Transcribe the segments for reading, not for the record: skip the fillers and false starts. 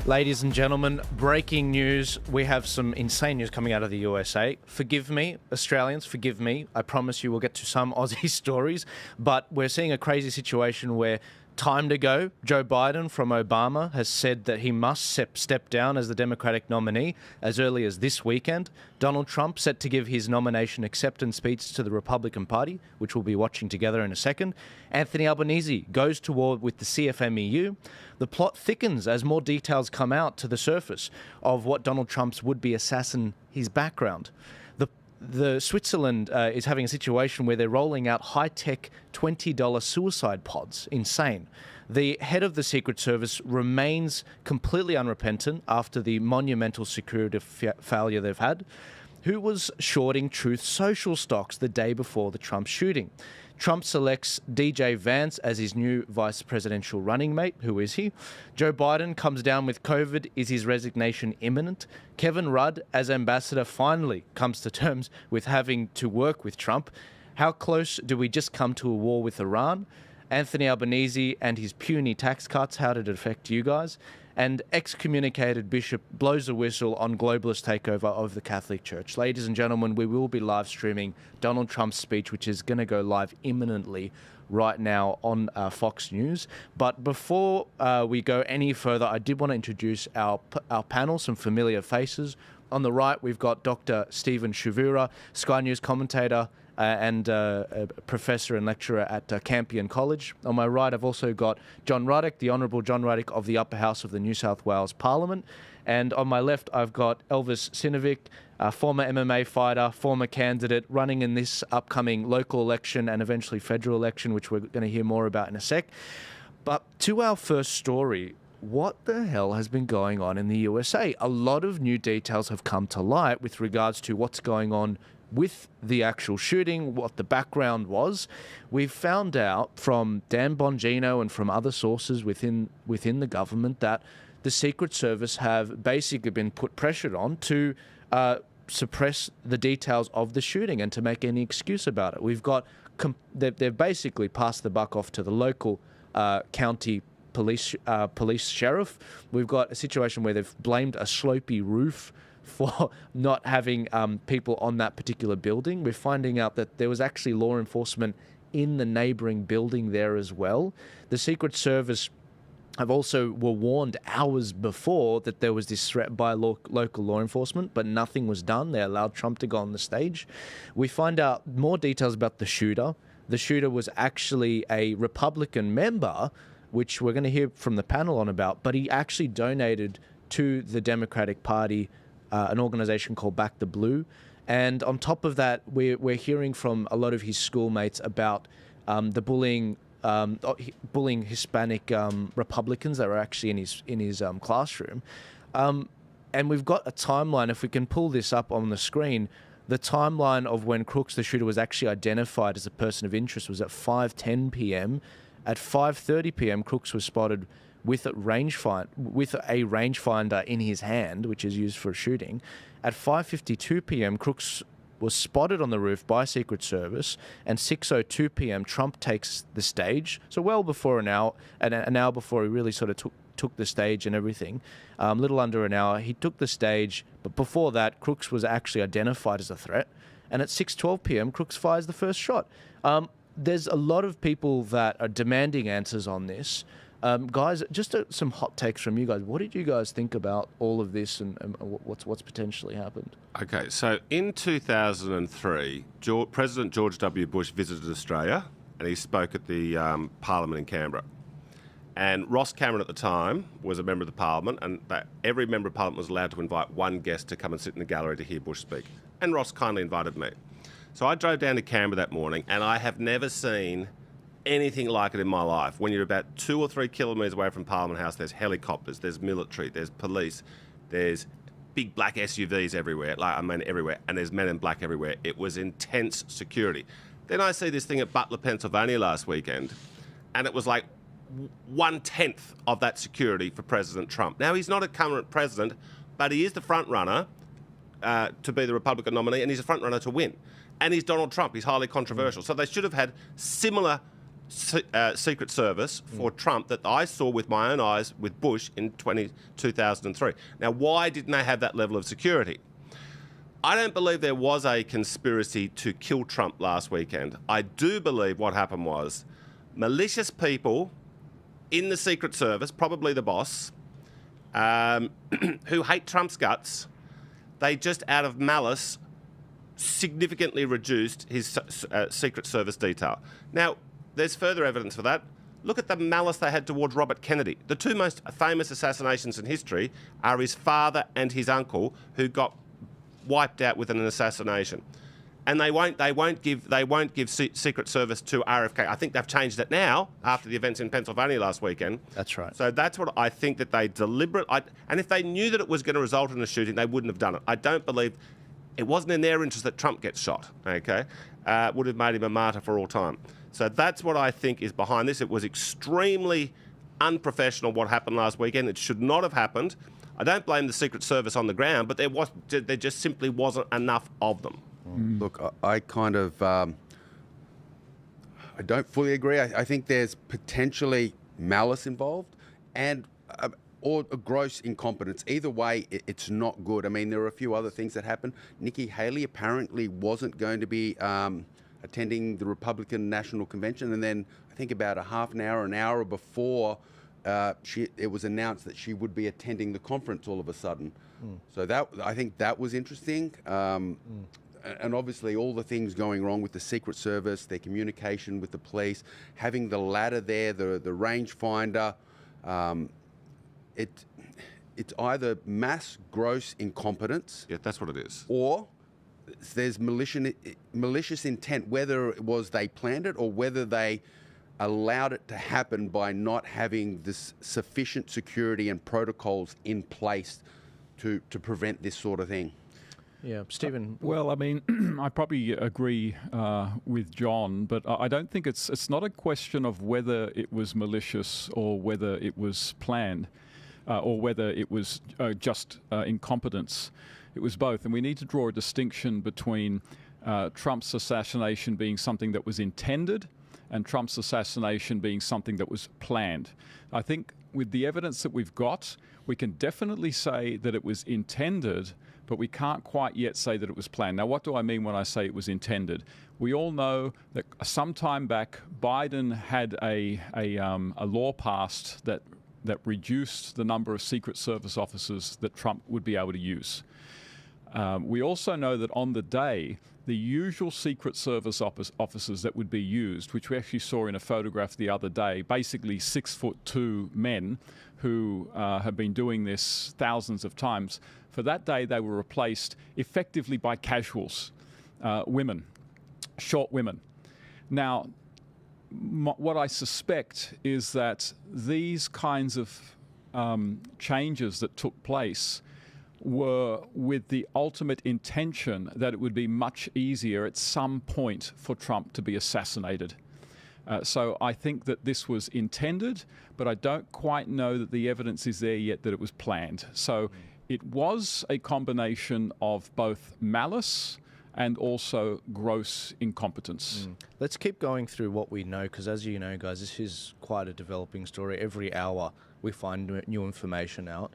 Ladies and gentlemen, breaking news. We have some insane news coming out of the USA. Forgive me, Australians, forgive me. I promise you we'll get to some Aussie stories. But we're seeing a crazy situation where time to go. Joe Biden from Obama has said that he must step down as the Democratic nominee as early as this weekend. Donald Trump set to give his nomination acceptance speech to the Republican Party, which we'll be watching together in a second. Anthony Albanese goes to war with the CFMEU. The plot thickens as more details come out to the surface of what Donald Trump's would-be assassin, his background. The Switzerland is having a situation where they're rolling out high-tech $20 suicide pods. Insane. The head of the Secret Service remains completely unrepentant after the monumental security failure they've had. Who was shorting Truth Social stocks the day before the Trump shooting? Trump selects DJ Vance as his new vice presidential running mate. Who is he? Joe Biden comes down with COVID. Is his resignation imminent? Kevin Rudd, as ambassador, finally comes to terms with having to work with Trump. How close do we just come to a war with Iran? Anthony Albanese and his puny tax cuts. How did it affect you guys? And excommunicated bishop blows a whistle on globalist takeover of the Catholic Church. Ladies and gentlemen, we will be live streaming Donald Trump's speech, which is going to go live imminently right now on Fox News. But before we go any further, I did want to introduce our panel, some familiar faces. On the right, we've got Dr. Stephen Shavura, Sky News commentator, and a professor and lecturer at Campion College. On my right, I've also got John Ruddock, the Honourable John Ruddock of the Upper House of the New South Wales Parliament. And on my left, I've got Elvis Sinovic, a former MMA fighter, former candidate, running in this upcoming local election and eventually federal election, which we're going to hear more about in a sec. But to our first story, what the hell has been going on in the USA? A lot of new details have come to light with regards to what's going on with the actual shooting, what the background was. We've found out from Dan Bongino and from other sources within the government that the Secret Service have basically been put pressure on to suppress the details of the shooting and to make any excuse about it. We've got they've basically passed the buck off to the local county police sheriff. We've got a situation where they've blamed a slopey roof for not having people on that particular building. We're finding out that there was actually law enforcement in the neighbouring building there as well. The Secret Service were warned hours before that there was this threat by local law enforcement, but nothing was done. They allowed Trump to go on the stage. We find out more details about the shooter. The shooter was actually a Republican member, which we're going to hear from the panel on about, but he actually donated to the Democratic Party an organization called Back the Blue. And on top of that, we're hearing from a lot of his schoolmates about the bullying Hispanic Republicans that were actually in his classroom. And we've got a timeline, if we can pull this up on the screen, the timeline of when Crooks, the shooter, was actually identified as a person of interest was at 5:10 p.m. At 5:30 p.m., Crooks was spotted with a rangefinder in his hand, which is used for shooting. At 5:52 p.m., Crooks was spotted on the roof by Secret Service, and 6:02 p.m., Trump takes the stage. So well before an hour before he really sort of took the stage and everything, little under an hour, he took the stage. But before that, Crooks was actually identified as a threat. And at 6:12 p.m., Crooks fires the first shot. There's a lot of people that are demanding answers on this. Guys, just some hot takes from you guys. What did you guys think about all of this and what's potentially happened? Okay, so in 2003, President George W. Bush visited Australia and he spoke at the Parliament in Canberra. And Ross Cameron at the time was a member of the Parliament, and every member of Parliament was allowed to invite one guest to come and sit in the gallery to hear Bush speak. And Ross kindly invited me. So I drove down to Canberra that morning, and I have never seen anything like it in my life. When you're about 2 or 3 kilometres away from Parliament House, there's helicopters, there's military, there's police, there's big black SUVs everywhere, everywhere, and there's men in black everywhere. It was intense security. Then I see this thing at Butler, Pennsylvania last weekend, and it was like 1/10 of that security for President Trump. Now, he's not a current president, but he is the front runner to be the Republican nominee, and he's a front runner to win. And he's Donald Trump. He's highly controversial. So they should have had similar Secret Service for Trump that I saw with my own eyes with Bush in 2003. Now, why didn't they have that level of security? I don't believe there was a conspiracy to kill Trump last weekend. I do believe what happened was malicious people in the Secret Service, probably the boss, who hate Trump's guts, they just out of malice significantly reduced his Secret Service detail. Now, there's further evidence for that. Look at the malice they had towards Robert Kennedy. The two most famous assassinations in history are his father and his uncle, who got wiped out with an assassination. And they won't give Secret Service to RFK. I think they've changed it now after the events in Pennsylvania last weekend. That's right. So that's what I think that they and if they knew that it was going to result in a shooting, they wouldn't have done it. I don't believe it wasn't in their interest that Trump gets shot. Okay, would have made him a martyr for all time. So that's what I think is behind this. It was extremely unprofessional what happened last weekend. It should not have happened. I don't blame the Secret Service on the ground, but there just simply wasn't enough of them. Look, I kind of I don't fully agree. I think there's potentially malice involved and or a gross incompetence. Either way, it's not good. I mean, there are a few other things that happened. Nikki Haley apparently wasn't going to be attending the Republican National Convention, and then I think about an hour before it was announced that she would be attending the conference all of a sudden. So I think that was interesting. And obviously all the things going wrong with the Secret Service, their communication with the police, having the ladder there, the rangefinder, it's either mass gross incompetence. Yeah, that's what it is. Or there's malicious intent, whether it was they planned it or whether they allowed it to happen by not having this sufficient security and protocols in place to prevent this sort of thing. Yeah, Stephen. Well, I mean, I probably agree with John, but I don't think it's not a question of whether it was malicious or whether it was planned or whether it was just incompetence. It was both, and we need to draw a distinction between Trump's assassination being something that was intended and Trump's assassination being something that was planned. I think with the evidence that we've got, we can definitely say that it was intended, but we can't quite yet say that it was planned. Now, what do I mean when I say it was intended? We all know that some time back, Biden had a law passed that reduced the number of Secret Service officers that Trump would be able to use. We also know that on the day, the usual Secret Service officers that would be used, which we actually saw in a photograph the other day, basically 6'2" men who have been doing this thousands of times, for that day they were replaced effectively by casuals, women, short women. Now, what I suspect is that these kinds of changes that took place were with the ultimate intention that it would be much easier at some point for Trump to be assassinated. So I think that this was intended, but I don't quite know that the evidence is there yet that it was planned. So it was a combination of both malice and also gross incompetence. Let's keep going through what we know, because as you know, guys, this is quite a developing story. Every hour we find new information out.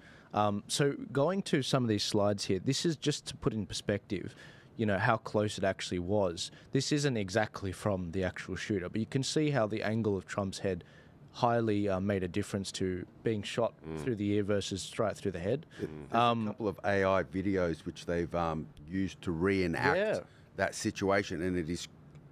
So going to some of these slides here, this is just to put in perspective, you know, how close it actually was. This isn't exactly from the actual shooter, but you can see how the angle of Trump's head highly made a difference to being shot through the ear versus straight through the head. There's a couple of AI videos which they've used to reenact that situation, and it is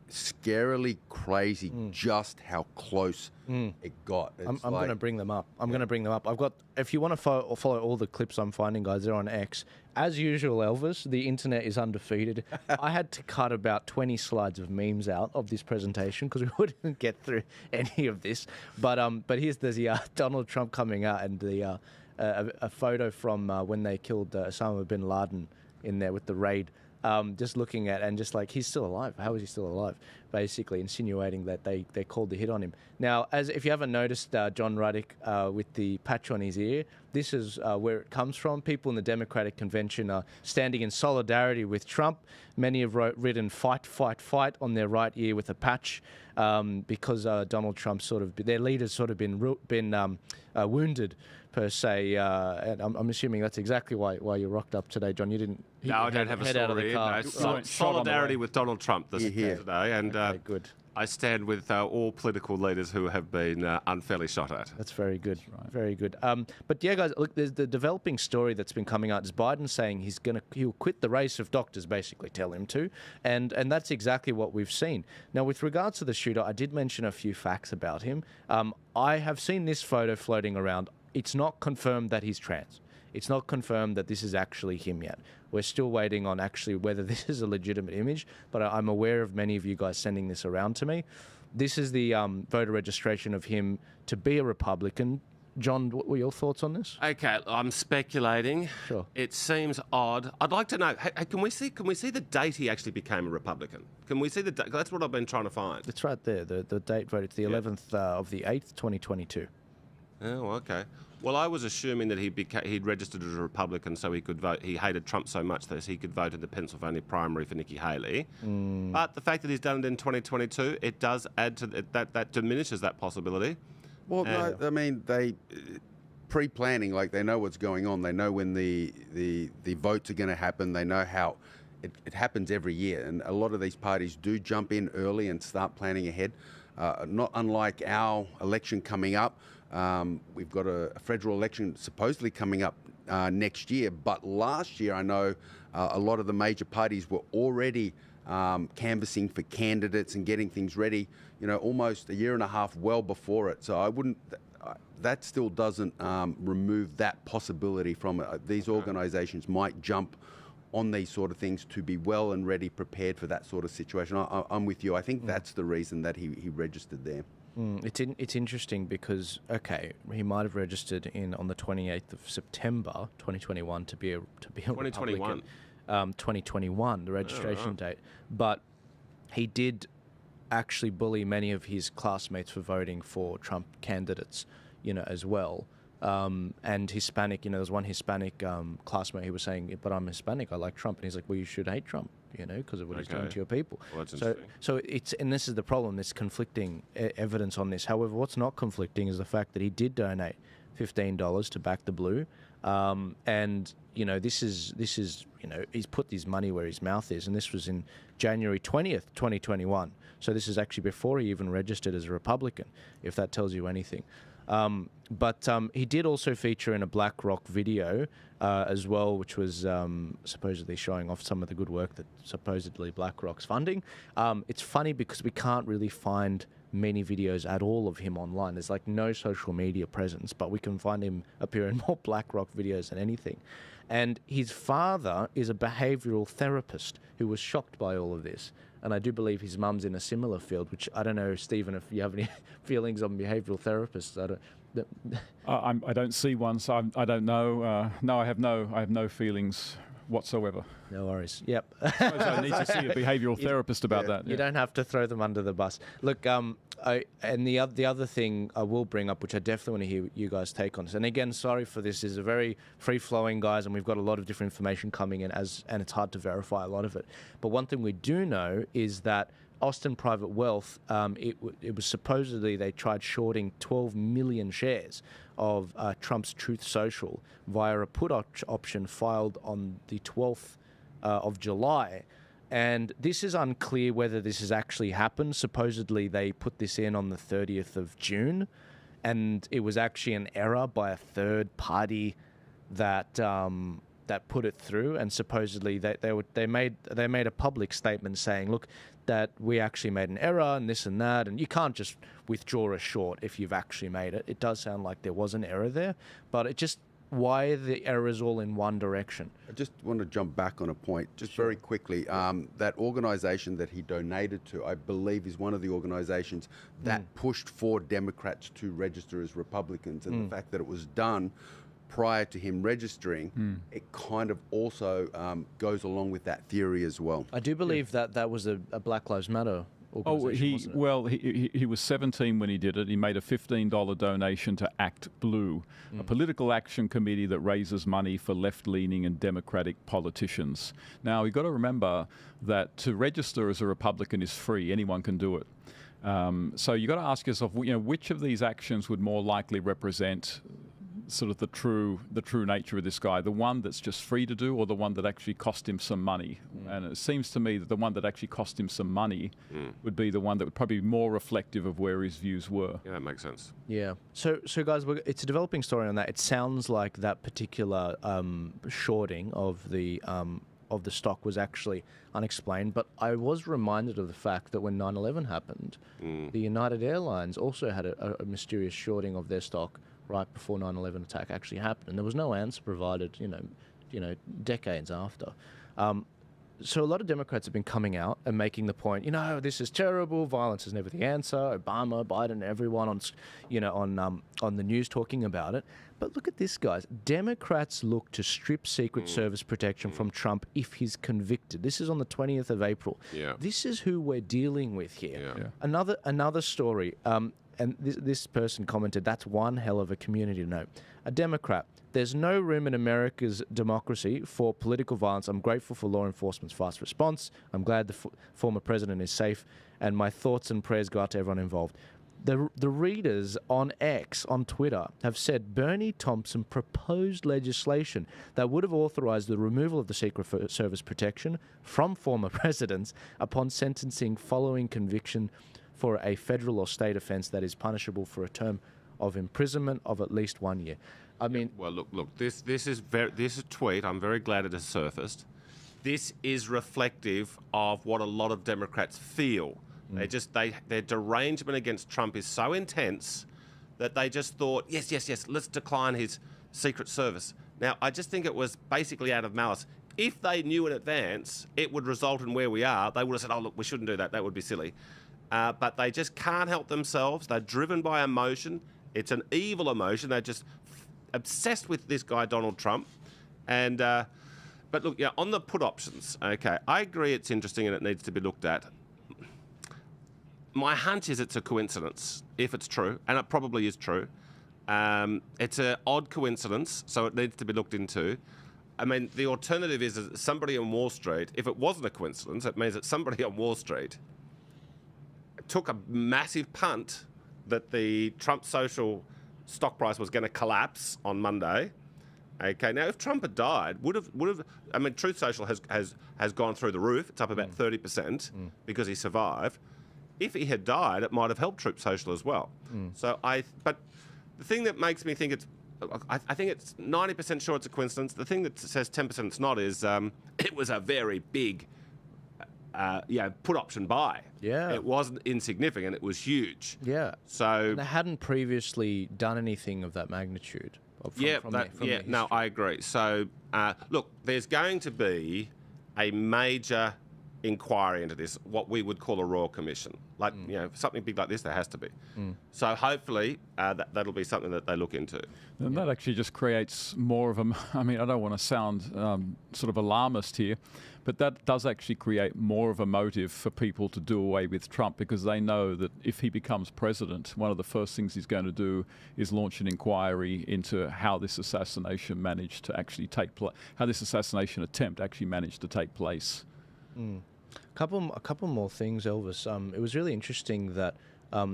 scarily crazy just how close it got. I'm going to bring them up. I've got, if you want to follow all the clips I'm finding, guys, they're on X. As usual, Elvis, the internet is undefeated. I had to cut about 20 slides of memes out of this presentation because we wouldn't get through any of this. But here's the Donald Trump coming out and the a photo from when they killed Osama bin Laden in there with the raid. just looking at and just like, he's still alive. How is he still alive? Basically insinuating that they called the hit on him. Now, as if you haven't noticed, John Ruddick with the patch on his ear, this is where it comes from. People in the Democratic Convention are standing in solidarity with Trump. Many have written "fight, fight, fight" on their right ear with a patch because Donald Trump their leader's sort of been wounded per se. And I'm assuming that's exactly why you rocked up today, John. You didn't. No, I don't have a story. No, solidarity with Donald Trump today, and okay, good. I stand with all political leaders who have been unfairly shot at. That's very good. Right. Very good. But yeah, guys, look, there's the developing story that's been coming out is Biden saying he'll quit the race if doctors basically tell him to, and that's exactly what we've seen. Now, with regards to the shooter, I did mention a few facts about him. I have seen this photo floating around. It's not confirmed that he's trans. It's not confirmed that this is actually him yet. We're still waiting on actually whether this is a legitimate image, but I'm aware of many of you guys sending this around to me. This is the voter registration of him to be a Republican. John, what were your thoughts on this? Okay, I'm speculating. Sure. It seems odd. I'd like to know. Hey, can we see the date he actually became a Republican? Can we see the date? That's what I've been trying to find. It's right there. The date vote. It's the 11th of the 8th, 2022. Oh, okay. Well, I was assuming that he'd registered as a Republican so he could vote. He hated Trump so much that he could vote in the Pennsylvania primary for Nikki Haley. But the fact that he's done it in 2022, it does add to that diminishes that possibility. Well, no, I mean, they pre-planning, like they know what's going on. They know when the votes are going to happen. They know how it happens every year. And a lot of these parties do jump in early and start planning ahead. Not unlike our election coming up. We've got a federal election supposedly coming up next year, but last year I know a lot of the major parties were already canvassing for candidates and getting things ready, almost a year and a half well before it. So I wouldn't, that still doesn't remove that possibility from it. These organisations might jump on these sort of things to be well and ready, prepared for that sort of situation. I'm with you. I think that's the reason that he registered there. It's interesting because, okay, he might have registered on the 28th of September 2021 to be a 2021. 2021, the registration date. But he did actually bully many of his classmates for voting for Trump candidates, as well. And Hispanic, there was one Hispanic classmate who was saying, but I'm Hispanic, I like Trump. And he's like, well, you should hate Trump, because of what he's doing to your people. Well, that's interesting. So and this is the problem, there's conflicting evidence on this. However, what's not conflicting is the fact that he did donate $15 to back the blue. And, this is he's put his money where his mouth is. And this was in January 20th, 2021. So this is actually before he even registered as a Republican, if that tells you anything. But he did also feature in a BlackRock video as well, which was supposedly showing off some of the good work that supposedly BlackRock's funding. It's funny because we can't really find many videos at all of him online. There's like no social media presence, but we can find him appear in more BlackRock videos than anything. And his father is a behavioural therapist who was shocked by all of this. And I do believe his mum's in a similar field, which I don't know, Stephen, if you have any feelings on behavioural therapists. I don't see one, so I don't know. No, I have no feelings whatsoever. No worries. Yep. I suppose I need to see a behavioural therapist about that. You don't have to throw them under the bus. Look, the other thing I will bring up, which I definitely want to hear you guys take on this. And again, sorry for this. Is a very free-flowing, guys, and we've got a lot of different information coming in, and it's hard to verify a lot of it. But one thing we do know is that Austin Private Wealth, it was supposedly they tried shorting 12 million shares of Trump's Truth Social via a put option filed on the 12th of July. And this is unclear whether this has actually happened. Supposedly they put this in on the 30th of June, and it was actually an error by a third party that put it through. And supposedly they made a public statement saying, look, that we actually made an error and this and that, and you can't just withdraw a short if you've actually made it. It does sound like there was an error there, but it just, why are the errors all in one direction? I just want to jump back on a point, just very quickly. That organisation that he donated to, I believe, is one of the organisations that pushed for Democrats to register as Republicans, and the fact that it was done prior to him registering, it kind of also goes along with that theory as well. I do believe that was a Black Lives Matter organisation, he was 17 when he did it. He made a $15 donation to Act Blue, a political action committee that raises money for left-leaning and democratic politicians. Now, you've got to remember that to register as a Republican is free. Anyone can do it. So you've got to ask yourself, which of these actions would more likely represent sort of the true nature of this guy, the one that's just free to do, or the one that actually cost him some money? And it seems to me that the one that actually cost him some money would be the one that would probably be more reflective of where his views were. Yeah, that makes sense. Yeah. So guys, it's a developing story on that. It sounds like that particular shorting of the stock was actually unexplained, but I was reminded of the fact that when 9/11 happened, the United Airlines also had a mysterious shorting of their stock right before 9/11 attack actually happened, and there was no answer provided, decades after. So a lot of Democrats have been coming out and making the point, this is terrible, violence is never the answer. Obama, Biden, everyone on the news talking about it. But look at this, guys. Democrats look to strip Secret Service protection from Trump if he's convicted. This is on the 20th of April. Yeah. This is who we're dealing with here. Yeah. Another story. And this person commented, that's one hell of a community to know. A Democrat, there's no room in America's democracy for political violence. I'm grateful for law enforcement's fast response. I'm glad the former president is safe. And my thoughts and prayers go out to everyone involved. The readers on X, on Twitter, have said Bernie Thompson proposed legislation that would have authorized the removal of the Secret Service protection from former presidents upon sentencing following conviction for a federal or state offence that is punishable for a term of imprisonment of at least 1 year. I mean, well, look. This is a tweet. I'm very glad it has surfaced. This is reflective of what a lot of Democrats feel. Their derangement against Trump is so intense that they just thought, yes, let's decline his Secret Service. Now, I just think it was basically out of malice. If they knew in advance it would result in where we are, they would have said, oh, look, we shouldn't do that. That would be silly. But they just can't help themselves. They're driven by emotion. It's an evil emotion. They're just obsessed with this guy, Donald Trump. And but look, on the put options, okay, I agree it's interesting and it needs to be looked at. My hunch is it's a coincidence, if it's true, and it probably is true. It's an odd coincidence, so it needs to be looked into. I mean, the alternative is somebody on Wall Street, if it wasn't a coincidence, it means that somebody on Wall Street took a massive punt that the Trump social stock price was going to collapse on Monday. Okay, now if Trump had died, would have. I mean, Truth Social has gone through the roof. It's up about 30% because he survived. If he had died, it might have helped Truth Social as well. But the thing that makes me think I think it's 90% sure it's a coincidence. The thing that says 10% it's not is it was a very big put option buy. Yeah. It wasn't insignificant, it was huge. Yeah. So and they hadn't previously done anything of that magnitude. I agree. So, look, there's going to be a major inquiry into this, what we would call a royal commission. Like, something big like this, there has to be. So hopefully that'll be something that they look into. And that actually just creates more of a, I mean, I don't want to sound sort of alarmist here, but that does actually create more of a motive for people to do away with Trump, because they know that if he becomes president, one of the first things he's going to do is launch an inquiry into how this assassination managed to actually take place, how this assassination attempt actually managed to take place. A couple more things, Elvis. It was really interesting that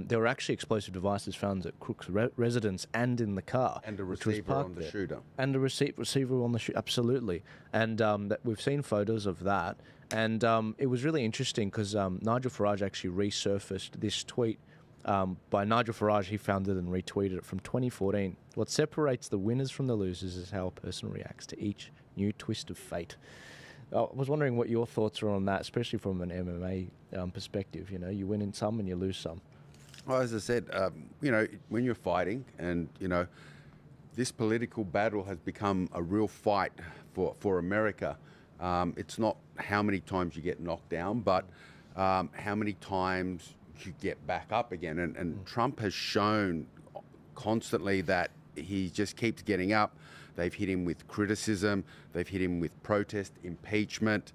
there were actually explosive devices found at Crooks' residence and in the car. And a receiver on the shooter. And a receiver on the shooter, absolutely. And that we've seen photos of that. And it was really interesting because Nigel Farage actually resurfaced this tweet by Nigel Farage. He found it and retweeted it from 2014. What separates the winners from the losers is how a person reacts to each new twist of fate. I was wondering what your thoughts are on that, especially from an MMA perspective. You win in some and you lose some. Well, as I said, when you're fighting and, this political battle has become a real fight for America. It's not how many times you get knocked down, but how many times you get back up again. And Trump has shown constantly that he just keeps getting up, They've hit him with criticism. They've hit him with protest, impeachment,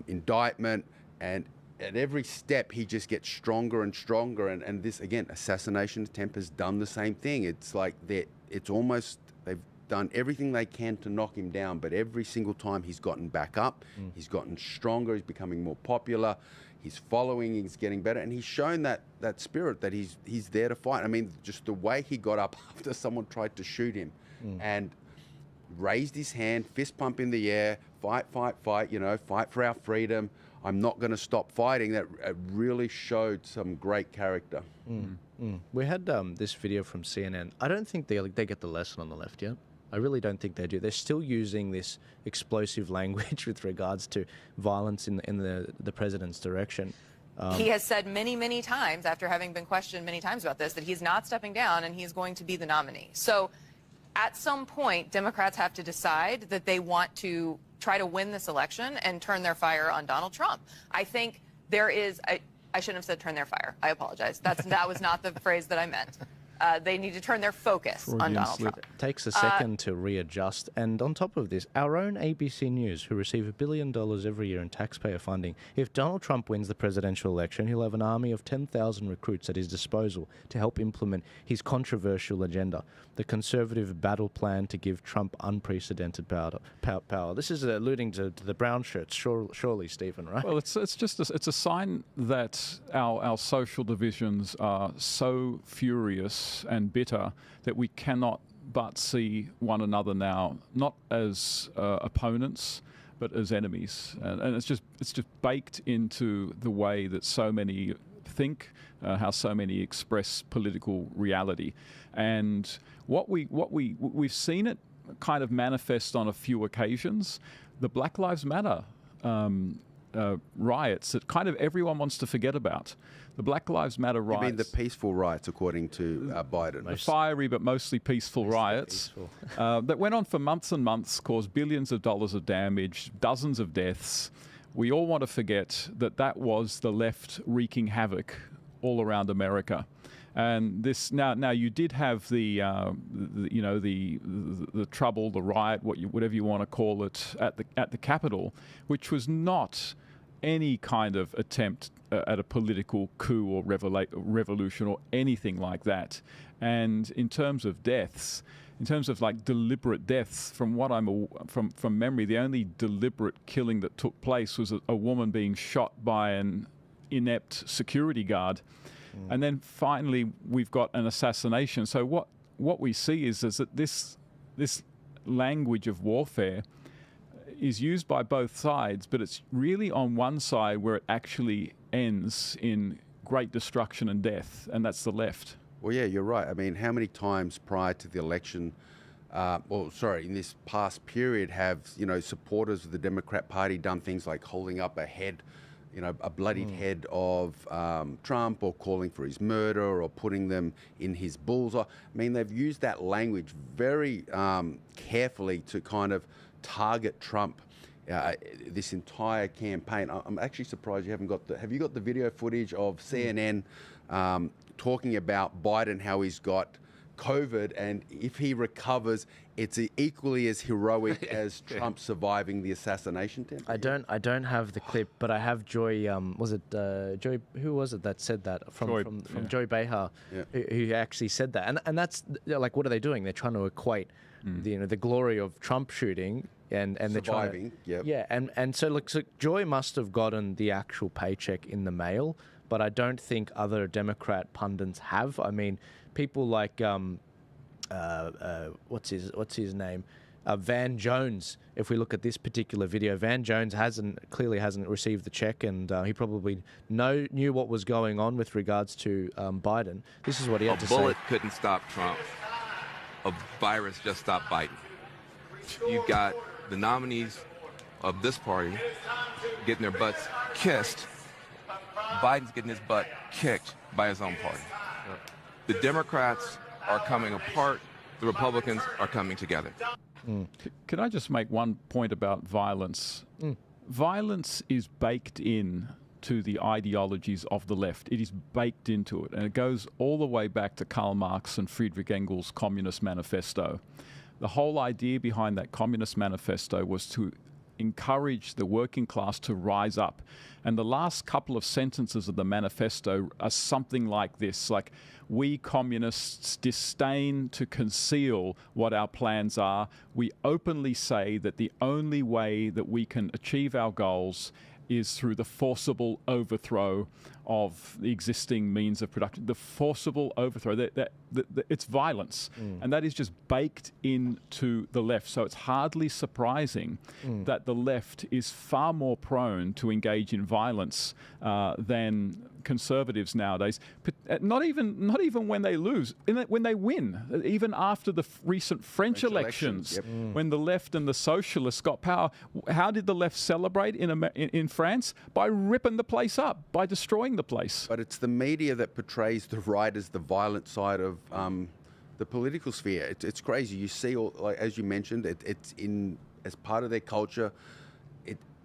indictment, and at every step he just gets stronger and stronger. And this, again, assassination attempt has done the same thing. It's like they've done everything they can to knock him down, but every single time he's gotten back up, he's gotten stronger, he's becoming more popular, his following is getting better, and he's shown that spirit that he's there to fight. I mean, just the way he got up after someone tried to shoot him and raised his hand, fist pump in the air, fight, fight, fight, fight for our freedom. I'm not going to stop fighting. That really showed some great character. We had this video from CNN. I don't think they get the lesson on the left yet. I really don't think they do. They're still using this explosive language with regards to violence in the president's direction. He has said many, many times, after having been questioned many times about this, that he's not stepping down and he's going to be the nominee. So at some point, Democrats have to decide that they want to try to win this election and turn their fire on Donald Trump. I think there is, I shouldn't have said turn their fire. I apologize. That was not the phrase that I meant. They need to turn their focus on Donald Trump. It takes a second to readjust. And on top of this, our own ABC News, who receive $1 billion every year in taxpayer funding, if Donald Trump wins the presidential election, he'll have an army of 10,000 recruits at his disposal to help implement his controversial agenda, the conservative battle plan to give Trump unprecedented power. This is alluding to the brown shirts, surely, Stephen, right? Well, it's a sign that our social divisions are so furious and bitter that we cannot but see one another now not as opponents but as enemies, and it's just baked into the way that so many think, how so many express political reality. And we've seen it kind of manifest on a few occasions. The Black Lives Matter riots that kind of everyone wants to forget about. The Black Lives Matter riots. You mean the peaceful riots, according to Biden? The fiery but mostly peaceful riots that went on for months and months, caused billions of dollars of damage, dozens of deaths. We all want to forget that was the left wreaking havoc all around America. And this now you did have the trouble, the riot, whatever you want to call it, at the Capitol, which was not any kind of attempt at a political coup or revolution or anything like that. And in terms of deaths, in terms of like deliberate deaths, from what from memory, the only deliberate killing that took place was a woman being shot by an inept security guard. And then finally, we've got an assassination. So what we see is that this language of warfare is used by both sides, but it's really on one side where it actually ends in great destruction and death, and that's the left. Well, yeah, you're right. I mean, how many times prior to the election, in this past period, have supporters of the Democrat Party done things like holding up a head, a bloodied head of Trump, or calling for his murder, or putting them in his bullseye? I mean, they've used that language very carefully to kind of target Trump this entire campaign. I'm actually surprised you haven't got have you got the video footage of CNN talking about Biden, how he's got COVID, and if he recovers, it's equally as heroic as Trump surviving the assassination attempt? I don't have the clip, but I have Joy. Was it Joy? Who was it that said that? From Joy Behar, who actually said that. And that's like, what are they doing? They're trying to equate the glory of Trump shooting and surviving. And so look, so Joy must have gotten the actual paycheck in the mail, but I don't think other Democrat pundits have. I mean, people like what's his name, Van Jones. If we look at this particular video, Van Jones clearly hasn't received the check, and he probably knew what was going on with regards to Biden. This is what he had to say. A bullet couldn't stop Trump. A virus just stopped Biden. You got the nominees of this party getting their butts kissed. Biden's getting his butt kicked by his own party. The Democrats are coming apart. The Republicans are coming together. Can I just make one point about violence? Violence is baked in to the ideologies of the left. It is baked into it, and it goes all the way back to Karl Marx and Friedrich Engels' Communist Manifesto. The whole idea behind that Communist Manifesto was to encourage the working class to rise up. And the last couple of sentences of the manifesto are something like this, like, we communists disdain to conceal what our plans are. We openly say that the only way that we can achieve our goals is through the forcible overthrow of the existing means of production. The forcible overthrow, it's violence. And that is just baked into the left. So it's hardly surprising that the left is far more prone to engage in violence than conservatives nowadays. Not even when they lose, when they win. Even after the recent French elections, when the left and the socialists got power, how did the left celebrate in France? By ripping the place up, by destroying the place. But it's the media that portrays the right as the violent side of the political sphere. It's crazy. You see, like, as you mentioned, it's in as part of their culture.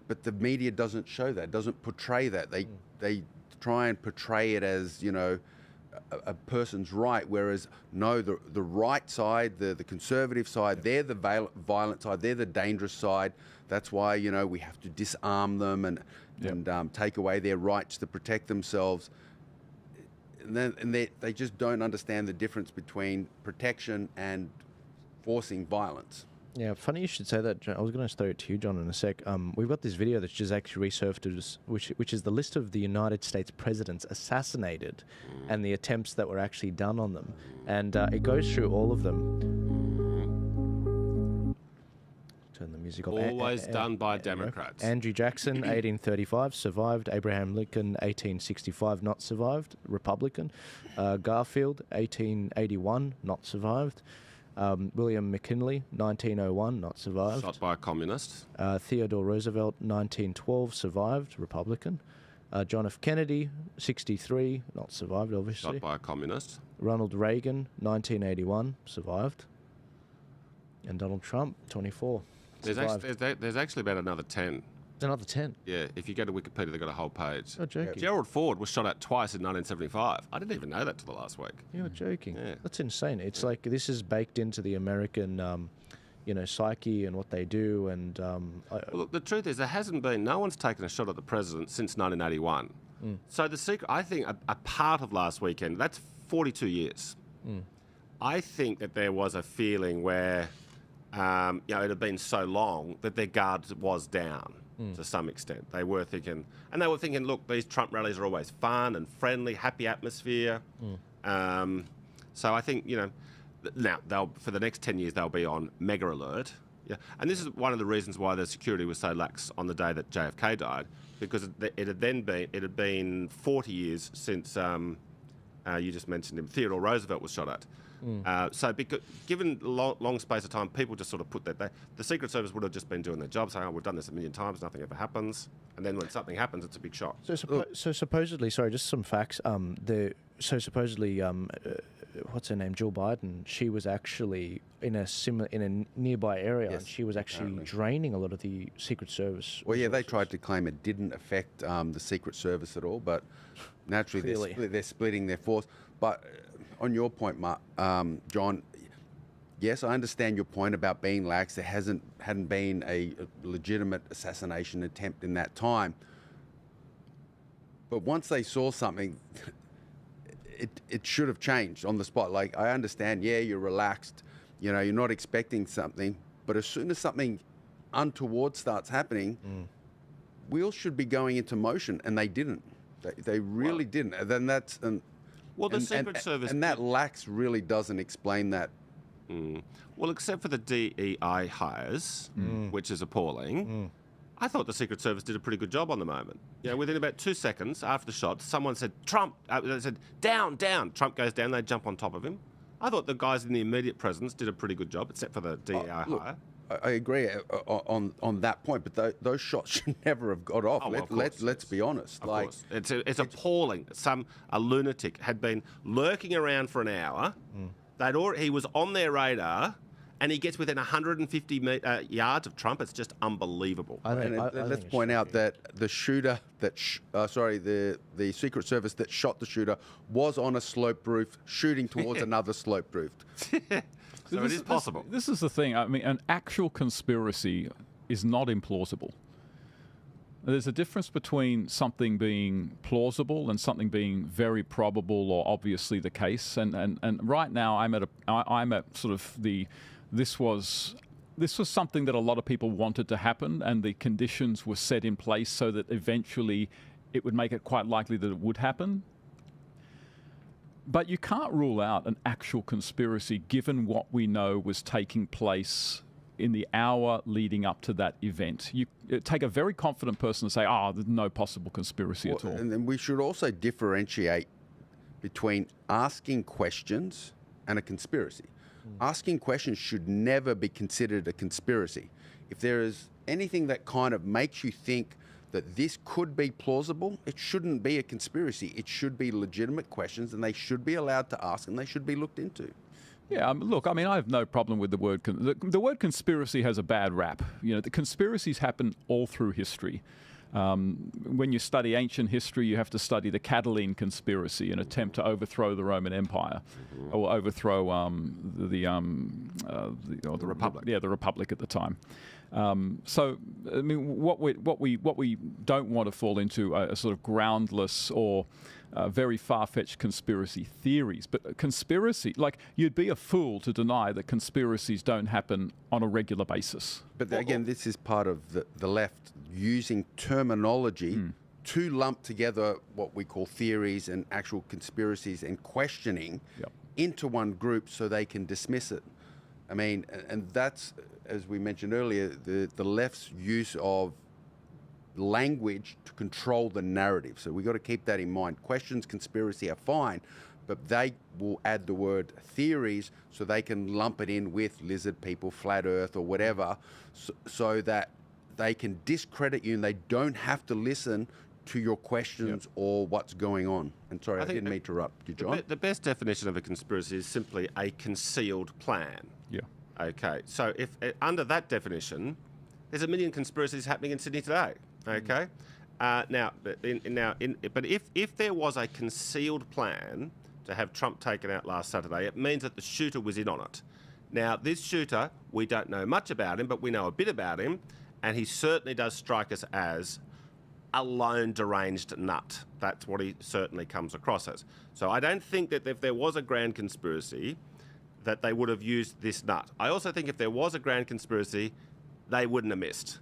But the media doesn't show that, doesn't portray that. They try and portray it as, you know, a person's right, whereas no, the right side, the conservative side, they're the violent side, they're the dangerous side. That's why, you know, we have to disarm them and take away their rights to protect themselves. And they just don't understand the difference between protection and forcing violence. Yeah, funny you should say that, John. I was going to throw it to you, John, in a sec. We've got this video that's just actually resurfaced, which is the list of the United States presidents assassinated and the attempts that were actually done on them. And it goes through all of them. Turn the music off. Always done by Democrats. Andrew Jackson, 1835, survived. Abraham Lincoln, 1865, not survived, Republican. Garfield, 1881, not survived. William McKinley, 1901, not survived. Shot by a communist. Theodore Roosevelt, 1912, survived, Republican. John F. Kennedy, 63, not survived, obviously. Shot by a communist. Ronald Reagan, 1981, survived. And Donald Trump, 24, survived. There's actually about another 10. Another 10. Yeah, if you go to Wikipedia, they've got a whole page. You're joking. Gerald Ford was shot at twice in 1975. I didn't even know that till the last week. You're joking. Yeah. That's insane. It's like this is baked into the American, psyche and what they do. And well, look, the truth is, no one's taken a shot at the president since 1981. So the secret, I think, a part of last weekend, that's 42 years. I think that there was a feeling where, it had been so long that their guard was down. To some extent. They were thinking, look, these Trump rallies are always fun and friendly, happy atmosphere. So I think, now for the next 10 years, they'll be on mega alert. Yeah. And this is one of the reasons why the security was so lax on the day that JFK died, because it had been 40 years since, you just mentioned him, Theodore Roosevelt was shot at. So given long space of time, people just sort of put that. The Secret Service would have just been doing their job, saying, we've done this a million times, nothing ever happens. And then when something happens, it's a big shock. So supposedly, sorry, just some facts. Supposedly, what's her name, Jill Biden, she was actually in a nearby area, and she was actually draining a lot of the Secret Service. Well, yeah, they tried to claim it didn't affect the Secret Service at all, but naturally they're splitting their force. But on your point, John, yes, I understand your point about being lax. There hadn't been a legitimate assassination attempt in that time. But once they saw something, it should have changed on the spot. Like, I understand, you're relaxed, you're not expecting something, but as soon as something untoward starts happening, wheels should be going into motion, and they didn't. They really didn't. And then that's... Well, the Secret Service... And that lax really doesn't explain that. Well, except for the DEI hires, which is appalling, I thought the Secret Service did a pretty good job on the moment. Within about 2 seconds after the shot, someone said, Trump, they said, down, down. Trump goes down, they jump on top of him. I thought the guys in the immediate presence did a pretty good job, except for the DEI hire. I agree on that point, but those shots should never have got off. Let's be honest. Of course. It's appalling. A lunatic had been lurking around for an hour. He was on their radar, and he gets within 150 yards of Trump. It's just unbelievable. Let's point out that the shooter that, the Secret Service that shot the shooter was on a slope roof shooting towards another slope roof. So it is possible. This is the thing. I mean, an actual conspiracy is not implausible. There's a difference between something being plausible and something being very probable or obviously the case. And right now, I'm at sort of this was something that a lot of people wanted to happen, and the conditions were set in place so that eventually it would make it quite likely that it would happen. But you can't rule out an actual conspiracy given what we know was taking place in the hour leading up to that event. You take a very confident person to say, there's no possible conspiracy at all. And then we should also differentiate between asking questions and a conspiracy. Asking questions should never be considered a conspiracy. If there is anything that kind of makes you think that this could be plausible, it shouldn't be a conspiracy. It should be legitimate questions, and they should be allowed to ask, and they should be looked into. Yeah, look, I mean, I have no problem with the word. The word conspiracy has a bad rap. You know, the conspiracies happen all through history. When you study ancient history, you have to study the Catiline conspiracy, an attempt to overthrow the Roman Empire, or overthrow the Republic. The Republic at the time. So, I mean, what we don't want to fall into a sort of groundless or very far-fetched conspiracy theories. But conspiracy, like, you'd be a fool to deny that conspiracies don't happen on a regular basis. But again, this is part of the left using terminology to lump together what we call theories and actual conspiracies and questioning into one group so they can dismiss it. I mean, and that's, as we mentioned earlier, the left's use of language to control the narrative. So we've got to keep that in mind. Questions, conspiracy are fine, but they will add the word theories so they can lump it in with lizard people, flat earth or whatever, so that they can discredit you and they don't have to listen to your questions or what's going on. And sorry, I didn't mean to interrupt you, John. The best definition of a conspiracy is simply a concealed plan. Yeah. Okay, so if under that definition, there's a million conspiracies happening in Sydney today. Okay, but if there was a concealed plan to have Trump taken out last Saturday, it means that the shooter was in on it. Now, this shooter, we don't know much about him, but we know a bit about him, and he certainly does strike us as a lone deranged nut. That's what he certainly comes across as. So I don't think that if there was a grand conspiracy, that they would have used this nut. I also think if there was a grand conspiracy, they wouldn't have missed.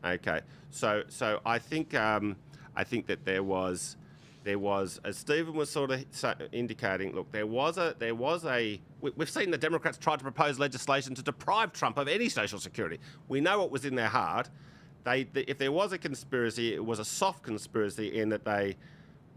Okay, so I think that there was, as Stephen was sort of indicating, look, we've seen the Democrats try to propose legislation to deprive Trump of any social security. We know what was in their heart. If there was a conspiracy, it was a soft conspiracy in that they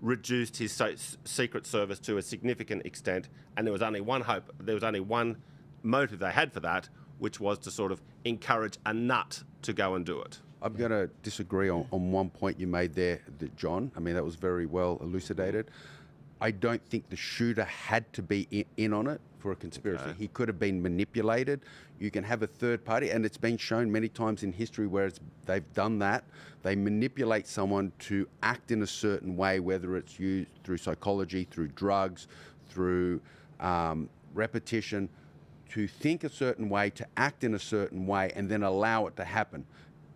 reduced his Secret Service to a significant extent, and there was only one hope, there was only one motive they had for that, which was to sort of encourage a nut to go and do it. I'm going to disagree on one point you made there, John. I mean, that was very well elucidated. I don't think the shooter had to be in on it for a conspiracy. Okay. He could have been manipulated. You can have a third party, and it's been shown many times in history where they've done that. They manipulate someone to act in a certain way, whether it's used through psychology, through drugs, through repetition, to think a certain way, to act in a certain way, and then allow it to happen.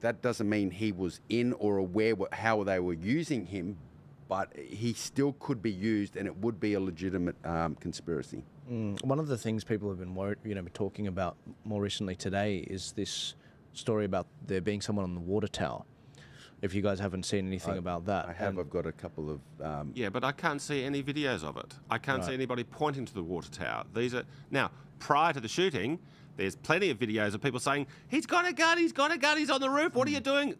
That doesn't mean he was in or aware how they were using him, but he still could be used, and it would be a legitimate conspiracy. One of the things people have been talking about more recently today is this story about there being someone on the water tower. If you guys haven't seen anything about that. I have. I've got a couple of... Yeah, but I can't see any videos of it. I can't see anybody pointing to the water tower. Now, prior to the shooting, there's plenty of videos of people saying, he's got a gun, he's on the roof, what are you doing?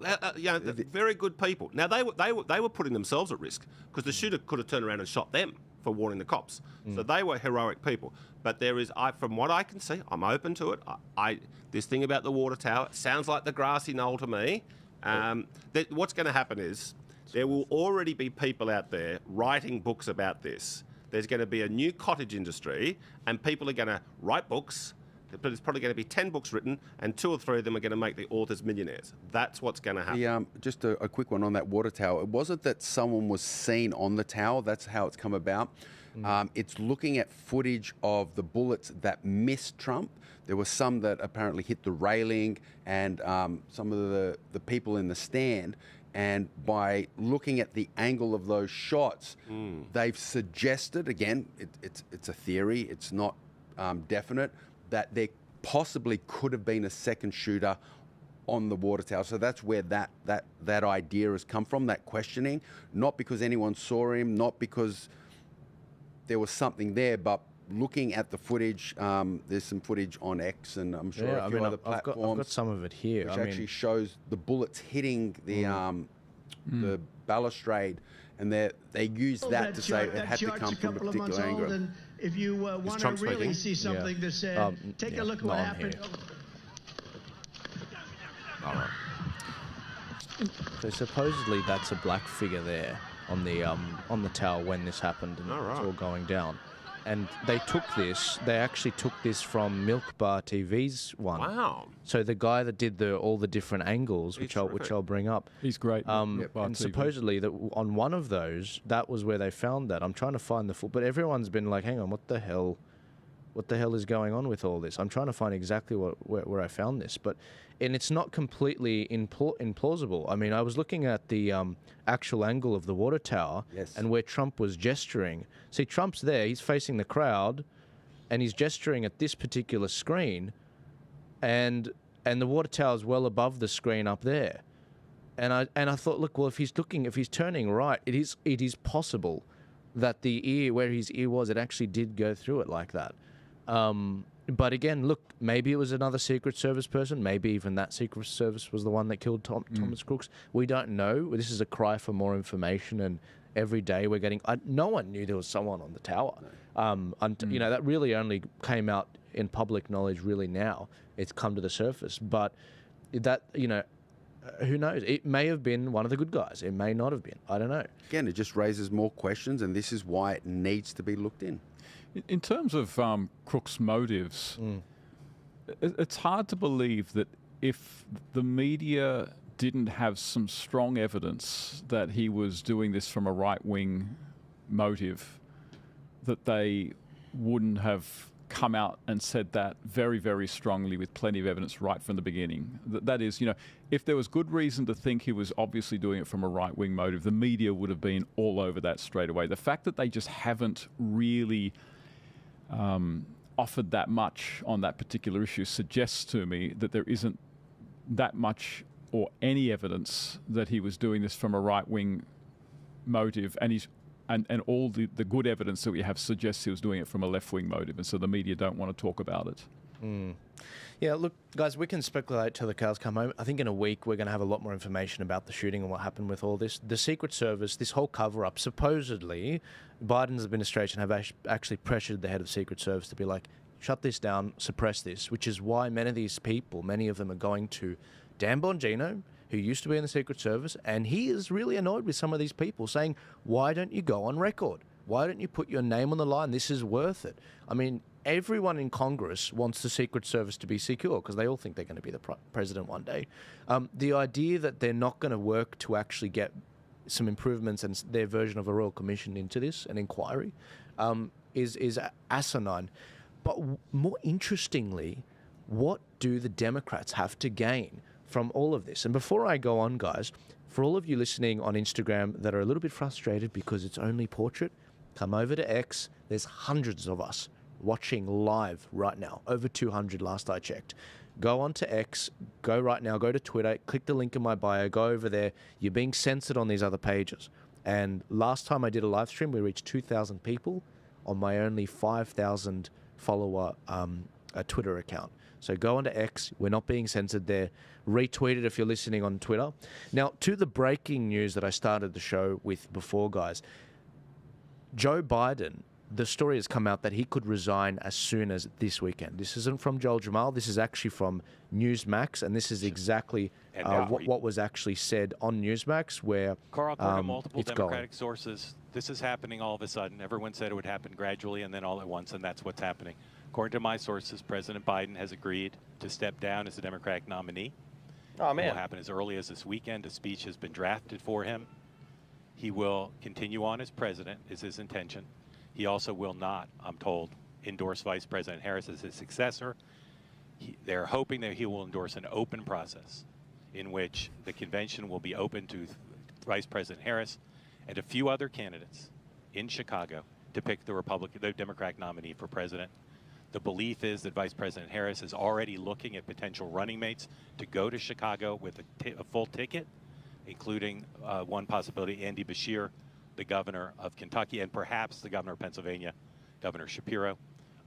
Very good people. Now, they were putting themselves at risk because the shooter could have turned around and shot them for warning the cops. So they were heroic people. But there is, from what I can see, I'm open to it. This thing about the water tower, it sounds like the grassy knoll to me. What's going to happen is there will already be people out there writing books about this. There's going to be a new cottage industry, and people are going to write books, but there's probably going to be 10 books written, and 2 or 3 of them are going to make the authors millionaires. That's what's going to happen. Just a quick one on that water tower. It wasn't that someone was seen on the tower. That's how it's come about. It's looking at footage of the bullets that missed Trump. There were some that apparently hit the railing and some of the people in the stand. And by looking at the angle of those shots, they've suggested, again, it's a theory, it's not definite, that there possibly could have been a second shooter on the water tower. So that's where that idea has come from, that questioning. Not because anyone saw him, not because there was something there, but looking at the footage, there's some footage on X and I'm sure a few other platforms. I've got some of it here. Which actually shows the bullets hitting the balustrade, and they use that to say it had to come from a particular angle. And if you want to really see something to say, take a look at what happened. All right. So supposedly that's a black figure there on the tower when this happened, and it's all going down. And they actually took this from Milk Bar TV's one. Wow. So the guy that did all the different angles, which I'll bring up. He's great. And supposedly that on one of those, that was where they found that. I'm trying to find the full, but everyone's been like, hang on, what the hell is going on with all this? I'm trying to find exactly where I found this, and it's not completely implausible. I mean, I was looking at the actual angle of the water tower and where Trump was gesturing. See, Trump's there, he's facing the crowd, and he's gesturing at this particular screen, and the water tower is well above the screen up there. And I thought, look, well, if he's turning right, it is possible that the ear, where his ear was, it actually did go through it like that. But again, look, maybe it was another Secret Service person. Maybe even that Secret Service was the one that killed Thomas Crooks. We don't know. This is a cry for more information, and every day we're getting... no one knew there was someone on the tower. You know, that really only came out in public knowledge really now. It's come to the surface. But that, you know, who knows? It may have been one of the good guys. It may not have been. I don't know. Again, it just raises more questions, and this is why it needs to be looked in. In terms of Crooks' motives, it's hard to believe that if the media didn't have some strong evidence that he was doing this from a right-wing motive, that they wouldn't have come out and said that very, very strongly with plenty of evidence right from the beginning. That is, you know, if there was good reason to think he was obviously doing it from a right-wing motive, the media would have been all over that straight away. The fact that they just haven't really offered that much on that particular issue suggests to me that there isn't that much or any evidence that he was doing this from a right-wing motive, and all the good evidence that we have suggests he was doing it from a left-wing motive, and so the media don't want to talk about it. Yeah, look, guys, we can speculate till the cows come home. I think in a week we're going to have a lot more information about the shooting and what happened with all this. The Secret Service, this whole cover-up, supposedly Biden's administration have actually pressured the head of Secret Service to be like, shut this down, suppress this, which is why many of these people, many of them are going to Dan Bongino, who used to be in the Secret Service, and he is really annoyed with some of these people saying, why don't you go on record? Why don't you put your name on the line? This is worth it. I mean, everyone in Congress wants the Secret Service to be secure because they all think they're going to be the president one day. The idea that they're not going to work to actually get some improvements and their version of a royal commission into this, an inquiry, is asinine. But more interestingly, what do the Democrats have to gain from all of this? And before I go on, guys, for all of you listening on Instagram that are a little bit frustrated because it's only portrait, come over to X. There's hundreds of us watching live right now. Over 200 last I checked. Go on to X. Go right now. Go to Twitter. Click the link in my bio. Go over there. You're being censored on these other pages. And last time I did a live stream, we reached 2,000 people on my only 5,000 follower Twitter account. So go onto X. We're not being censored there. Retweet it if you're listening on Twitter. Now, to the breaking news that I started the show with before, guys. Joe Biden, the story has come out that he could resign as soon as this weekend. This isn't from Joel Jammal. This is actually from Newsmax, and this is exactly what was actually said on Newsmax, where Carl, according to multiple Democratic sources, this is happening all of a sudden. Everyone said it would happen gradually and then all at once, and that's what's happening. According to my sources, President Biden has agreed to step down as the Democratic nominee. Oh, man. It will happen as early as this weekend. A speech has been drafted for him. He will continue on as president, is his intention. He also will not, I'm told, endorse Vice President Harris as his successor. They're hoping that he will endorse an open process in which the convention will be open to Vice President Harris and a few other candidates in Chicago to pick the Democratic nominee for president. The belief is that Vice President Harris is already looking at potential running mates to go to Chicago with a full ticket, including one possibility, Andy Beshear, the governor of Kentucky, and perhaps the governor of Pennsylvania, Governor Shapiro.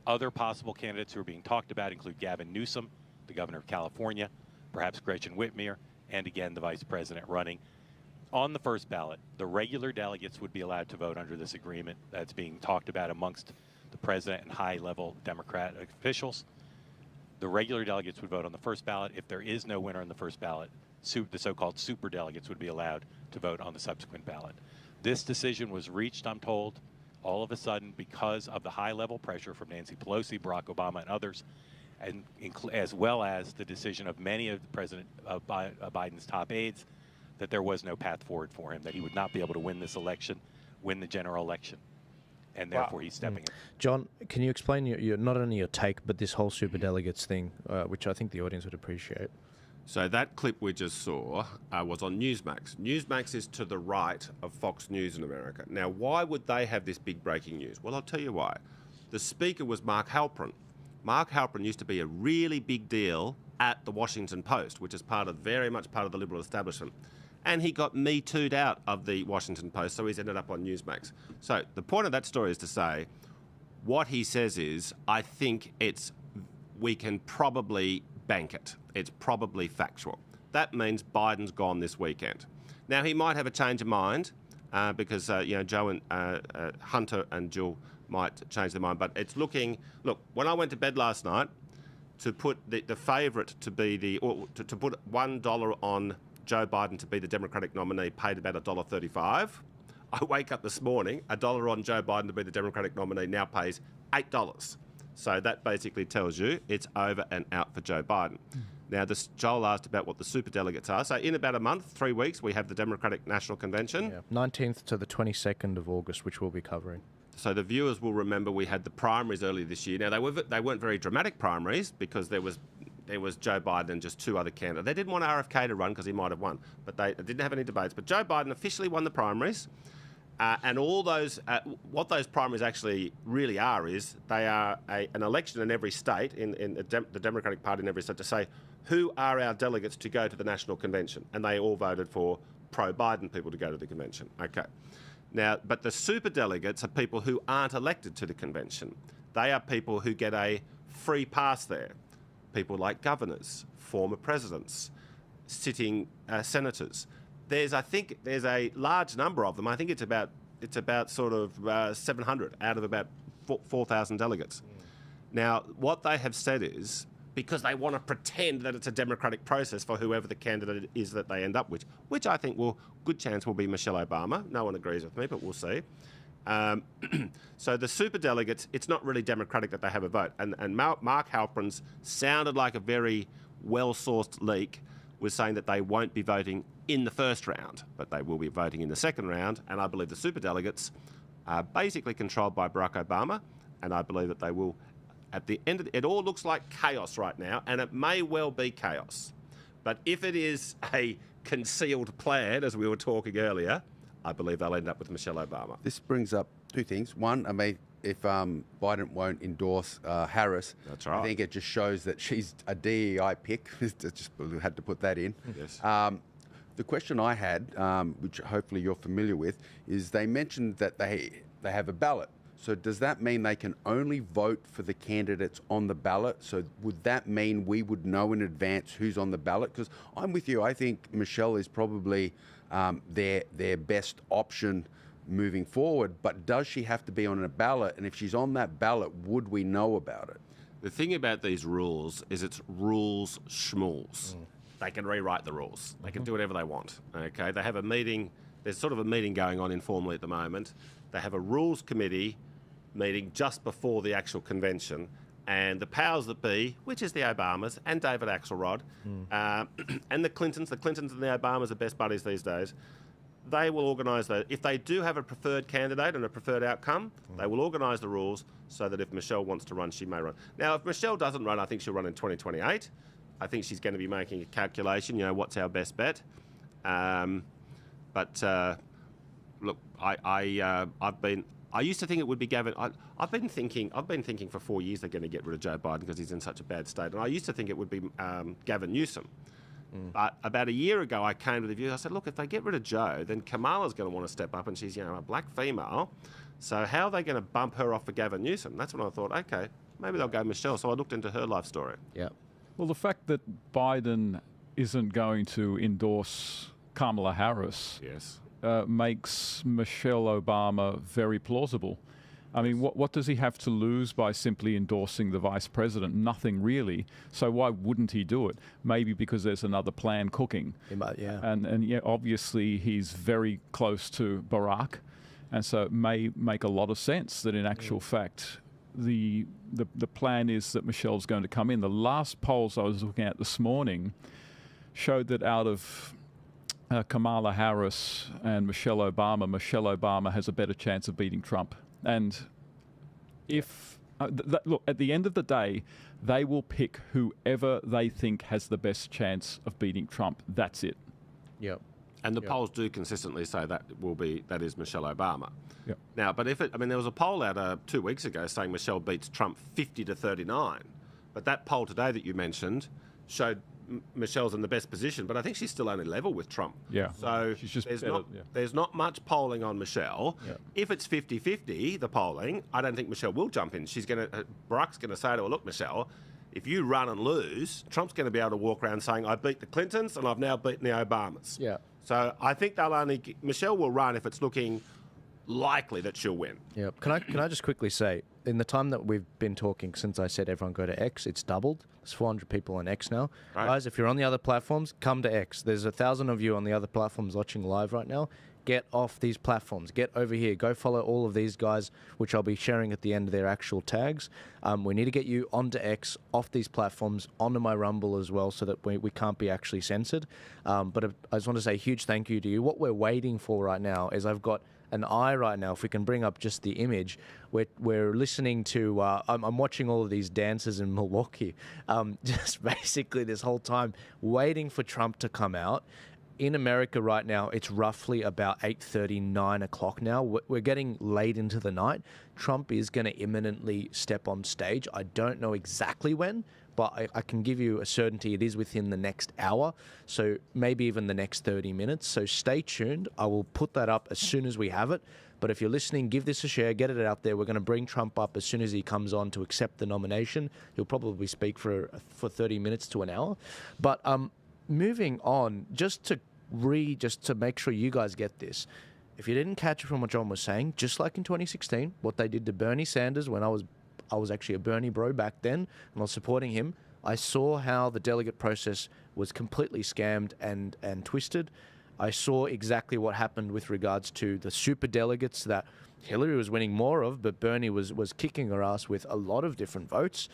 Other possible candidates who are being talked about include Gavin Newsom, the governor of California, perhaps Gretchen Whitmer, and again, the vice president running. On the first ballot, the regular delegates would be allowed to vote under this agreement that's being talked about amongst the president and high-level Democratic officials. The regular delegates would vote on the first ballot. If there is no winner on the first ballot, the so-called super delegates would be allowed to vote on the subsequent ballot. This decision was reached, I'm told, all of a sudden because of the high-level pressure from Nancy Pelosi, Barack Obama, and others, and as well as the decision of many of President Biden's top aides that there was no path forward for him, that he would not be able to win this election, win the general election. And therefore, he's stepping in. John, can you explain your not only your take, but this whole superdelegates thing, which I think the audience would appreciate? So that clip we just saw was on Newsmax. Newsmax is to the right of Fox News in America. Now, why would they have this big breaking news? Well, I'll tell you why. The speaker was Mark Halperin. Mark Halperin used to be a really big deal at the Washington Post, which is very much part of the liberal establishment. And he got Me Too'd out of the Washington Post, so he's ended up on Newsmax. So the point of that story is to say, what he says is, I think we can probably bank it. It's probably factual. That means Biden's gone this weekend. Now, he might have a change of mind because, Joe and Hunter and Jill might change their mind. But it's looking... Look, when I went to bed last night, to put the favourite to be to put $1 on Joe Biden to be the Democratic nominee paid about $1.35. I wake up this morning, $1 on Joe Biden to be the Democratic nominee now pays $8. So that basically tells you it's over and out for Joe Biden. Now, Joel asked about what the superdelegates are. So in about a month, 3 weeks, we have the Democratic National Convention. Yeah, 19th to the 22nd of August, which we'll be covering. So the viewers will remember we had the primaries earlier this year. Now, they weren't very dramatic primaries because there was Joe Biden and just two other candidates. They didn't want RFK to run because he might have won, but they didn't have any debates. But Joe Biden officially won the primaries, and all those, what those primaries actually really are is they are an election in every state, in the Democratic Party in every state, to say who are our delegates to go to the National Convention, and they all voted for pro-Biden people to go to the convention. Okay. Now, but the superdelegates are people who aren't elected to the convention. They are people who get a free pass there. People like governors, former presidents, sitting senators. I think there's a large number of them. I think it's about sort of 700 out of about 4,000 delegates. Now, what they have said is, because they want to pretend that it's a democratic process for whoever the candidate is that they end up with, which I think good chance will be Michelle Obama. No one agrees with me, but we'll see. So the superdelegates, it's not really democratic that they have a vote. And Mark Halperin's sounded like a very well-sourced leak, was saying that they won't be voting in the first round, but they will be voting in the second round. And I believe the superdelegates are basically controlled by Barack Obama, and I believe that they will, at the end of it all looks like chaos right now, and it may well be chaos. But if it is a concealed plan, as we were talking earlier, I believe they'll end up with Michelle Obama. This brings up two things. One, I mean, if Biden won't endorse Harris, that's right. I think it just shows that she's a DEI pick. Just had to put that in. Yes. The question I had, which hopefully you're familiar with, is they mentioned that they have a ballot. So does that mean they can only vote for the candidates on the ballot? So would that mean we would know in advance who's on the ballot? Because I'm with you. I think Michelle is probably their best option moving forward. But does she have to be on a ballot? And if she's on that ballot, would we know about it? The thing about these rules is it's rules schmools. They can rewrite the rules. They can do whatever they want. Okay, they have a meeting. There's sort of a meeting going on informally at the moment. They have a rules committee meeting just before the actual convention, and the powers that be, which is the Obamas and David Axelrod, and the Clintons and the Obamas are best buddies these days. They will organise that. If they do have a preferred candidate and a preferred outcome, they will organise the rules so that if Michelle wants to run, she may run. Now, if Michelle doesn't run, I think she'll run in 2028. I think she's going to be making a calculation, what's our best bet. Look, I used to think it would be Gavin. I've been thinking for 4 years they're going to get rid of Joe Biden because he's in such a bad state. And I used to think it would be Gavin Newsom. But about a year ago, I came to the view. I said, look, if they get rid of Joe, then Kamala's going to want to step up, and she's a black female. So how are they going to bump her off for Gavin Newsom? That's when I thought, okay, maybe they'll go Michelle. So I looked into her life story. Yeah. Well, the fact that Biden isn't going to endorse Kamala Harris makes Michelle Obama very plausible. I mean, what does he have to lose by simply endorsing the vice president? Nothing really. So why wouldn't he do it? Maybe because there's another plan cooking. He might, yeah. And obviously he's very close to Barack, and so it may make a lot of sense that in actual fact the plan is that Michelle's going to come in. The last polls I was looking at this morning showed that out of Kamala Harris and Michelle Obama has a better chance of beating Trump. And if, look, at the end of the day, they will pick whoever they think has the best chance of beating Trump. That's it. Yep. And the polls do consistently say that is Michelle Obama. Yep. Now, but there was a poll out 2 weeks ago saying Michelle beats Trump 50-39. But that poll today that you mentioned showed Michelle's in the best position, but I think she's still only level with Trump. Yeah. So she's just there's not much polling on Michelle. Yeah. If it's 50-50, the polling, I don't think Michelle will jump in. Barack's going to say to her, look, Michelle, if you run and lose, Trump's going to be able to walk around saying, I beat the Clintons and I've now beaten the Obamas. Yeah. So I think Michelle will run if it's looking likely that she'll win. Yeah. Can I just quickly say, in the time that we've been talking since I said everyone go to X, it's doubled. There's 400 people on X now. Right. Guys, if you're on the other platforms, come to X. There's 1,000 of you on the other platforms watching live right now. Get off these platforms. Get over here. Go follow all of these guys, which I'll be sharing at the end of their actual tags. We need to get you onto X, off these platforms, onto my Rumble as well, so that we can't be actually censored. But I just want to say a huge thank you to you. What we're waiting for right now is I've got an eye right now. If we can bring up just the image, we're listening to. I'm watching all of these dances in Milwaukee, just basically this whole time waiting for Trump to come out. In America right now, it's roughly about 8:30, 9 o'clock now. We're getting late into the night. Trump is going to imminently step on stage. I don't know exactly when, but I can give you a certainty it is within the next hour, so maybe even the next 30 minutes. So stay tuned. I will put that up as soon as we have it. But if you're listening, give this a share, get it out there. We're going to bring Trump up as soon as he comes on to accept the nomination. He'll probably speak for 30 minutes to an hour. But moving on, just to make sure you guys get this. If you didn't catch it from what John was saying, just like in 2016, what they did to Bernie Sanders when I was actually a Bernie bro back then, and I was supporting him. I saw how the delegate process was completely scammed and twisted. I saw exactly what happened with regards to the super delegates that Hillary was winning more of, but Bernie was kicking her ass with a lot of different votes.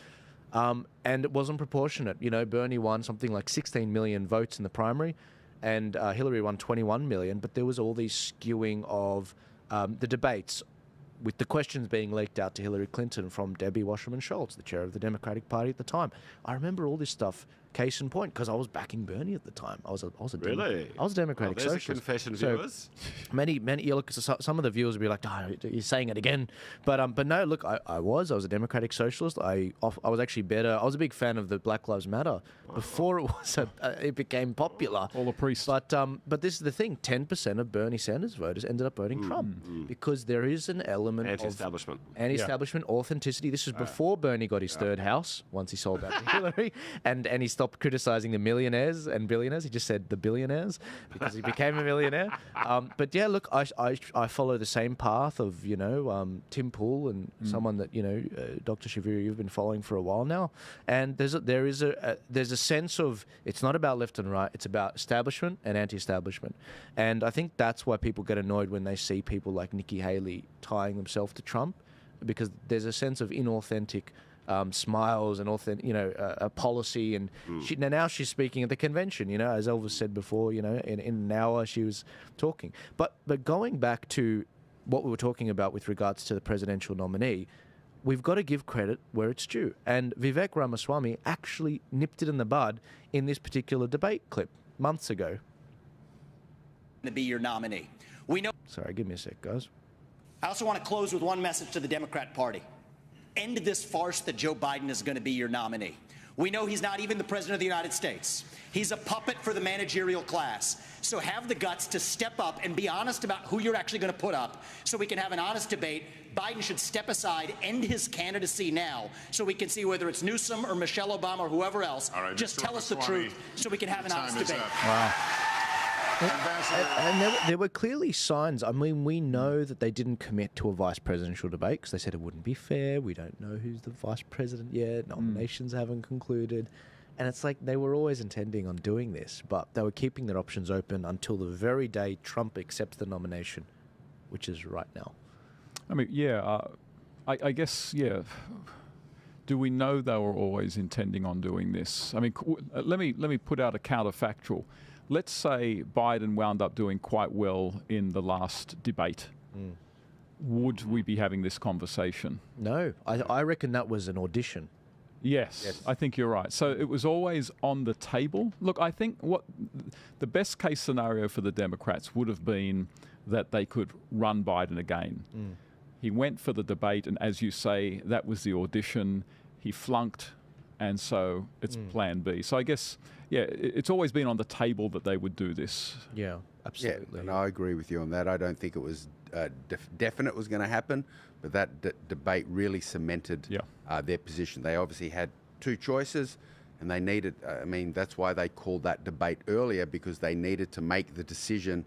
And it wasn't proportionate. Bernie won something like 16 million votes in the primary, and Hillary won 21 million, but there was all these skewing of the debates, with the questions being leaked out to Hillary Clinton from Debbie Wasserman Schultz, the chair of the Democratic Party at the time. I remember all this stuff, case in point, because I was backing Bernie at the time. I was a really? I was a Democratic there's socialist. A confession, viewers. Many. You look, some of the viewers would be like, "Oh, you're saying it again," but no. Look, I was a Democratic socialist. I was actually better. I was a big fan of the Black Lives Matter before it became popular. All the priests. But this is the thing: 10% of Bernie Sanders voters ended up voting Trump because there is an element anti-establishment, authenticity. This was before Bernie got his third house once he sold out to Hillary, and he stopped criticizing the millionaires and billionaires. He just said the billionaires because he became a millionaire. But yeah, look, I follow the same path of Tim Pool and someone that Dr. Shaviri you've been following for a while now. And there's a sense of it's not about left and right. It's about establishment and anti-establishment. And I think that's why people get annoyed when they see people like Nikki Haley tying themselves to Trump, because there's a sense of inauthentic smiles and a policy. And now she's speaking at the convention. As Elvis said before, in an hour she was talking. But going back to what we were talking about with regards to the presidential nominee, we've got to give credit where it's due. And Vivek Ramaswamy actually nipped it in the bud in this particular debate clip months ago. To be your nominee. We know. Sorry, give me a sec, guys. I also want to close with one message to the Democrat Party. End this farce that Joe Biden is going to be your nominee. We know he's not even the president of the United States. He's a puppet for the managerial class. So have the guts to step up and be honest about who you're actually going to put up so we can have an honest debate. Biden should step aside, end his candidacy now so we can see whether it's Newsom or Michelle Obama or whoever else. All right, just tell us the truth so we can have an honest debate. Wow. And there were clearly signs. I mean, we know that they didn't commit to a vice presidential debate because they said it wouldn't be fair. We don't know who's the vice president yet. Nominations haven't concluded. And it's like they were always intending on doing this, but they were keeping their options open until the very day Trump accepts the nomination, which is right now. I mean, I guess, do we know they were always intending on doing this? I mean, let me put out a counterfactual. Let's say Biden wound up doing quite well in the last debate. Would we be having this conversation? No, I reckon that was an audition. Yes, I think you're right. So it was always on the table. Look, I think what the best case scenario for the Democrats would have been that they could run Biden again. He went for the debate, and as you say, that was the audition. He flunked, and so it's plan B. So I guess, it's always been on the table that they would do this. Yeah, absolutely. Yeah, and I agree with you on that. I don't think it was definite was going to happen, but that debate really cemented their position. They obviously had two choices, and they needed, that's why they called that debate earlier, because they needed to make the decision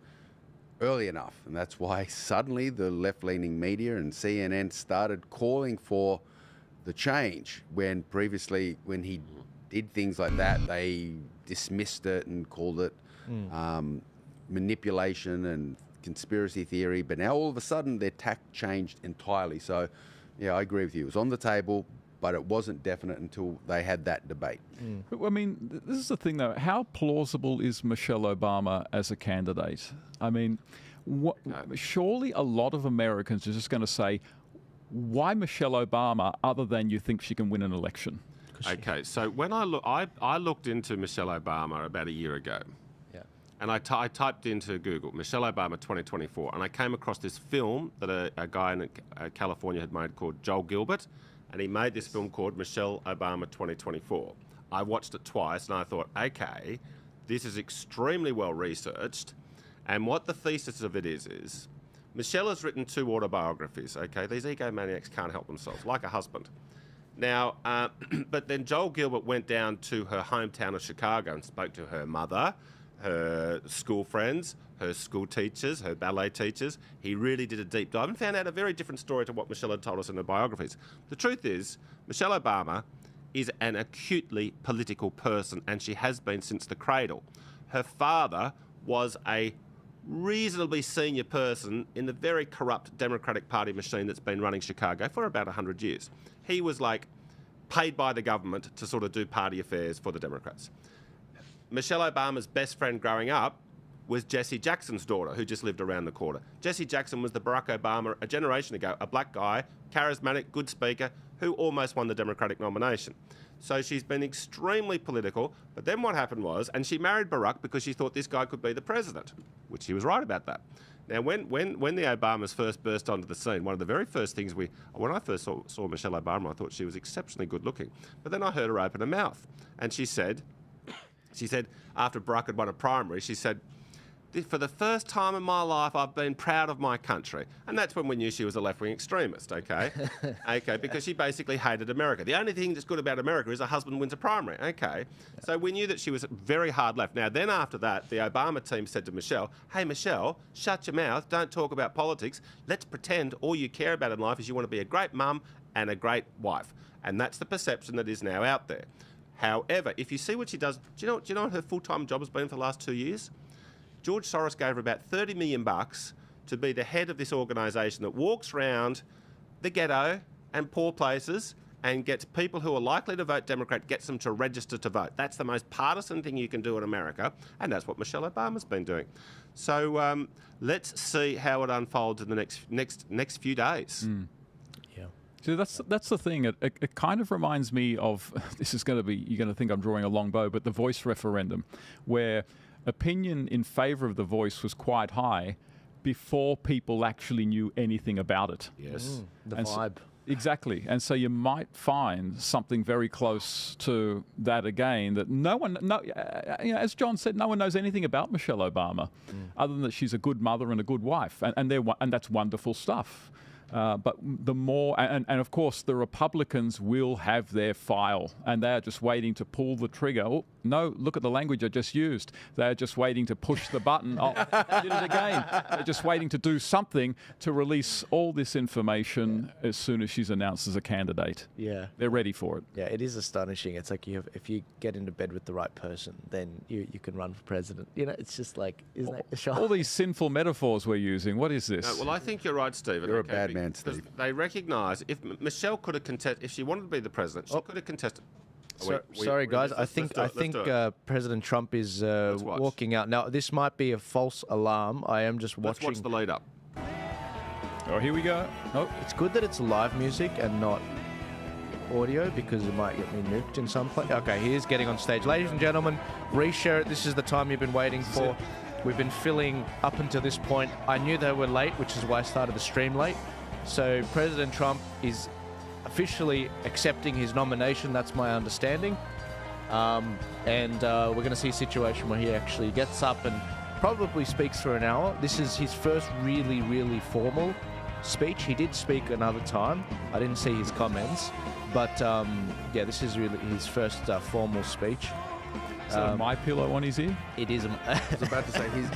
early enough. And that's why suddenly the left-leaning media and CNN started calling for the change, when previously, when he did things like that, they dismissed it and called it manipulation and conspiracy theory. But now all of a sudden their tack changed entirely. So, I agree with you. It was on the table, but it wasn't definite until they had that debate. I mean, this is the thing, though. How plausible is Michelle Obama as a candidate? I mean, surely a lot of Americans are just going to say, why Michelle Obama, other than you think she can win an election? Okay, so when I looked into Michelle Obama about a year ago. And I typed into Google, Michelle Obama 2024, and I came across this film that a guy in California had made called Joel Gilbert, and he made this film called Michelle Obama 2024. I watched it twice, and I thought, okay, this is extremely well researched, and what the thesis of it is Michelle has written 2 autobiographies, okay? These egomaniacs can't help themselves, like a husband. Now, but then Joel Gilbert went down to her hometown of Chicago and spoke to her mother, her school friends, her school teachers, her ballet teachers. He really did a deep dive and found out a very different story to what Michelle had told us in her biographies. The truth is, Michelle Obama is an acutely political person, and she has been since the cradle. Her father was a reasonably senior person in the very corrupt Democratic Party machine that's been running Chicago for about 100 years. He was paid by the government to sort of do party affairs for the Democrats. Michelle Obama's best friend growing up was Jesse Jackson's daughter, who just lived around the corner. Jesse Jackson was the Barack Obama a generation ago, a black guy, charismatic, good speaker, who almost won the Democratic nomination. So she's been extremely political, but then what happened was, and she married Barack because she thought this guy could be the president, which he was right about that. Now, when the Obamas first burst onto the scene, one of the very first things when I first saw Michelle Obama, I thought she was exceptionally good looking. But then I heard her open her mouth, and she said, after Barack had won a primary, she said, for the first time in my life, I've been proud of my country. And that's when we knew she was a left-wing extremist, okay? Because she basically hated America. The only thing that's good about America is her husband wins a primary, okay? So we knew that she was very hard left. Now, then after that, the Obama team said to Michelle, hey, Michelle, shut your mouth, don't talk about politics. Let's pretend all you care about in life is you want to be a great mum and a great wife. And that's the perception that is now out there. However, if you see what she does, do you know what her full-time job has been for the last 2 years? George Soros gave her about $30 million to be the head of this organisation that walks around the ghetto and poor places and gets people who are likely to vote Democrat, gets them to register to vote. That's the most partisan thing you can do in America, and that's what Michelle Obama's been doing. So let's see how it unfolds in the next few days. Yeah. So that's the thing. It kind of reminds me of, this is going to be, you're going to think I'm drawing a long bow, but the voice referendum, where opinion in favour of the voice was quite high before people actually knew anything about it. Yes. The vibe. Exactly. And so you might find something very close to that again, that no one, as John said, no one knows anything about Michelle Obama, other than that she's a good mother and a good wife. And that's wonderful stuff. But the more, and of course, the Republicans will have their file, and they're just waiting to pull the trigger. Oh, no, look at the language I just used. They're just waiting to push the button. Oh, did it again. They're just waiting to do something to release all this information as soon as she's announced as a candidate. Yeah. They're ready for it. Yeah, it is astonishing. It's like if you get into bed with the right person, then you can run for president. You know, it's just like, isn't it a shock? All these sinful metaphors we're using. What is this? Well, I think you're right, Stephen. You're a bad man, Steve. They recognise if Michelle could have contested, if she wanted to be the president, she could have contested. Sorry, guys. I think President Trump is walking out now. This might be a false alarm. I am just watching. Let's watch the lead up. Oh, here we go. Oh, it's good that it's live music and not audio, because it might get me nuked in some place. Okay, he is getting on stage. Ladies and gentlemen, reshare it. This is the time you've been waiting for. We've been filling up until this point. I knew they were late, which is why I started the stream late. So President Trump is officially accepting his nomination. That's my understanding. And we're going to see a situation where he actually gets up and probably speaks for an hour. This is his first really, really formal speech. He did speak another time. I didn't see his comments. But, yeah, this is really his first formal speech. Is that a My Pillow on his ear? It is. I was about to say, his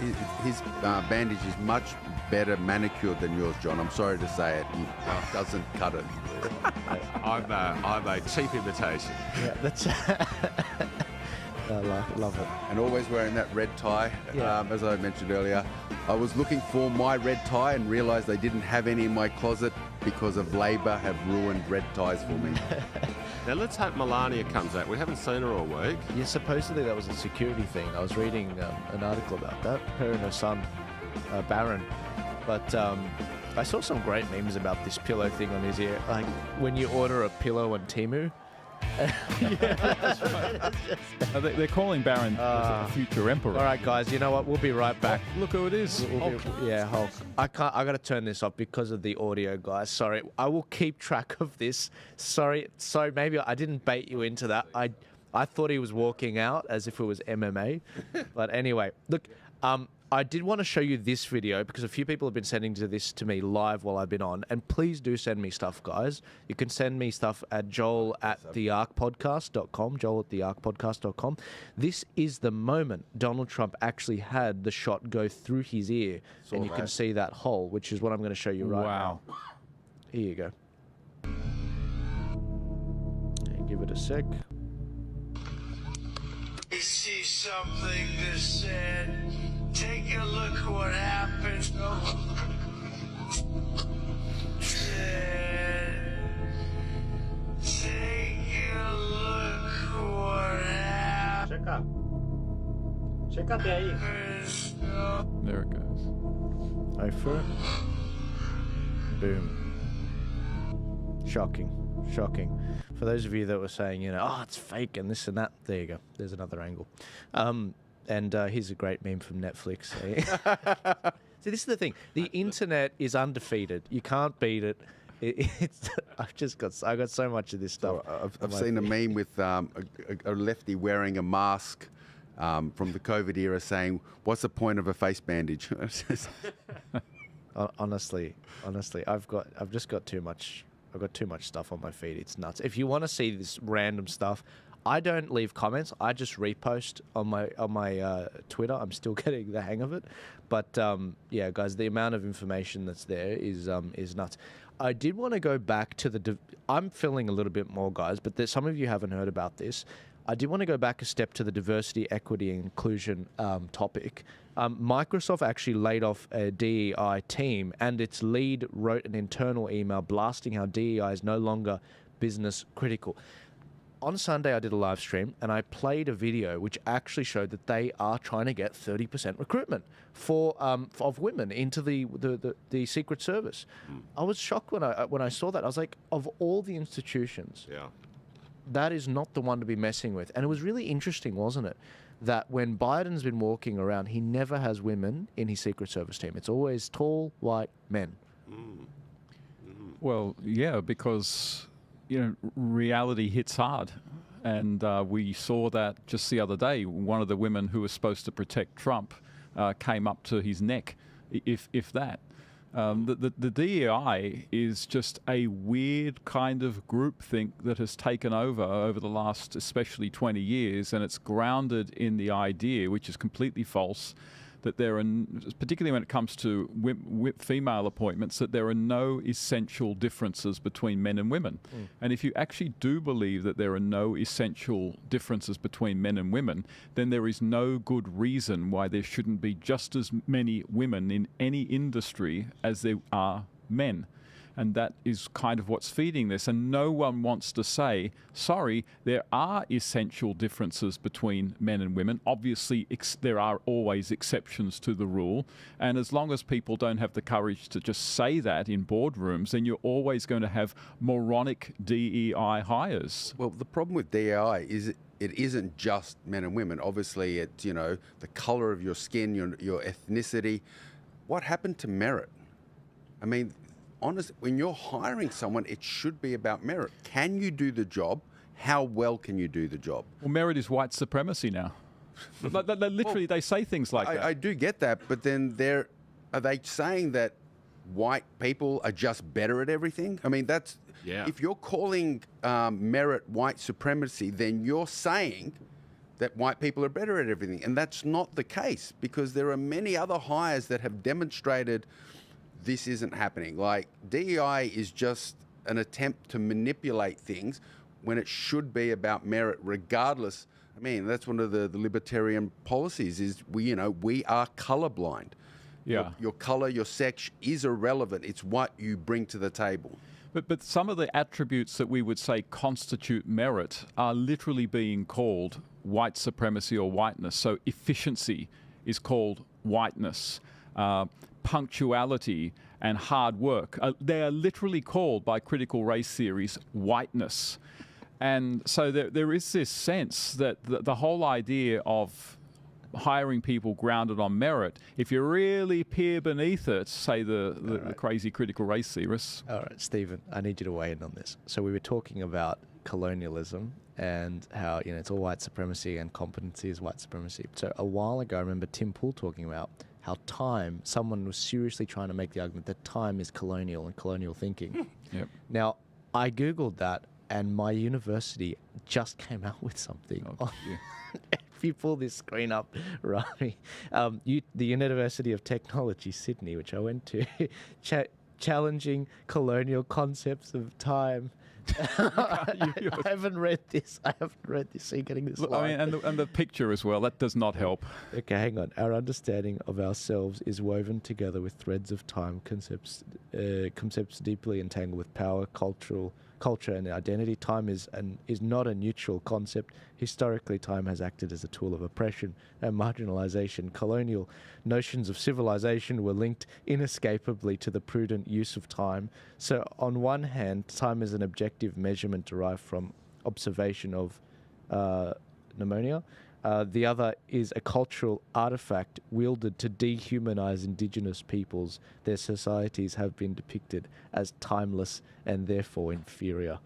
bandage is much better manicured than yours, John. I'm sorry to say it. It doesn't cut it. I'm a cheap imitation. Yeah, that's... I love it. And always wearing that red tie, as I mentioned earlier. I was looking for my red tie and realised they didn't have any in my closet because of Labor have ruined red ties for me. Now let's hope Melania comes out. We haven't seen her all week. Yeah, supposedly that was a security thing. I was reading an article about that. Her and her son, Barron. But I saw some great memes about this pillow thing on his ear. Like when you order a pillow on Temu. That's right. They're calling Barron the future emperor. All right, guys. You know what? We'll be right back. Oh, look who it is. Hulk. I got to turn this off because of the audio, guys. Sorry. I will keep track of this. Sorry. Maybe I didn't bait you into that. I thought he was walking out as if it was MMA. But anyway, look. I did want to show you this video because a few people have been sending this to me live while I've been on. And please do send me stuff, guys. You can send me stuff at joel@thearkpodcast.com, joel@thearkpodcast.com. This is the moment Donald Trump actually had the shot go through his ear. And you can see that hole, which is what I'm going to show you right now. Here you go. And give it a sec. I see something that said, take a look what happened. Take a look what happened. Check out there. There it goes. Go for it. Boom. Shocking. For those of you that were saying, it's fake and this and that, there you go. There's another angle. And here's a great meme from Netflix. See, this is the thing. The internet is undefeated. You can't beat it. I got so much of this stuff. I've seen a meme with a lefty wearing a mask from the COVID era saying, "What's the point of a face bandage?" Honestly, I've just got too much. I've got too much stuff on my feed. It's nuts. If you want to see this random stuff, I don't leave comments. I just repost on my Twitter. I'm still getting the hang of it. But yeah, guys, the amount of information that's there is nuts. I did want to go back to I'm filling a little bit more, guys, but some of you haven't heard about this. I did want to go back a step to the diversity, equity, and inclusion topic. Microsoft actually laid off a DEI team, and its lead wrote an internal email blasting how DEI is no longer business critical. On Sunday, I did a live stream and I played a video which actually showed that they are trying to get 30% recruitment of women into the Secret Service. I was shocked when I saw that. I was like, of all the institutions, that is not the one to be messing with. And it was really interesting, wasn't it, that when Biden's been walking around, he never has women in his Secret Service team. It's always tall, white men. Well, yeah, because reality hits hard. And we saw that just the other day. One of the women who was supposed to protect Trump came up to his neck, if that. The DEI is just a weird kind of groupthink that has taken over the last especially 20 years, and it's grounded in the idea, which is completely false, that there are, particularly when it comes to female appointments, that there are no essential differences between men and women. And if you actually do believe that there are no essential differences between men and women, then there is no good reason why there shouldn't be just as many women in any industry as there are men. And that is kind of what's feeding this. And no one wants to say, sorry, there are essential differences between men and women. Obviously, there are always exceptions to the rule. And as long as people don't have the courage to just say that in boardrooms, then you're always going to have moronic DEI hires. Well, the problem with DEI is it isn't just men and women. Obviously, it's, the color of your skin, your ethnicity. What happened to merit? I mean, honest, when you're hiring someone, it should be about merit. Can you do the job? How well can you do the job? Well, merit is white supremacy now. Literally, they say things like that. I do get that, but then are they saying that white people are just better at everything? I mean, if you're calling merit white supremacy, then you're saying that white people are better at everything. And that's not the case, because there are many other hires that have demonstrated this isn't happening. Like, DEI is just an attempt to manipulate things when it should be about merit, regardless. I mean, that's one of the libertarian policies is we are colorblind. Yeah. Your color, your sex is irrelevant. It's what you bring to the table. But some of the attributes that we would say constitute merit are literally being called white supremacy or whiteness. So efficiency is called whiteness. Punctuality and hard work, they are literally called by critical race theories whiteness. And so there is this sense that the whole idea of hiring people grounded on merit, if you really peer beneath it, say the crazy critical race theorists. All right, Stephen, I need you to weigh in on this. So we were talking about colonialism and how it's all white supremacy and competency is white supremacy. So a while ago, I remember Tim Pool talking about how someone was seriously trying to make the argument that time is colonial and colonial thinking. Yep. Now, I Googled that and my university just came out with something. If you pull this screen up, Rami, the University of Technology, Sydney, which I went to, challenging colonial concepts of time. I haven't read this. So you're getting this. I mean, and the picture as well. That does not help. Okay, hang on. Our understanding of ourselves is woven together with threads of time, concepts deeply entangled with power, culture, and identity. Time is not a neutral concept. Historically, time has acted as a tool of oppression and marginalization. Colonial notions of civilization were linked inescapably to the prudent use of time. So, on one hand, time is an objective measurement derived from observation of pneumonia. The other is a cultural artifact wielded to dehumanize Indigenous peoples. Their societies have been depicted as timeless and therefore inferior.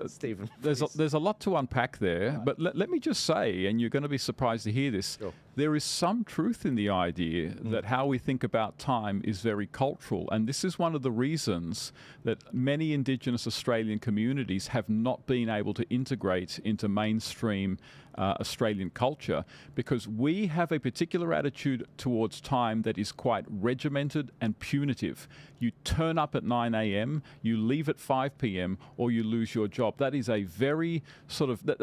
Stephen, there's a lot to unpack there, but let me just say, and you're going to be surprised to hear this, sure. There is some truth in the idea that how we think about time is very cultural, and this is one of the reasons that many Indigenous Australian communities have not been able to integrate into mainstream Australian culture, because we have a particular attitude towards time that is quite regimented and punitive. You turn up at 9 a.m., you leave at 5 p.m., or you lose your job. That is a very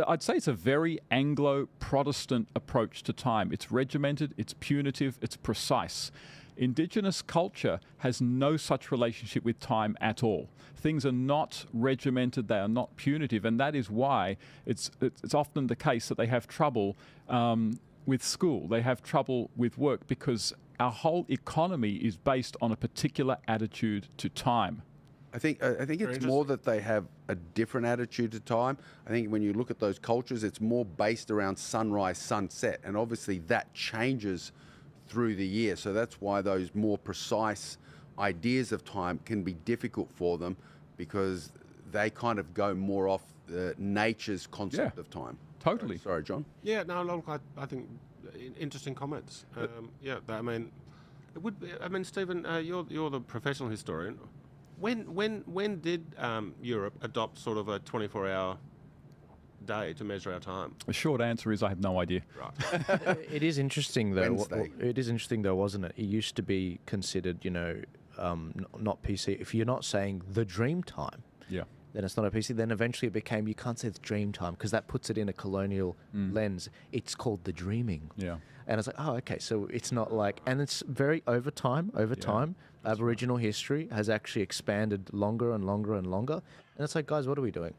I'd say it's a very Anglo-Protestant approach to time. It's regimented, it's punitive, it's precise. Indigenous culture has no such relationship with time at all. Things are not regimented, they are not punitive, and that is why it's often the case that they have trouble with school, they have trouble with work, because our whole economy is based on a particular attitude to time. I think it's more that they have a different attitude to time. I think when you look at those cultures, it's more based around sunrise, sunset, and obviously that changes through the year. So that's why those more precise ideas of time can be difficult for them, because they kind of go more off nature's concept of time. Totally. Sorry, John. Yeah, no, look, I think interesting comments. I mean, it would be, I mean, Stephen, you're the professional historian. When did Europe adopt sort of a 24-hour day to measure our time? The short answer is I have no idea. Right. It is interesting though. Wednesday. It is interesting though, wasn't it? It used to be considered, not PC. If you're not saying the dream time, then it's not a PC. Then eventually it became, you can't say the dream time because that puts it in a colonial lens. It's called the dreaming. Yeah. And it's like, oh, okay, so it's not like, and it's very over time, Aboriginal history has actually expanded longer and longer and longer. And it's like, guys, what are we doing?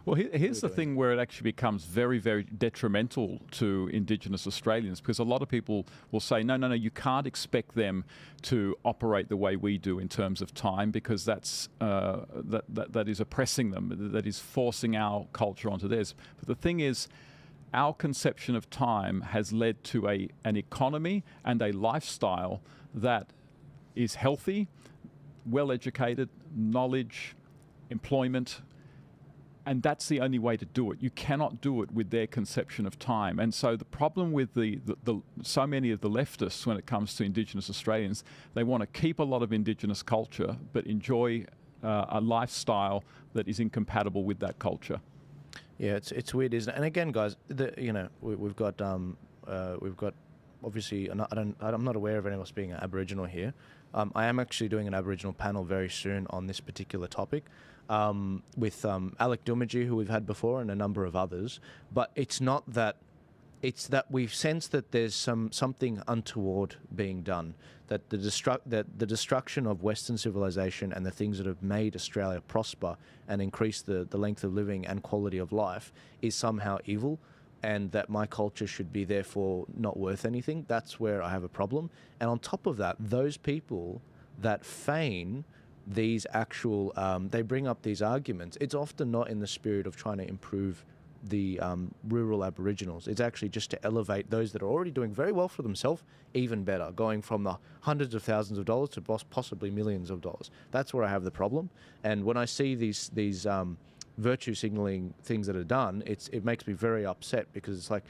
Well, here's the thing where it actually becomes very, very detrimental to Indigenous Australians, because a lot of people will say, no, you can't expect them to operate the way we do in terms of time, because that is oppressing them, that is forcing our culture onto theirs. But the thing is, our conception of time has led to an economy and a lifestyle that is healthy, well-educated, knowledge, employment, and that's the only way to do it. You cannot do it with their conception of time. And so the problem with so many of the leftists when it comes to Indigenous Australians, they want to keep a lot of Indigenous culture but enjoy a lifestyle that is incompatible with that culture. Yeah, it's weird, isn't it? And again, guys, we've got obviously, I'm not aware of anyone else being an Aboriginal here. I am actually doing an Aboriginal panel very soon on this particular topic with Alec Dumaji, who we've had before, and a number of others. But it's not that. It's that we've sensed that there's something untoward being done, that the destruction of Western civilization and the things that have made Australia prosper and increase the length of living and quality of life is somehow evil, and that my culture should be therefore not worth anything. That's where I have a problem. And on top of that, those people that feign these actual, they bring up these arguments, it's often not in the spirit of trying to improve the rural Aboriginals. It's actually just to elevate those that are already doing very well for themselves even better, going from the hundreds of thousands of dollars to possibly millions of dollars. That's where I have the problem. And when I see these virtue signaling things that are done, it makes me very upset, because it's like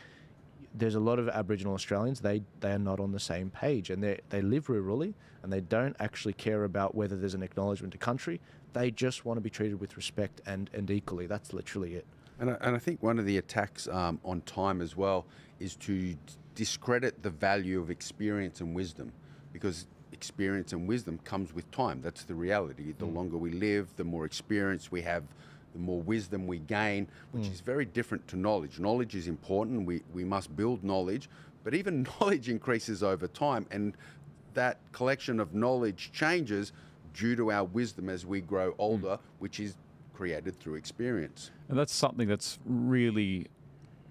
there's a lot of Aboriginal Australians, they are not on the same page, and they live rurally and they don't actually care about whether there's an acknowledgement to country. They just want to be treated with respect and equally. That's literally it. And I think one of the attacks on time as well is to discredit the value of experience and wisdom, because experience and wisdom comes with time. That's the reality. The longer we live, the more experience we have, the more wisdom we gain, which is very different to knowledge. Knowledge is important. We must build knowledge, but even knowledge increases over time, and that collection of knowledge changes due to our wisdom as we grow older, which is created through experience. And that's something that's really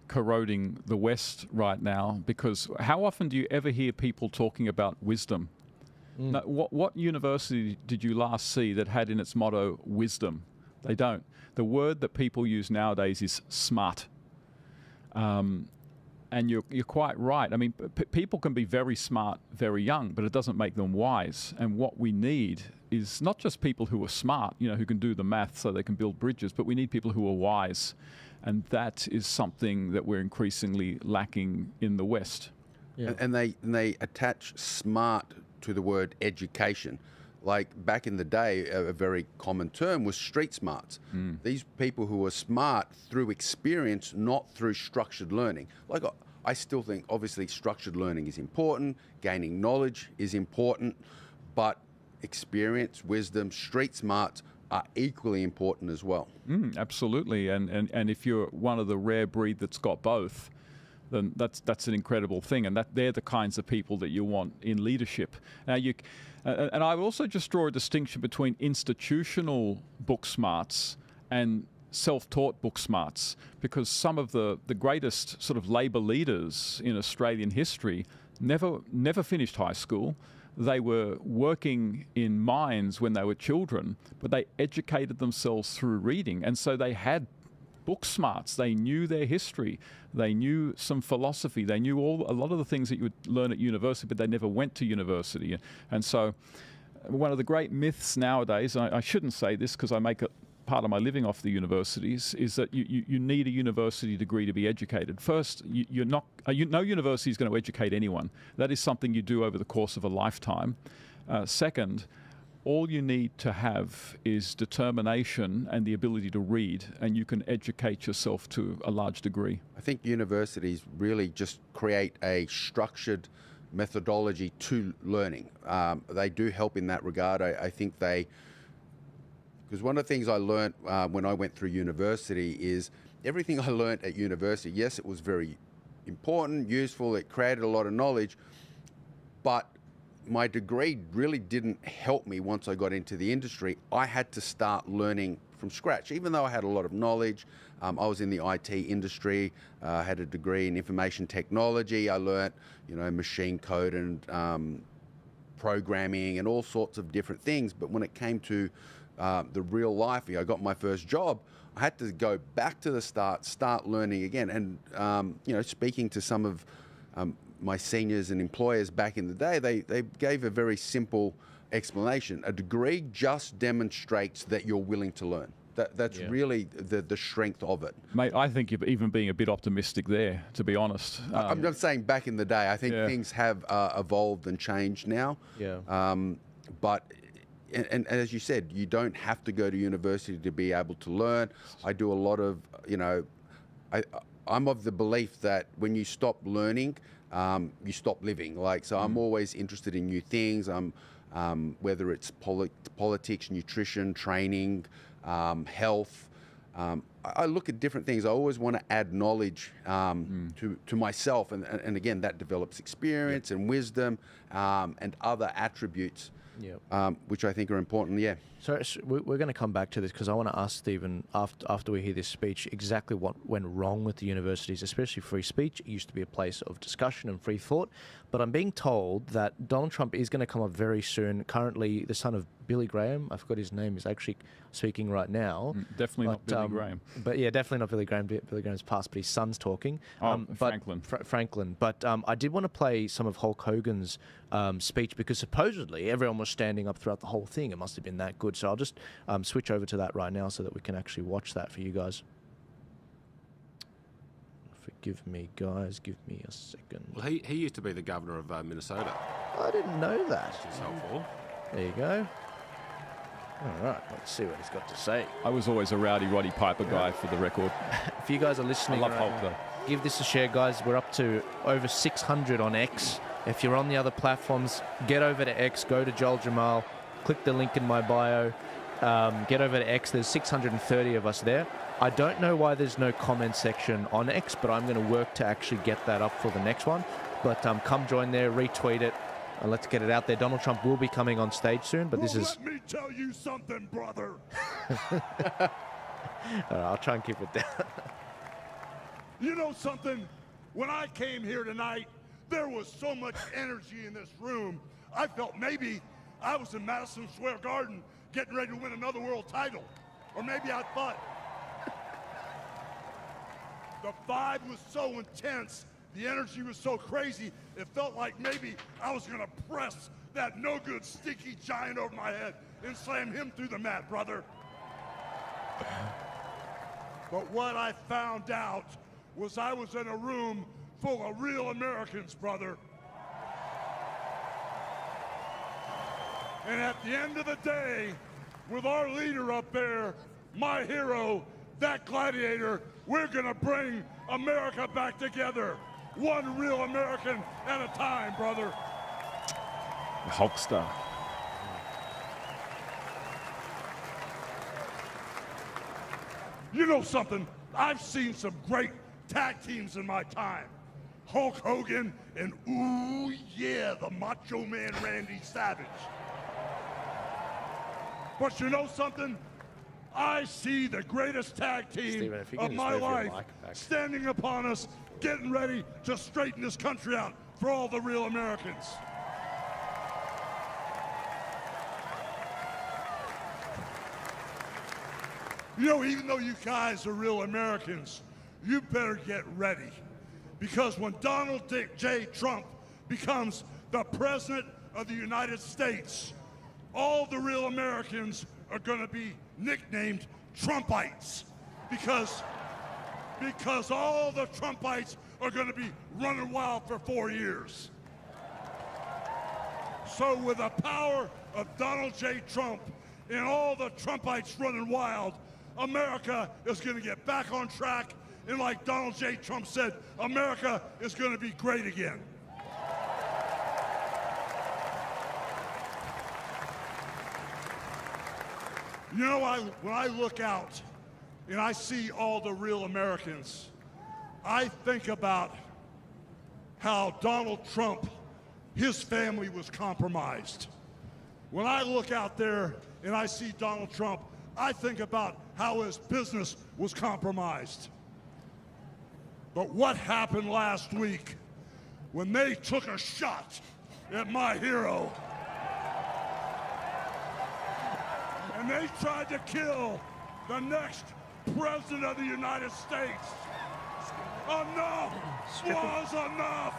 corroding the West right now, because how often do you ever hear people talking about wisdom? Now, what university did you last see that had in its motto wisdom? They don't. The word that people use nowadays is smart. And you're quite right. I mean, people can be very smart, very young, but it doesn't make them wise. And what we need is not just people who are smart, who can do the math so they can build bridges, but we need people who are wise. And that is something that we're increasingly lacking in the West. Yeah. And they attach smart to the word education. Like back in the day, a very common term was street smarts. These people who are smart through experience, not through structured learning. Like I still think, obviously, structured learning is important, gaining knowledge is important, but experience, wisdom, street smarts are equally important as well. Absolutely, and if you're one of the rare breed that's got both, then that's an incredible thing, and that they're the kinds of people that you want in leadership. Now, and I would also just draw a distinction between institutional book smarts and self-taught book smarts, because some of the greatest sort of Labor leaders in Australian history never finished high school. They were working in mines when they were children, but they educated themselves through reading, and so they had book smarts. They knew their history. They knew some philosophy. They knew a lot of the things that you would learn at university, but they never went to university. And so one of the great myths nowadays, and I shouldn't say this because I make it part of my living off the universities, is that you need a university degree to be educated. First, no university is going to educate anyone. That is something you do over the course of a lifetime. Second, all you need to have is determination and the ability to read, and you can educate yourself to a large degree. I think universities really just create a structured methodology to learning. They do help in that regard. I think because one of the things I learned when I went through university is everything I learned at university, yes, it was very important, useful, it created a lot of knowledge, but my degree really didn't help me once I got into the industry. I had to start learning from scratch. Even though I had a lot of knowledge, I was in the IT industry, had a degree in information technology. I learnt, machine code and programming and all sorts of different things. But when it came to the real life, I got my first job, I had to go back to the start learning again. And, speaking to some of my seniors and employers back in the day, they gave a very simple explanation. A degree just demonstrates that you're willing to learn. That's really the strength of it. Mate, I think you're even being a bit optimistic there, to be honest. I'm not saying back in the day. I think things have evolved and changed now. Yeah. But as you said, you don't have to go to university to be able to learn. I do a lot of, I'm of the belief that when you stop learning, you stop living. So I'm always interested in new things. Whether it's politics, nutrition, training, health. I look at different things. I always want to add knowledge to myself, and again, that develops experience and wisdom and other attributes, which I think are important. Yeah. So we're going to come back to this because I want to ask Stephen, after we hear this speech, exactly what went wrong with the universities, especially free speech. It used to be a place of discussion and free thought, but I'm being told that Donald Trump is going to come up very soon. Currently, the son of Billy Graham, I forgot his name, is actually speaking right now. Definitely not Billy Graham. But yeah, definitely not Billy Graham. Billy Graham's passed, but his son's talking. Franklin. Franklin. But I did want to play some of Hulk Hogan's speech because supposedly everyone was standing up throughout the whole thing. It must have been that good. So I'll just switch over to that right now so that we can actually watch that for you guys. Forgive me, guys. Give me a second. Well, he used to be the governor of Minnesota. I didn't know that. Which is helpful. There you go. All right, let's see what he's got to say. I was always a Rowdy Roddy Piper guy, for the record. If you guys are listening, I love Hulk, though. Give this a share, guys. We're up to over 600 on X. If you're on the other platforms, get over to X, go to Joel Jammal, click the link in my bio, get over to X. There's 630 of us there. I don't know why there's no comment section on X, but I'm going to work to actually get that up for the next one. But come join there, retweet it, and let's get it out there. Donald Trump will be coming on stage soon, but this is... Let me tell you something, brother. All right, I'll try and keep it down. You know something? When I came here tonight, there was so much energy in this room. I felt maybe I was in Madison Square Garden getting ready to win another world title. Or maybe I thought the vibe was so intense, the energy was so crazy, it felt like maybe I was gonna press that no-good stinky giant over my head and slam him through the mat, brother. But what I found out was I was in a room full of real Americans, brother. And at the end of the day, with our leader up there, my hero, that gladiator, we're gonna bring America back together. One real American at a time, brother. Hulkster. You know something? I've seen some great tag teams in my time. Hulk Hogan and, ooh, yeah, the Macho Man Randy Savage. But you know something? I see the greatest tag team of my life standing upon us, getting ready to straighten this country out for all the real Americans. You know, even though you guys are real Americans, you better get ready. Because when Donald J. Trump becomes the President of the United States, all the real Americans are going to be nicknamed Trumpites. Because all the Trumpites are going to be running wild for 4 years. So with the power of Donald J. Trump and all the Trumpites running wild, America is going to get back on track. And like Donald J. Trump said, America is going to be great again. You know, when I look out and I see all the real Americans, I think about how Donald Trump, his family was compromised. When I look out there and I see Donald Trump, I think about how his business was compromised. But what happened last week when they took a shot at my hero and they tried to kill the next President of the United States? Enough was enough.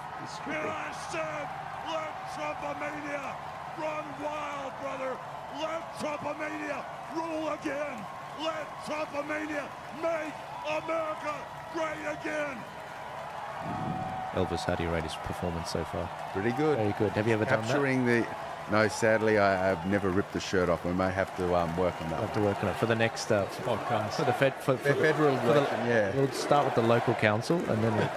And I said, let Trumpomania run wild, brother. Let Trumpomania rule again. Let Trumpomania make America great again. Elvis, how do you rate his performance so far? Pretty good. Very good. Have you ever done that? No, sadly, I've never ripped the shirt off. We may have to work on that. I'll have to work on it for the next podcast. For the federal election, yeah. We'll start with the local council and then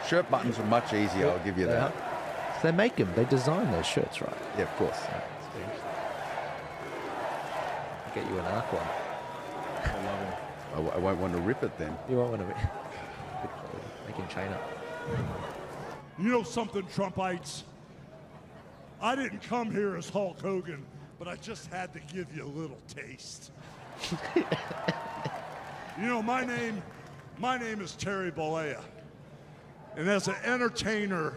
shirt buttons are much easier, I'll give you that. So they make them. They design those shirts, right? Yeah, of course. I'll get you an Ark one. I love it. I won't want to rip it then. You won't want to rip it. Making China. You know something, Trumpites? I didn't come here as Hulk Hogan, but I just had to give you a little taste. You know, my name is Terry Bollea. And as an entertainer,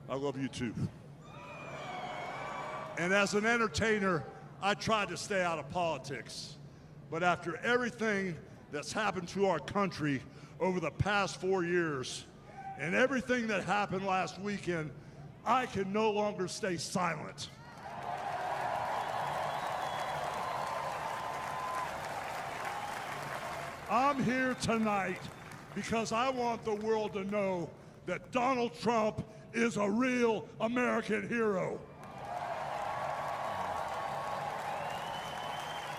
I love you too. And as an entertainer, I tried to stay out of politics. But after everything that's happened to our country over the past 4 years, and everything that happened last weekend, I can no longer stay silent. I'm here tonight because I want the world to know that Donald Trump is a real American hero.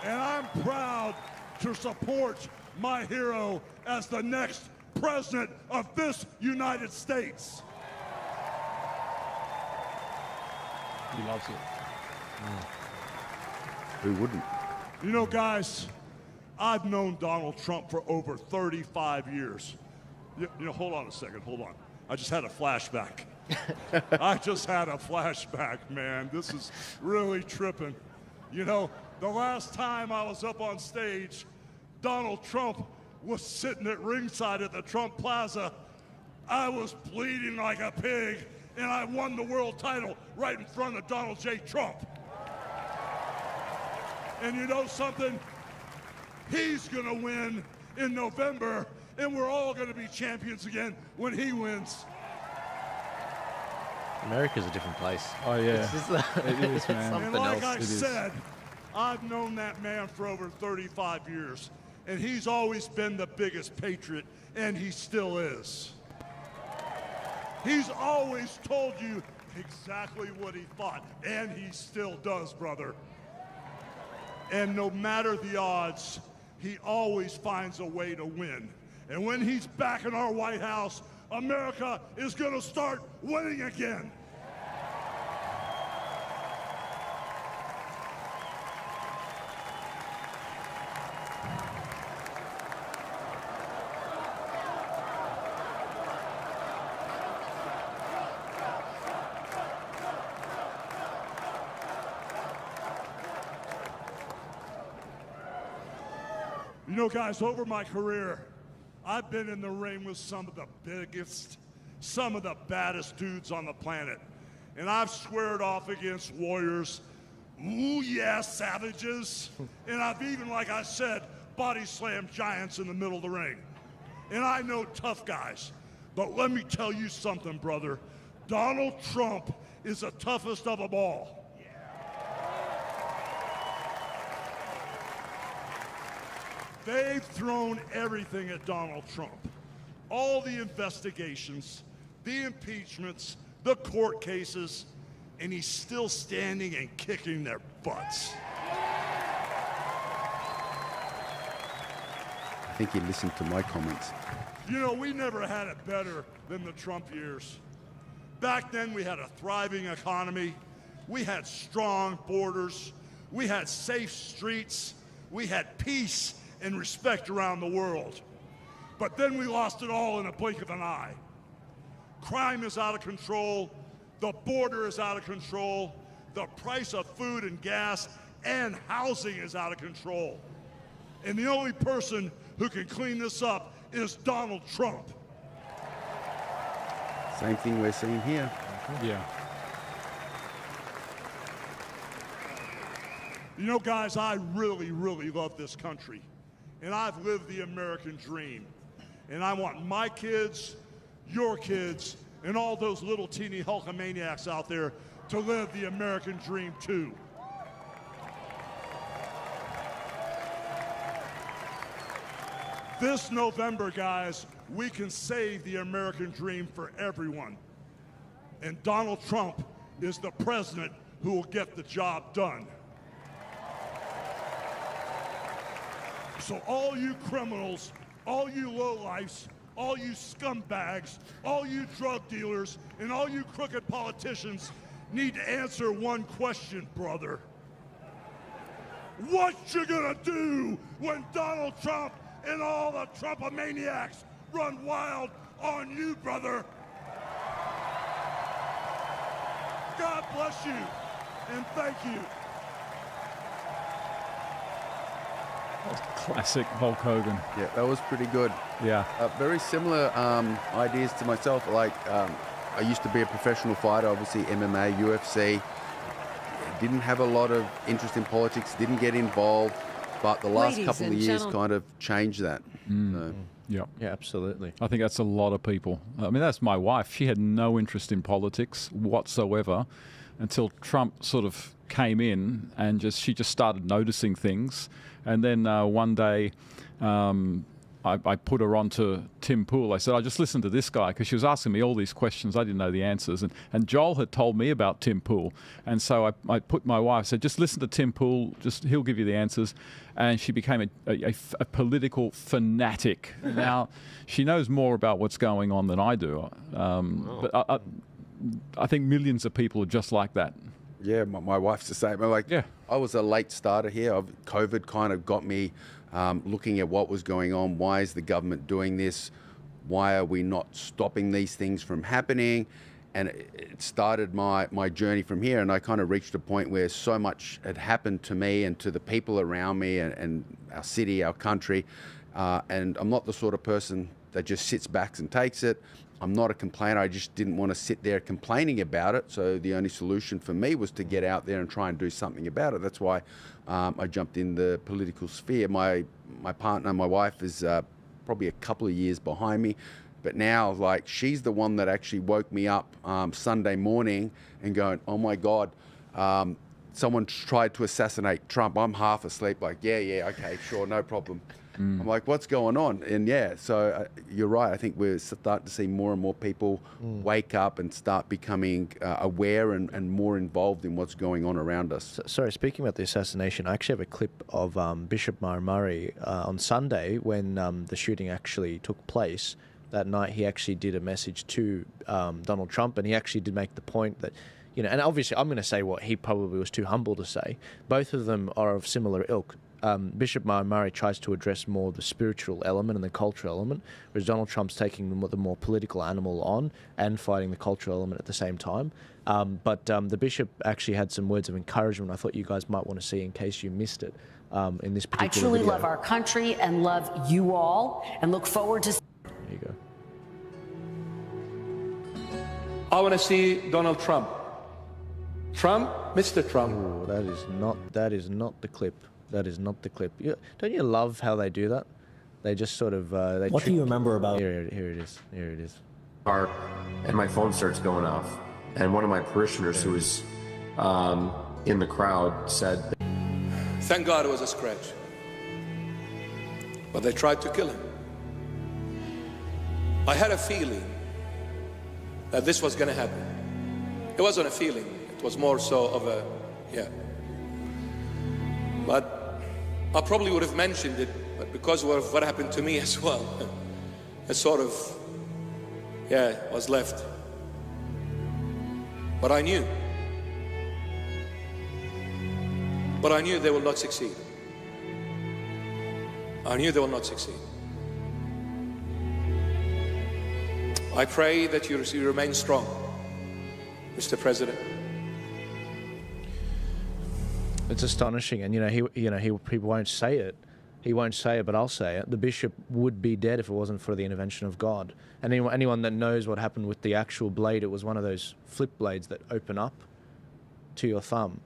And I'm proud to support my hero as the next president of this United States. He loves it. Who wouldn't? You know, guys, I've known Donald Trump for over 35 years. You know, hold on a second, hold on. I just had a flashback. I just had a flashback, man. This is really tripping. You know, the last time I was up on stage, Donald Trump was sitting at ringside at the Trump Plaza. I was bleeding like a pig, and I won the world title right in front of Donald J. Trump. And you know something? He's gonna win in November, and we're all gonna be champions again when he wins. America's a different place. Oh, yeah. It is, man. And like I said, I've known that man for over 35 years, and he's always been the biggest patriot, and he still is. He's always told you exactly what he thought, and he still does, brother. And no matter the odds, he always finds a way to win. And when he's back in our White House, America is going to start winning again. You know, guys, over my career, I've been in the ring with some of the biggest, some of the baddest dudes on the planet. And I've squared off against warriors, ooh yeah, savages. And I've even, like I said, body slammed giants in the middle of the ring. And I know tough guys. But let me tell you something, brother. Donald Trump is the toughest of them all. They've thrown everything at Donald Trump. All the investigations, the impeachments, the court cases, and he's still standing and kicking their butts. I think he listened to my comments. You know, we never had it better than the Trump years. Back then, we had a thriving economy. We had strong borders. We had safe streets. We had peace and respect around the world. But then we lost it all in a blink of an eye. Crime is out of control. The border is out of control. The price of food and gas and housing is out of control. And the only person who can clean this up is Donald Trump. Same thing we're seeing here. Yeah. You know, guys, I really, really love this country. And I've lived the American dream. And I want my kids, your kids, and all those little teeny Hulkamaniacs out there to live the American dream too. This November, guys, we can save the American dream for everyone. And Donald Trump is the president who will get the job done. So all you criminals, all you lowlifes, all you scumbags, all you drug dealers, and all you crooked politicians need to answer one question, brother. What you gonna do when Donald Trump and all the Trumpomaniacs run wild on you, brother? God bless you, and thank you. Classic Hulk Hogan. Yeah, that was pretty good. Yeah. Very similar ideas to myself. Like, I used to be a professional fighter, obviously MMA, UFC. Didn't have a lot of interest in politics, didn't get involved, but the last couple of years kind of changed that. So. Yeah. Yeah, absolutely. I think that's a lot of people. I mean, that's my wife. She had no interest in politics whatsoever until Trump sort of came in and she just started noticing things. And then one day I put her on to Tim Pool. I said, I just listened to this guy because she was asking me all these questions. I didn't know the answers. And Joel had told me about Tim Pool. And so I put my wife, said, just listen to Tim Pool. He'll give you the answers. And she became a political fanatic. Now, she knows more about what's going on than I do. But I think millions of people are just like that. Yeah, my wife's the same. I was a late starter here. COVID kind of got me looking at what was going on. Why is the government doing this? Why are we not stopping these things from happening? And it started my journey from here. And I kind of reached a point where so much had happened to me and to the people around me and our city, our country. And I'm not the sort of person that just sits back and takes it. I'm not a complainer. I just didn't want to sit there complaining about it. So the only solution for me was to get out there and try and do something about it. That's why I jumped in the political sphere. My partner, my wife, is probably a couple of years behind me. But now, she's the one that actually woke me up Sunday morning and going, oh my God, someone tried to assassinate Trump. I'm half asleep, yeah, okay, sure, no problem. I'm like, what's going on? And yeah, so you're right. I think we're starting to see more and more people wake up and start becoming aware and more involved in what's going on around us. Sorry, speaking about the assassination, I actually have a clip of Bishop Murray on Sunday when the shooting actually took place. That night, he actually did a message to Donald Trump, and he actually did make the point that, and obviously I'm going to say what he probably was too humble to say. Both of them are of similar ilk. Bishop Murray tries to address more the spiritual element and the cultural element, whereas Donald Trump's taking the more political animal on and fighting the cultural element at the same time. But the bishop actually had some words of encouragement I thought you guys might want to see in case you missed it. in this particular I truly video. love our country and love you all and look forward to... There you go. I want to see Donald Trump. Trump, Mr. Trump. Ooh, that is not the clip. That is not the clip. Don't you love how they do that? They just sort of... what do you remember about... Here it is. Here it is. And my phone starts going off. And one of my parishioners who was in the crowd said... Thank God it was a scratch. But they tried to kill him. I had a feeling that this was going to happen. It wasn't a feeling. It was more so of a, But I probably would have mentioned it, but because of what happened to me as well, it sort of, was left. But I knew. But I knew they will not succeed. I knew they will not succeed. I pray that you remain strong, Mr. President. It's astonishing, and he won't say it. He won't say it, but I'll say it. The bishop would be dead if it wasn't for the intervention of God. And anyone that knows what happened with the actual blade, it was one of those flip blades that open up to your thumb.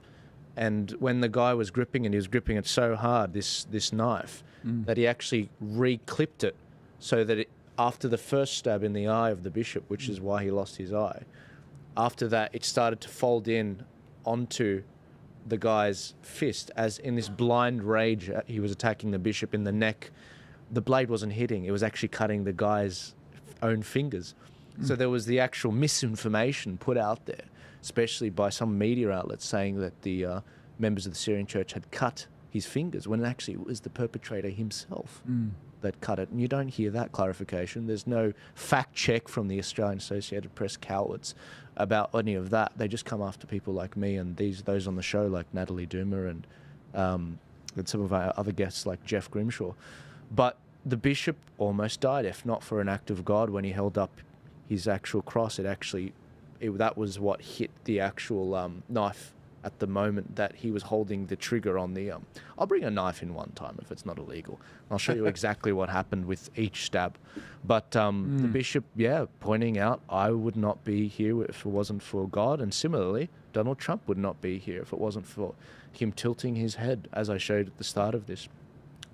And when the guy was gripping it, he was gripping it so hard, this knife, that he actually re-clipped it so that after the first stab in the eye of the bishop, which is why he lost his eye, after that it started to fold in onto the guy's fist, as in this blind rage he was attacking the bishop in the neck. The blade wasn't hitting, it was actually cutting the guy's own fingers. So there was the actual misinformation put out there, especially by some media outlets, saying that the members of the Syrian church had cut his fingers, when actually it was the perpetrator himself that cut it. And you don't hear that clarification. There's no fact check from the Australian Associated Press cowards about any of that. They just come after people like me and those on the show like Natalie Doomer and some of our other guests like Jeff Grimshaw. But the bishop almost died, if not for an act of God when he held up his actual cross. That was what hit the actual knife at the moment that he was holding the trigger on the... I'll bring a knife in one time if it's not illegal. I'll show you exactly what happened with each stab. But the bishop, pointing out, I would not be here if it wasn't for God. And similarly, Donald Trump would not be here if it wasn't for him tilting his head, as I showed at the start of this.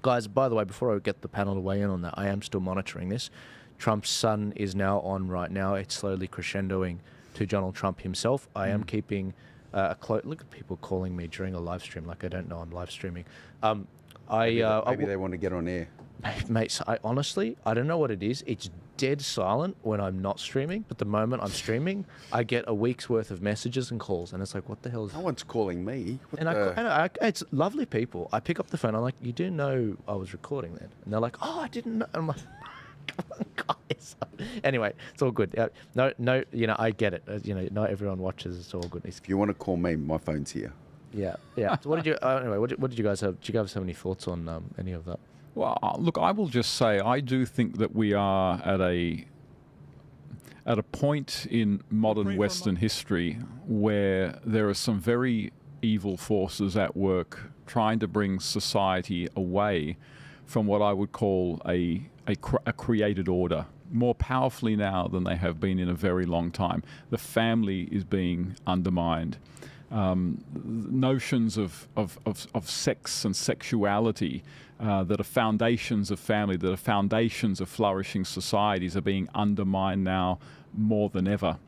Guys, by the way, before I get the panel to weigh in on that, I am still monitoring this. Trump's son is now on right now. It's slowly crescendoing to Donald Trump himself. I am keeping a close... Look at people calling me during a live stream like I don't know I'm live streaming. Maybe they want to get on air. Mate, so honestly, I don't know what it is. It's dead silent when I'm not streaming, but the moment I'm streaming, I get a week's worth of messages and calls, and it's like, what the hell is... No one's calling me. It's lovely people. I pick up the phone, I'm like, you do know I was recording then? And they're like, oh, I didn't know. I'm like... Guys. Anyway, it's all good. No, I get it. Not everyone watches. It's all good. If you want to call me, my phone's here. Yeah. So what did you? Anyway, what did you guys have? Did you guys have any thoughts on any of that? Well, look, I will just say I do think that we are at a point in modern Western history where there are some very evil forces at work trying to bring society away from what I would call a created order, more powerfully now than they have been in a very long time. The family is being undermined. Notions of sex and sexuality that are foundations of family, that are foundations of flourishing societies, are being undermined now more than ever.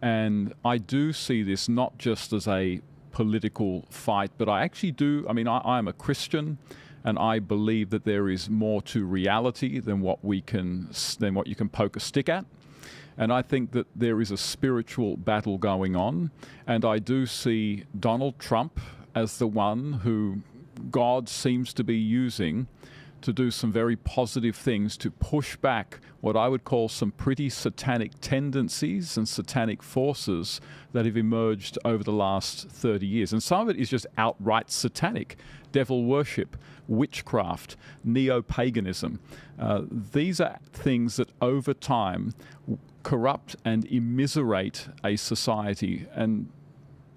And I do see this not just as a political fight, but I actually do. I mean, I am a Christian, and I believe that there is more to reality than what you can poke a stick at. And I think that there is a spiritual battle going on. And I do see Donald Trump as the one who God seems to be using to do some very positive things to push back what I would call some pretty satanic tendencies and satanic forces that have emerged over the last 30 years. And some of it is just outright satanic. Devil worship, witchcraft, neo-paganism. These are things that over time corrupt and immiserate a society. And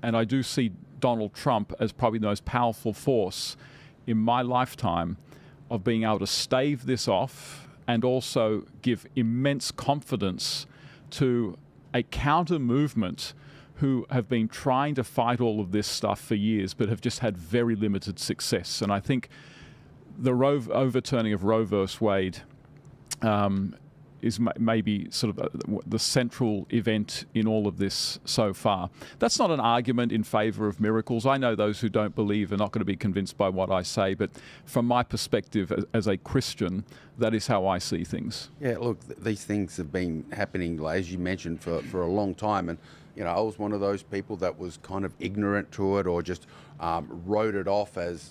I do see Donald Trump as probably the most powerful force in my lifetime of being able to stave this off and also give immense confidence to a counter movement who have been trying to fight all of this stuff for years but have just had very limited success. And I think the overturning of Roe versus Wade is maybe sort of the central event in all of this so far. That's not an argument in favour of miracles. I know those who don't believe are not going to be convinced by what I say, but from my perspective as a Christian, that is how I see things. Yeah, look, these things have been happening, as you mentioned, for a long time. And, you know, I was one of those people that was kind of ignorant to it or just wrote it off as,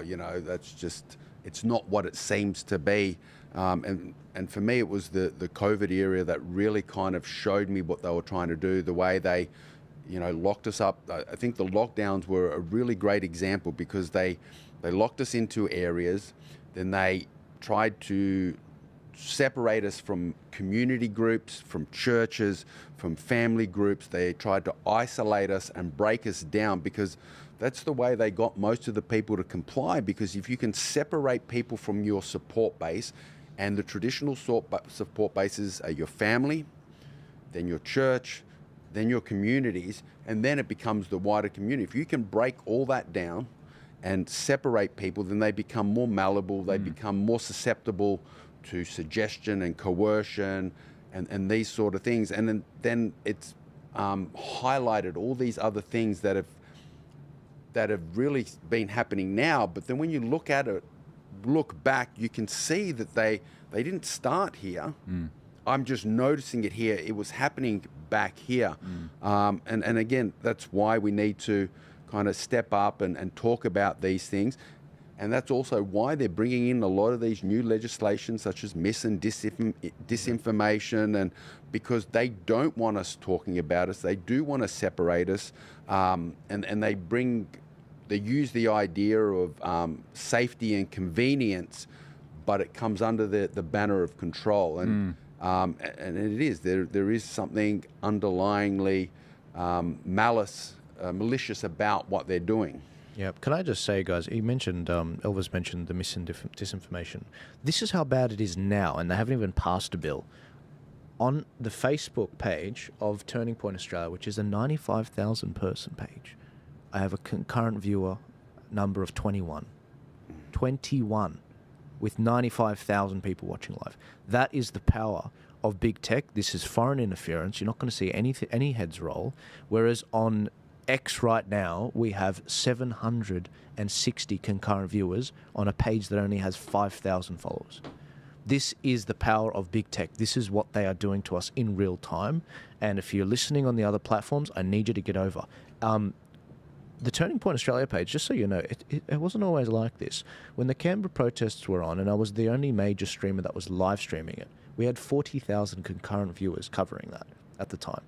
you know, that's just, it's not what it seems to be. And for me, it was the COVID era that really kind of showed me what they were trying to do, the way they, you know, locked us up. I think the lockdowns were a really great example because they locked us into areas, then they tried to separate us from community groups, from churches, from family groups. They tried to isolate us and break us down because that's the way they got most of the people to comply, because if you can separate people from your support base, and the traditional support bases are your family, then your church, then your communities, and then it becomes the wider community. If you can break all that down and separate people, then they become more malleable, they become more susceptible to suggestion and coercion and these sort of things. And then it's highlighted all these other things that have really been happening now. But then when you look at it, look back, you can see that they didn't start here. I'm just noticing it here. It was happening back here. And again, that's why we need to kind of step up and talk about these things. And that's also why they're bringing in a lot of these new legislation, such as mis and disinformation, and because they don't want us talking about us, they do want to separate us, and they use the idea of safety and convenience, but it comes under the banner of control, and it is there is something underlyingly malicious about what they're doing. Yeah, can I just say, guys, you mentioned, Elvis mentioned the mis and disinformation. This is how bad it is now, and they haven't even passed a bill. On the Facebook page of Turning Point Australia, which is a 95,000 person page, I have a concurrent viewer number of 21. 21 with 95,000 people watching live. That is the power of big tech. This is foreign interference. You're not going to see any heads roll. Whereas on X right now, we have 760 concurrent viewers on a page that only has 5,000 followers. This is the power of big tech. This is what they are doing to us in real time. And if you're listening on the other platforms, I need you to get over. The Turning Point Australia page, just so you know, it wasn't always like this. When the Canberra protests were on, and I was the only major streamer that was live streaming it, we had 40,000 concurrent viewers covering that at the time.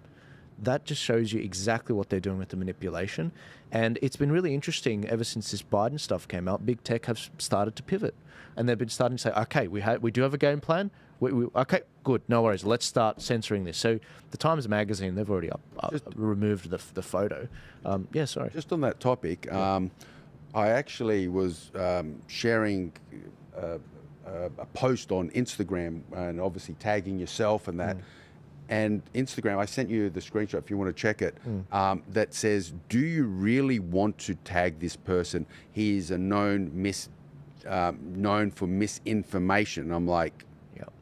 That just shows you exactly what they're doing with the manipulation. And it's been really interesting ever since this Biden stuff came out. Big tech have started to pivot. And they've been starting to say, okay, we do have a game plan. Okay, good, no worries. Let's start censoring this. So the Times Magazine, they've already removed the photo. Yeah, sorry. Just on that topic, I actually was sharing a post on Instagram and obviously tagging yourself and that. And Instagram, I sent you the screenshot if you want to check it, that says, do you really want to tag this person? He is a known for misinformation. I'm like,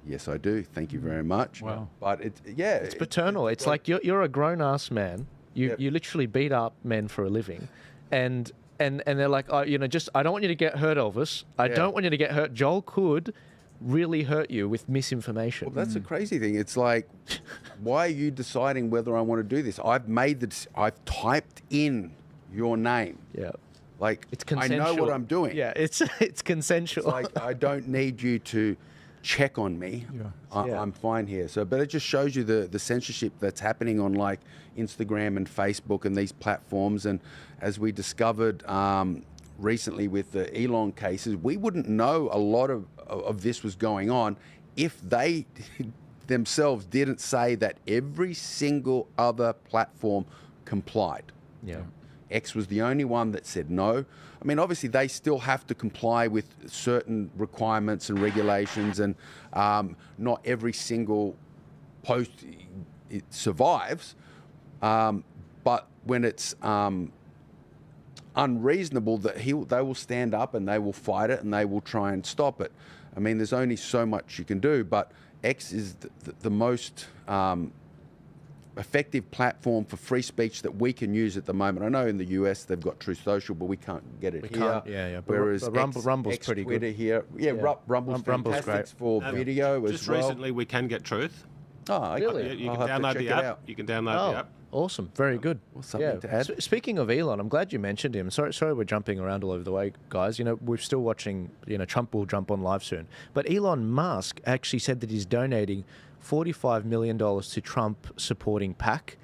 yes, I do. Thank you very much. Wow. But it's paternal. It's like you're a grown-ass man. You literally beat up men for a living. And they're like, oh, you know, just, I don't want you to get hurt, Elvis. I don't want you to get hurt. Joel could really hurt you with misinformation. Well, that's a crazy thing. It's like, why are you deciding whether I want to do this? I've typed in your name. Yeah. Like, it's consensual. I know what I'm doing. Yeah, it's consensual. It's like, I don't need you to check on me. I'm fine here. So, but it just shows you the censorship that's happening on like Instagram and Facebook and these platforms. And as we discovered recently with the Elon cases, we wouldn't know a lot of this was going on if they themselves didn't say that every single other platform complied. Yeah. X was the only one that said no. I mean, obviously, they still have to comply with certain requirements and regulations, and not every single post it survives. But when it's unreasonable, that they will stand up and they will fight it and they will try and stop it. I mean, there's only so much you can do, but X is the most effective platform for free speech that we can use at the moment. I know in the US they've got Truth Social, but we can't get it here. Yeah. Whereas Rumble's pretty Twitter good. Here, Rumble's fantastic great. for video as Just well. recently, we can get Truth. Oh, really? You I'll can have to download check the it app. out. You can download the app. Awesome, very good. Something to add? Speaking of Elon, I'm glad you mentioned him. Sorry, we're jumping around all over the way, guys. You know, we're still watching. You know, Trump will jump on live soon. But Elon Musk actually said that he's donating $45 million to Trump supporting PAC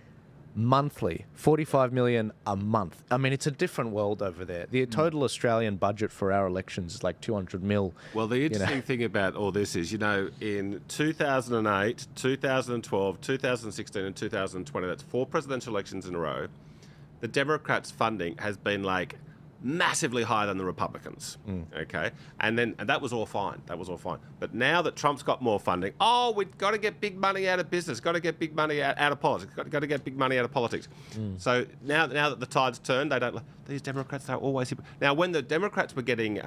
monthly. $45 million a month. I mean, it's a different world over there. The total Australian budget for our elections is like 200 mil. Well, the interesting thing about all this is, you know, in 2008, 2012, 2016 and 2020, that's 4 presidential elections in a row, the Democrats' funding has been like massively higher than the Republicans. Okay, and that was all fine. But now that Trump's got more funding, we've got to get big money out of business. Got to get big money out of politics. Got to get big money out of politics. So now that the tide's turned, they don't. These Democrats, they're always. Now, when the Democrats were getting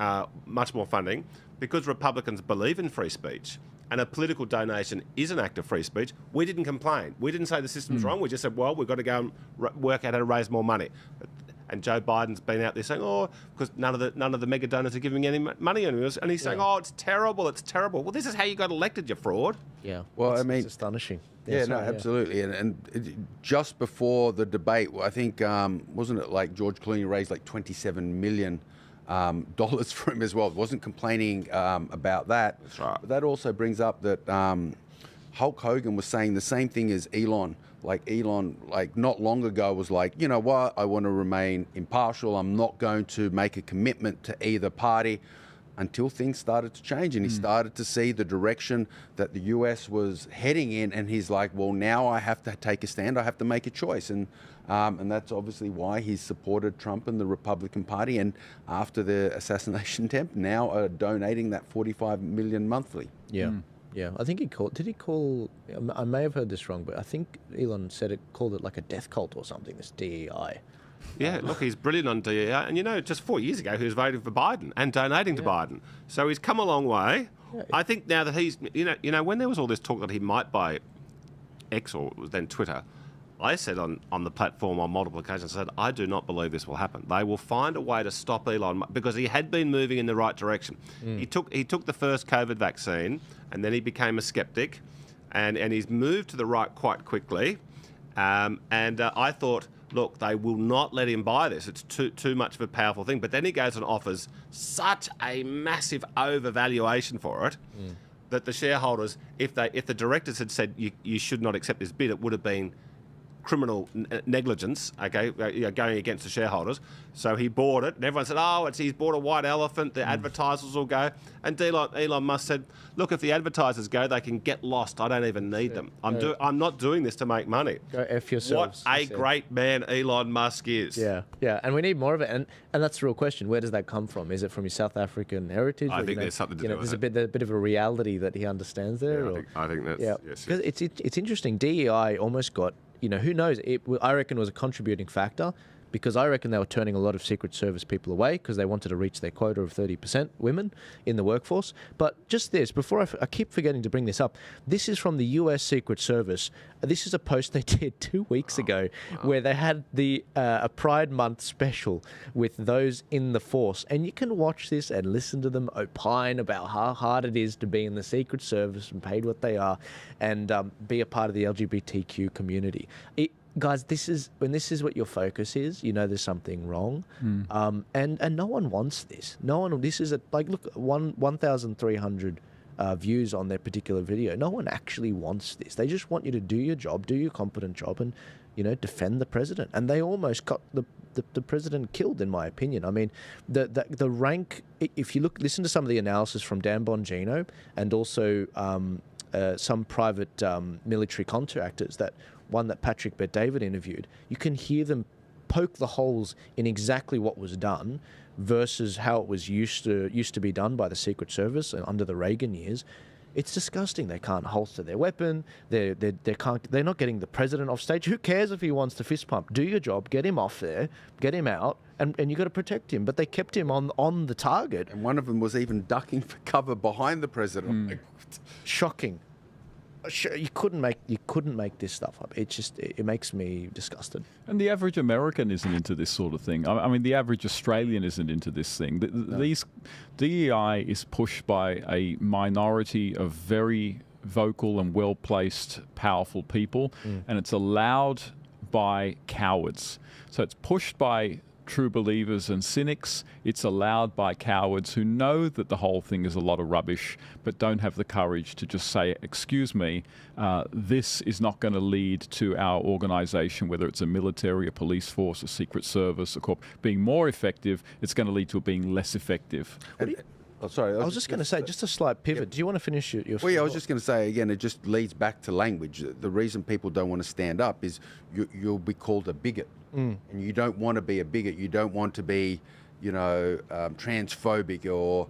much more funding, because Republicans believe in free speech, and a political donation is an act of free speech, we didn't complain. We didn't say the system's wrong. We just said, well, we've got to go and work out how to raise more money. And Joe Biden's been out there saying, because none of the mega donors are giving any money anymore. And he's saying, it's terrible. Well, this is how you got elected, you fraud. Yeah. Well, I mean, it's astonishing. Absolutely. And just before the debate, I think, wasn't it like George Clooney raised like $27 million for him as well? Wasn't complaining about that. That's right. But that also brings up that Hulk Hogan was saying the same thing as Elon. Like Elon, not long ago, was like, you know what, I want to remain impartial. I'm not going to make a commitment to either party, until things started to change and he started to see the direction that the US was heading in. And he's like, well, now I have to take a stand. I have to make a choice. And that's obviously why he's supported Trump and the Republican Party. And after the assassination attempt, now are donating that $45 million monthly. Yeah. Yeah, I think did he call, I may have heard this wrong, but I think Elon called it like a death cult or something, this DEI. Yeah, look, he's brilliant on DEI. And, you know, just 4 years ago, he was voting for Biden and donating to Biden. So he's come a long way. Yeah. I think now that he's, you know, when there was all this talk that he might buy X, or it was then Twitter, I said on the platform on multiple occasions, I said, I do not believe this will happen. They will find a way to stop Elon, because he had been moving in the right direction. He took the first COVID vaccine, and then he became a skeptic, and he's moved to the right quite quickly. I thought, look, they will not let him buy this. It's too much of a powerful thing. But then he goes and offers such a massive overvaluation for it that the shareholders, if the directors had said you should not accept this bid, it would have been criminal negligence, okay, going against the shareholders. So he bought it, and everyone said, he's bought a white elephant, the advertisers will go. And Elon Musk said, look, if the advertisers go, they can get lost. I don't even need them. I'm not doing this to make money. Go F yourselves. What a great man Elon Musk is. Yeah, and we need more of it. And that's the real question. Where does that come from? Is it from his South African heritage? I think there's something to do with it. There's a bit of a reality that he understands there. Yeah, I think that's, yes. Because it's interesting. DEI almost got, who knows? I reckon it was a contributing factor, because I reckon they were turning a lot of Secret Service people away because they wanted to reach their quota of 30% women in the workforce. But just this, before I keep forgetting to bring this up, this is from the US Secret Service. This is a post they did 2 weeks ago where they had a Pride Month special with those in the force. And you can watch this and listen to them opine about how hard it is to be in the Secret Service and paid what they are and be a part of the LGBTQ community. Guys, this is what your focus is. There's something wrong, and no one wants this. No one. This is look, 1,300 views on their particular video. No one actually wants this. They just want you to do your job, do your competent job, and defend the president. And they almost got the president killed, in my opinion. I mean, the rank. If you listen to some of the analysis from Dan Bongino and also some private military contractors, that one that Patrick Bet-David interviewed, you can hear them poke the holes in exactly what was done versus how it was used to be done by the Secret Service under the Reagan years. It's disgusting. They can't holster their weapon. They're not getting the president off stage. Who cares if he wants to fist pump? Do your job. Get him off there. Get him out. And you got to protect him. But they kept him on the target. And one of them was even ducking for cover behind the president. Shocking. You couldn't make this stuff up. It makes me disgusted. And the average American isn't into this sort of thing. I mean, the average Australian isn't into this thing. These DEI is pushed by a minority of very vocal and well-placed, powerful people, and it's allowed by cowards. So it's pushed by true believers and cynics. It's allowed by cowards who know that the whole thing is a lot of rubbish, but don't have the courage to just say, excuse me, this is not going to lead to our organisation, whether it's a military, a police force, a secret service, a corp, being more effective. It's going to lead to it being less effective. Sorry, I was just going to say, just a slight pivot. Do you want to finish your Well, yeah, I was just going to say, again, it just leads back to language. The reason people don't want to stand up is you'll be called a bigot. And you don't want to be a bigot. You don't want to be, transphobic or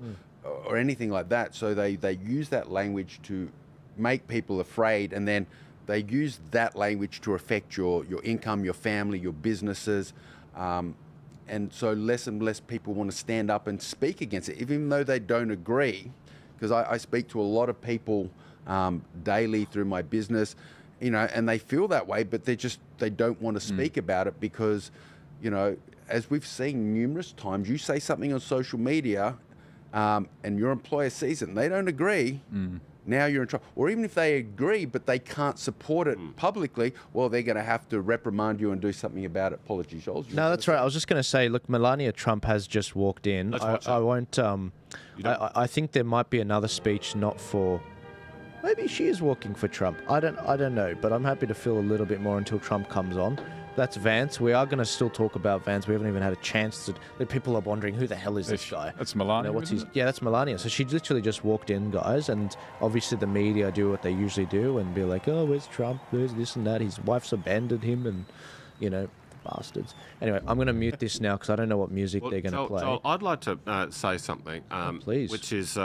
anything like that. So they use that language to make people afraid, and then they use that language to affect your income, your family, your businesses. And so less and less people want to stand up and speak against it, even though they don't agree. Because I speak to a lot of people daily through my business, and they feel that way, but they don't want to speak about it because, as we've seen numerous times, you say something on social media and your employer sees it and they don't agree. Now you're in trouble. Or even if they agree, but they can't support it publicly, well, they're going to have to reprimand you and do something about it. Apologies, Joel. No, that's right. I was just going to say, look, Melania Trump has just walked in. I won't. I think there might be another speech not for. Maybe she is walking for Trump. I don't know, but I'm happy to feel a little bit more until Trump comes on. That's Vance. We are going to still talk about Vance. We haven't even had a chance to. The people are wondering who the hell is this guy. That's Melania. Yeah, that's Melania. So she literally just walked in, guys, and obviously the media do what they usually do and be like, "Oh, where's Trump? Where's this and that? His wife's abandoned him," and bastards. Anyway, I'm going to mute this now because I don't know what music they're going to play. Joel, I'd like to say something. Please. Which is.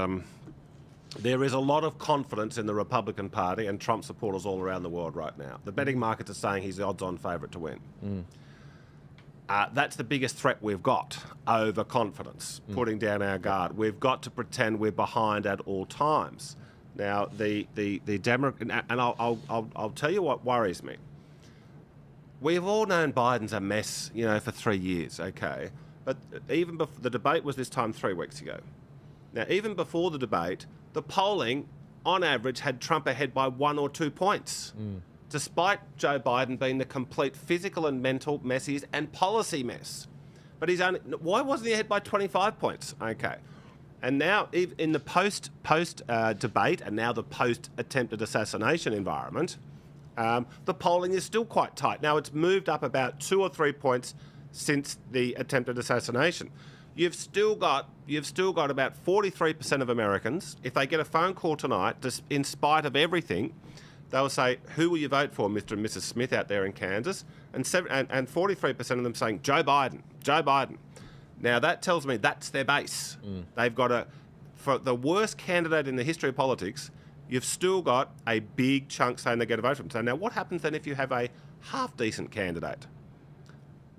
There is a lot of confidence in the Republican Party and Trump supporters all around the world right now. The betting markets are saying he's the odds-on favourite to win. That's the biggest threat we've got over confidence, putting down our guard. We've got to pretend we're behind at all times. Now, the Democrat, and I'll tell you what worries me. We've all known Biden's a mess, for 3 years, okay? But even before the debate was this time 3 weeks ago. Now, even before the debate, the polling, on average, had Trump ahead by 1 or 2 points, despite Joe Biden being the complete physical and mental mess and policy mess. But why wasn't he ahead by 25 points? Okay. And now, in the post debate and now the post-attempted assassination environment, the polling is still quite tight. Now, it's moved up about 2 or 3 points since the attempted assassination. You've still got about 43% of Americans, if they get a phone call tonight, in spite of everything, they'll say, "Who will you vote for, Mr. and Mrs. Smith out there in Kansas?" And 43% of them saying, "Joe Biden, Joe Biden." Now, that tells me that's their base. They've got for the worst candidate in the history of politics, you've still got a big chunk saying they're going to vote for him. So now what happens then if you have a half-decent candidate?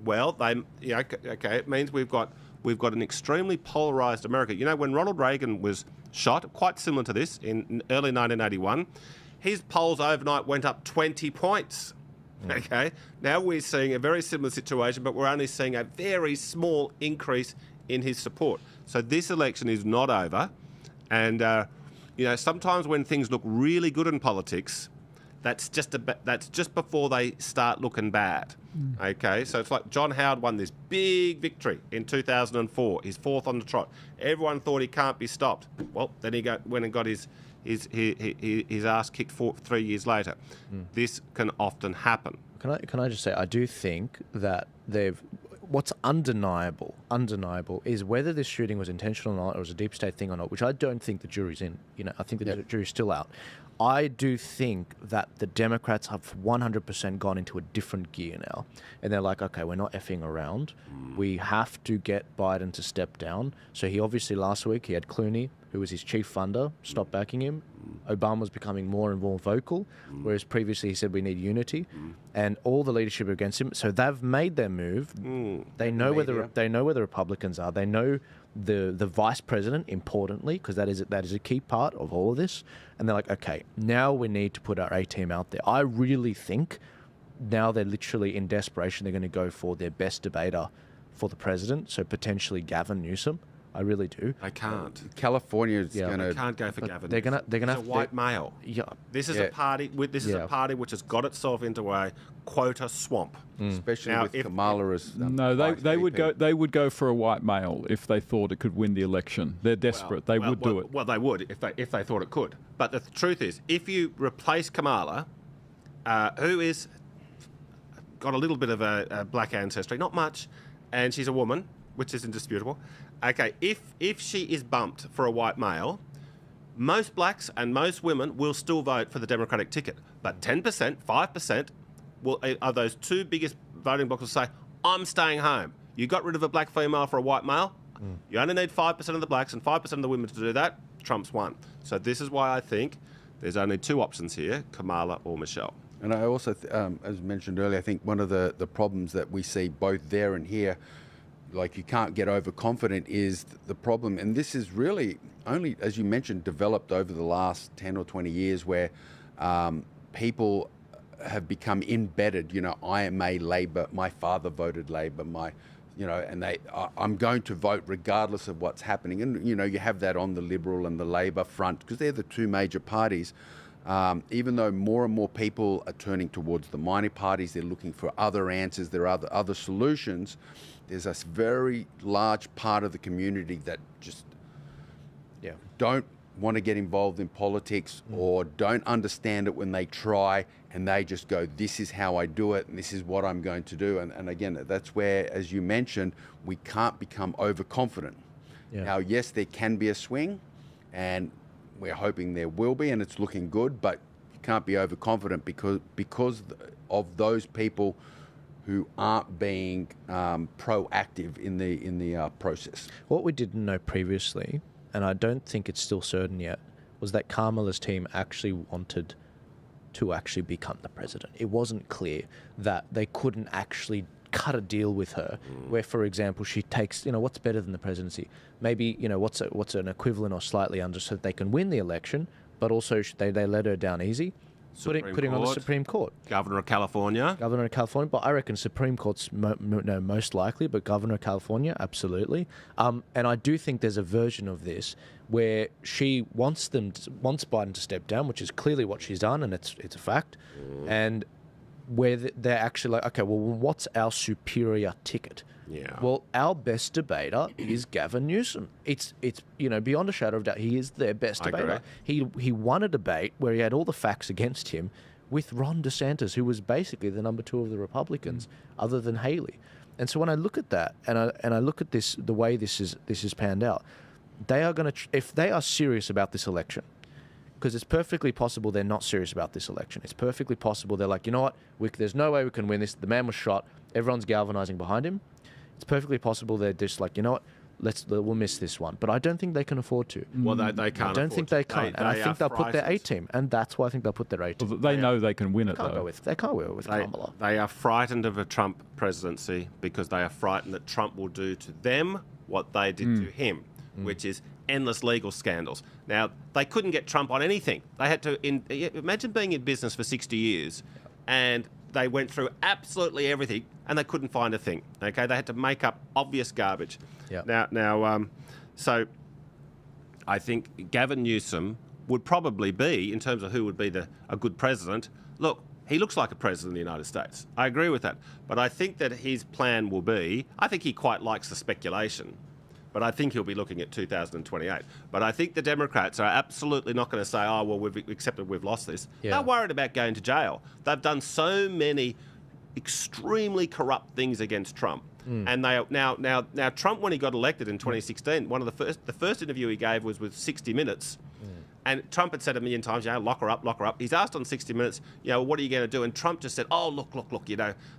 Well, it means we've got an extremely polarised America. When Ronald Reagan was shot, quite similar to this, in early 1981, his polls overnight went up 20 points. Okay? Now we're seeing a very similar situation, but we're only seeing a very small increase in his support. So this election is not over. And, sometimes when things look really good in politics, that's just before they start looking bad. Okay, so it's like John Howard won this big victory in 2004. He's fourth on the trot. Everyone thought he can't be stopped. Well, then he went and got his ass kicked 3 years later. This can often happen. Can I just say, I do think that what's undeniable is whether this shooting was intentional or not, or was a deep state thing or not, which I don't think the jury's in. I think the jury's still out. I do think that the Democrats have 100% gone into a different gear now. And they're like, okay, we're not effing around. We have to get Biden to step down. So he obviously last week, he had Clooney, who was his chief funder, stop backing him. Obama's becoming more and more vocal, whereas previously he said we need unity. And all the leadership are against him. So they've made their move. They know where the Republicans are. They know the vice president, importantly, because that is a key part of all of this. And they're like, okay, now we need to put our A-team out there. I really think now they're literally in desperation. They're going to go for their best debater for the president, so potentially Gavin Newsom. I really do. They can't. California is going to. They can't go for Gavin. They're going to have a white male. Yeah. This is a party. This is a party which has got itself into a quota swamp. Especially now, with Kamala as. No, they would go. They would go for a white male if they thought it could win the election. They're desperate. They would do it. Well, they would if they thought it could. But the truth is, if you replace Kamala, who is got a little bit of a black ancestry, not much, and she's a woman, which is indisputable. Okay, if she is bumped for a white male, most blacks and most women will still vote for the Democratic ticket. But 10%, 5% are those two biggest voting blocks will say, I'm staying home. You got rid of a black female for a white male. You only need 5% of the blacks and 5% of the women to do that. Trump's won. So this is why I think there's only two options here, Kamala or Michelle. And I also, as mentioned earlier, I think one of the problems that we see both there and here, like you can't get overconfident, is the problem. And this is really only, as you mentioned, developed over the last 10 or 20 years where people have become embedded. I am a Labor, my father voted Labor, and I'm going to vote regardless of what's happening. And, you have that on the Liberal and the Labor front because they're the two major parties. Even though more and more people are turning towards the minor parties, they're looking for other answers, there are other solutions. There's a very large part of the community that just don't want to get involved in politics or don't understand it when they try, and they just go, this is how I do it and this is what I'm going to do. And again, that's where, as you mentioned, we can't become overconfident. Now, yes, there can be a swing, and we're hoping there will be, and it's looking good, but you can't be overconfident because of those people who aren't being proactive in the process. What we didn't know previously, and I don't think it's still certain yet, was that Kamala's team actually wanted to actually become the president. It wasn't clear that they couldn't actually cut a deal with her where, for example, she takes, what's better than the presidency? Maybe, what's an equivalent or slightly under so that they can win the election, but also they let her down easy. Putting on the Supreme Court. Governor of California. But I reckon Supreme Court's most likely, but Governor of California, absolutely. And I do think there's a version of this where she wants Biden to step down, which is clearly what she's done, and it's a fact. And where they're actually like, okay, well, what's our superior ticket? Yeah. Well, our best debater is Gavin Newsom. It's beyond a shadow of doubt, he is their best debater. He won a debate where he had all the facts against him with Ron DeSantis, who was basically the number 2 of the Republicans, other than Haley. And so when I look at that and I look at this, the way this is panned out, they are going to, if they are serious about this election, because it's perfectly possible they're not serious about this election. It's perfectly possible they're like, you know what, there's no way we can win this. The man was shot. Everyone's galvanizing behind him. It's perfectly possible they're just like, you know what, we'll miss this one. But I don't think they can afford to. Well, they can't. I don't think they can. And I think they'll put their A-team. And that's why I think they'll put their A-team. Well, they know they can win it, though. They can't go with Kamala. They are frightened of a Trump presidency because they are frightened that Trump will do to them what they did to him, which is endless legal scandals. Now, they couldn't get Trump on anything. They had to... imagine being in business for 60 years and they went through absolutely everything and they couldn't find a thing. Okay, they had to make up obvious garbage. Yeah. Now, so I think Gavin Newsom would probably be, in terms of who would be a good president. Look, he looks like a president of the United States. I agree with that, but I think that his plan will be. I think he quite likes the speculation, but I think he'll be looking at 2028. But I think the Democrats are absolutely not going to say, oh, well, we've accepted we've lost this. Yeah. They're worried about going to jail. They've done so many extremely corrupt things against Trump And they now Trump, when he got elected in 2016, one of the first interview he gave was with 60 Minutes. And Trump had said a million times, lock her up, lock her up. He's asked on 60 Minutes, what are you going to do? And Trump just said, oh, look,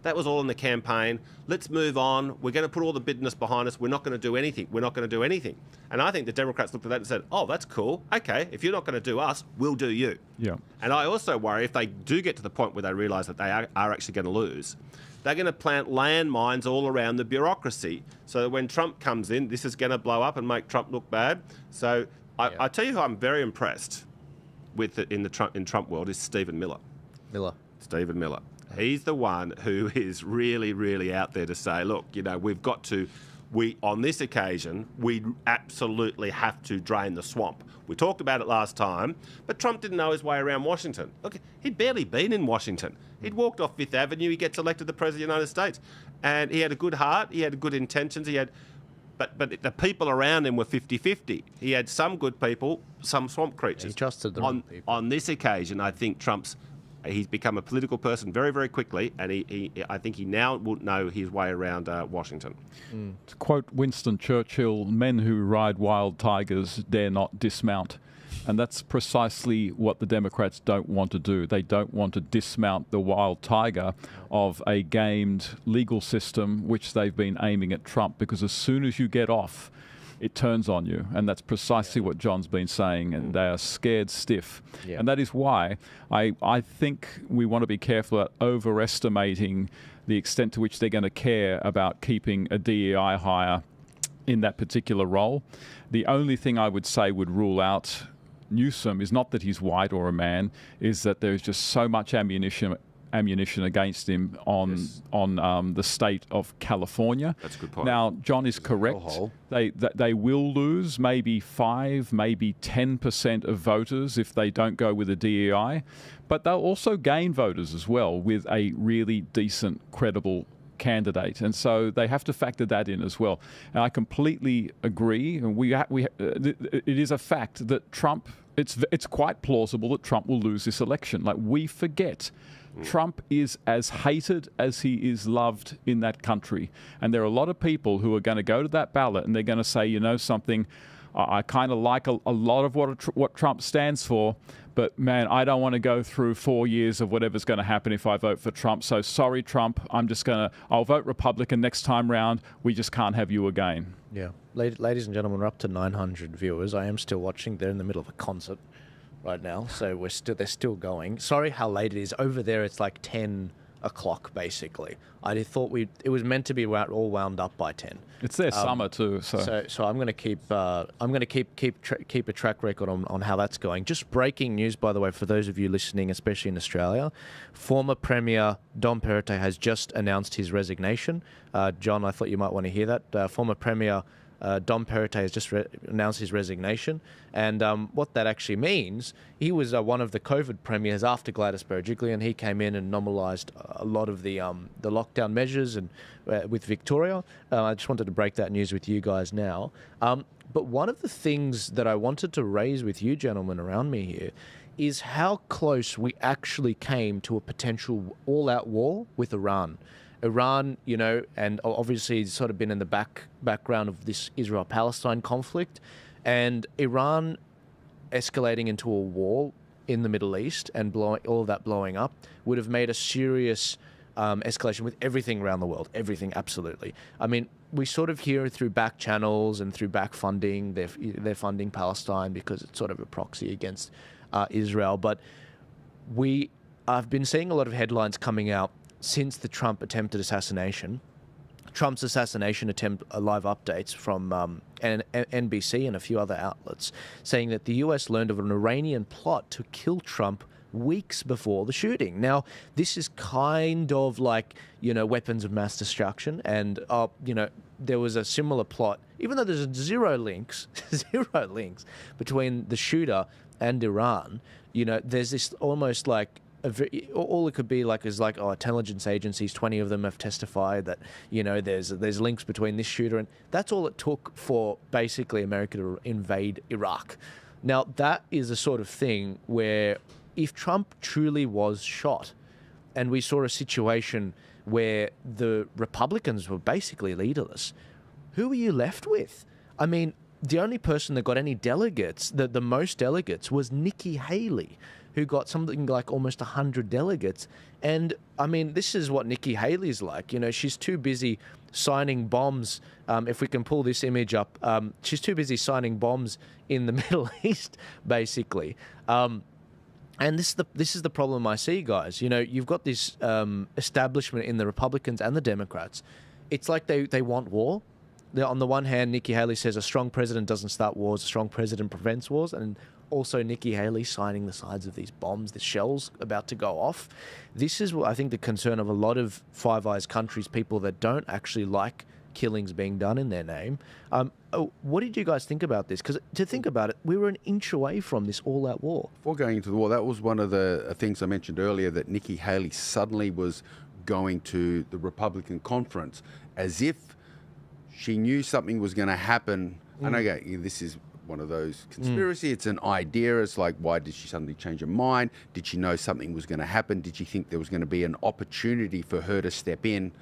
that was all in the campaign. Let's move on. We're going to put all the bitterness behind us. We're not going to do anything. We're not going to do anything. And I think the Democrats looked at that and said, oh, that's cool. Okay, if you're not going to do us, we'll do you. Yeah. And I also worry if they do get to the point where they realise that they are actually going to lose, they're going to plant landmines all around the bureaucracy. So when Trump comes in, this is going to blow up and make Trump look bad. So I tell you who I'm very impressed with in Trump world is Stephen Miller. Stephen Miller. He's the one who is really, really out there to say, look, on this occasion, we absolutely have to drain the swamp. We talked about it last time, but Trump didn't know his way around Washington. Look, he'd barely been in Washington. He'd walked off Fifth Avenue. He gets elected the President of the United States. And he had a good heart. He had good intentions. But the people around him were 50-50. He had some good people, some swamp creatures. He trusted them. On this occasion, I think he's become a political person very, very quickly, and I think he now will know his way around Washington. To quote Winston Churchill, men who ride wild tigers dare not dismount. And that's precisely what the Democrats don't want to do. They don't want to dismount the wild tiger of a gamed legal system, which they've been aiming at Trump, because as soon as you get off, it turns on you. And that's precisely what John's been saying. And they are scared stiff. And that is why I think we want to be careful about overestimating the extent to which they're going to care about keeping a DEI hire in that particular role. The only thing I would say would rule out Newsom is not that he's white or a man, is that there's just so much ammunition against him on the state of California. That's a good point. Now, John is correct. They will lose maybe 5, maybe 10% of voters if they don't go with a DEI, but they'll also gain voters as well with a really decent, credible candidate, and so they have to factor that in as well. And I completely agree. And it is a fact that Trump. It's quite plausible that Trump will lose this election. Like, we forget, Trump is as hated as he is loved in that country, and there are a lot of people who are going to go to that ballot and they're going to say, something. I kind of like a lot of what Trump stands for, but man, I don't want to go through 4 years of whatever's going to happen if I vote for Trump. So sorry, Trump, I'll vote Republican next time round. We just can't have you again. Yeah. Ladies and gentlemen, we're up to 900 viewers. I am still watching. They're in the middle of a concert right now, so they're still going. Sorry how late it is. Over there, it's like 10 o'clock, basically. I thought it was meant to be all wound up by 10. It's their summer too, so I'm going to keep a track record on how that's going. Just breaking news, by the way, for those of you listening, especially in Australia, former Premier Dom Perrottet has just announced his resignation. John, I thought you might want to hear that. Former Premier Dom Perrottet has just announced his resignation, and what that actually means, he was one of the COVID premiers after Gladys Berejiklian. He came in and normalised a lot of the lockdown measures, and with Victoria. I just wanted to break that news with you guys now. But one of the things that I wanted to raise with you gentlemen around me here is how close we actually came to a potential all-out war with Iran. Iran, and obviously it's sort of been in the background of this Israel-Palestine conflict, and Iran escalating into a war in the Middle East and all of that blowing up would have made a serious escalation with everything around the world. Everything, absolutely. I mean, we sort of hear through back channels and through back funding, they're funding Palestine because it's sort of a proxy against Israel. But I've been seeing a lot of headlines coming out since the Trump attempted assassination. Trump's assassination attempt, live updates from NBC and a few other outlets saying that the US learned of an Iranian plot to kill Trump weeks before the shooting. Now, this is kind of like, weapons of mass destruction, and, there was a similar plot, even though there's zero links between the shooter and Iran. There's this almost like, all it could be like is like, intelligence agencies, 20 of them have testified that, there's links between this shooter, and that's all it took for basically America to invade Iraq. Now, that is a sort of thing where if Trump truly was shot, and we saw a situation where the Republicans were basically leaderless. Who were you left with? I mean, the only person that got any delegates, the most delegates, was Nikki Haley, who got something like almost 100 delegates. And, I mean, this is what Nikki Haley's like. You know, she's too busy signing bombs. If we can pull this image up, she's too busy signing bombs in the Middle East, basically. And this is the problem I see, guys. You know, you've got this establishment in the Republicans and the Democrats. It's like they want war. On the one hand, Nikki Haley says a strong president doesn't start wars, a strong president prevents wars, and also Nikki Haley signing the sides of these bombs, the shells about to go off. This is, I think, the concern of a lot of Five Eyes countries, people that don't actually like killings being done in their name. What did you guys think about this? Because to think about it, we were an inch away from this all-out war. Before going into the war, that was one of the things I mentioned earlier, that Nikki Haley suddenly was going to the Republican conference as if she knew something was going to happen. And I go, this is one of those conspiracy. It's an idea. It's like, why did she suddenly change her mind? Did she know something was going to happen? Did she think there was going to be an opportunity for her to step in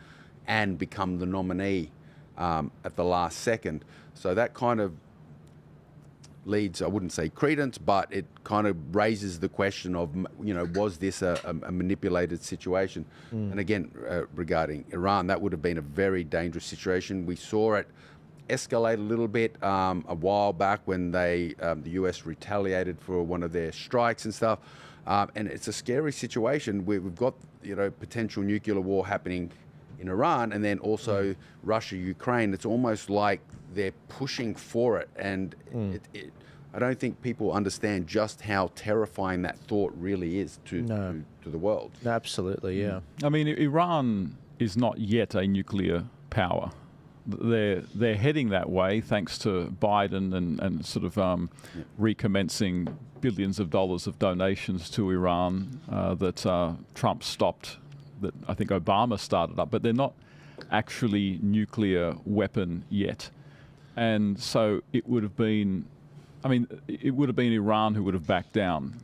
and become the nominee at the last second? So that kind of leads, I wouldn't say credence, but it kind of raises the question of, you know, was this a manipulated situation? And again, regarding Iran, that would have been a very dangerous situation. We saw it escalate a little bit a while back when the US retaliated for one of their strikes and stuff. And it's a scary situation where we've got, you know, potential nuclear war happening in Iran, and then also Russia, Ukraine. It's almost like they're pushing for it, and I don't think people understand just how terrifying that thought really is to the world. Absolutely, yeah. I mean, Iran is not yet a nuclear power. They're heading that way thanks to Biden and sort of recommencing billions of dollars of donations to Iran that Trump stopped, that I think Obama started up, but they're not actually nuclear weapon yet. And so it would have been, I mean, it would have been Iran who would have backed down.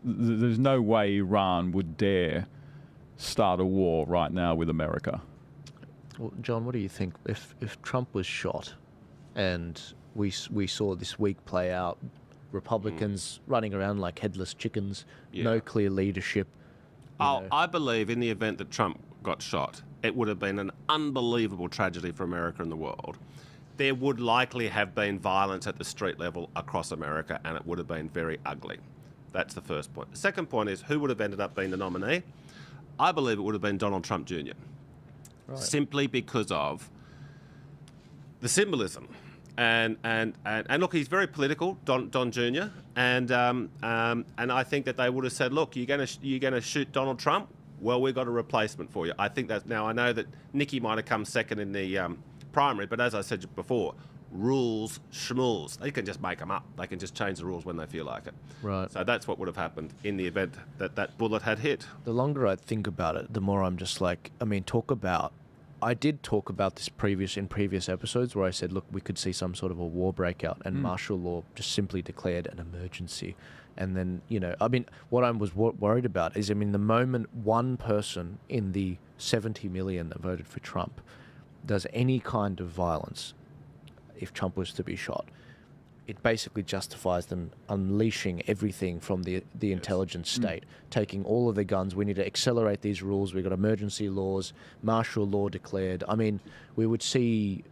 There's no way Iran would dare start a war right now with America. Well, John, what do you think? If Trump was shot and we saw this week play out, Republicans running around like headless chickens, no clear leadership. I believe in the event that Trump got shot, it would have been an unbelievable tragedy for America and the world. There would likely have been violence at the street level across America, and it would have been very ugly. That's the first point. The second point is, who would have ended up being the nominee? I believe it would have been Donald Trump Jr. Right. Simply because of the symbolism. And look, he's very political, Don Jr. And I think that they would have said, look, you're going to shoot Donald Trump? Well, we've got a replacement for you. I think that now I know that Nikki might have come second in the primary, but as I said before, rules, schmools. They can just make them up. They can just change the rules when they feel like it. Right. So that's what would have happened in the event that that bullet had hit. The longer I think about it, the more I'm just like, I mean, I did talk about this in previous episodes where I said, look, we could see some sort of a war breakout and martial law just simply declared an emergency. And then, you know, I mean, what I was worried about is, I mean, the moment one person in the 70 million that voted for Trump does any kind of violence, if Trump was to be shot, it basically justifies them unleashing everything from the intelligence state, taking all of the guns. We need to accelerate these rules. We've got emergency laws, martial law declared. I mean, we would see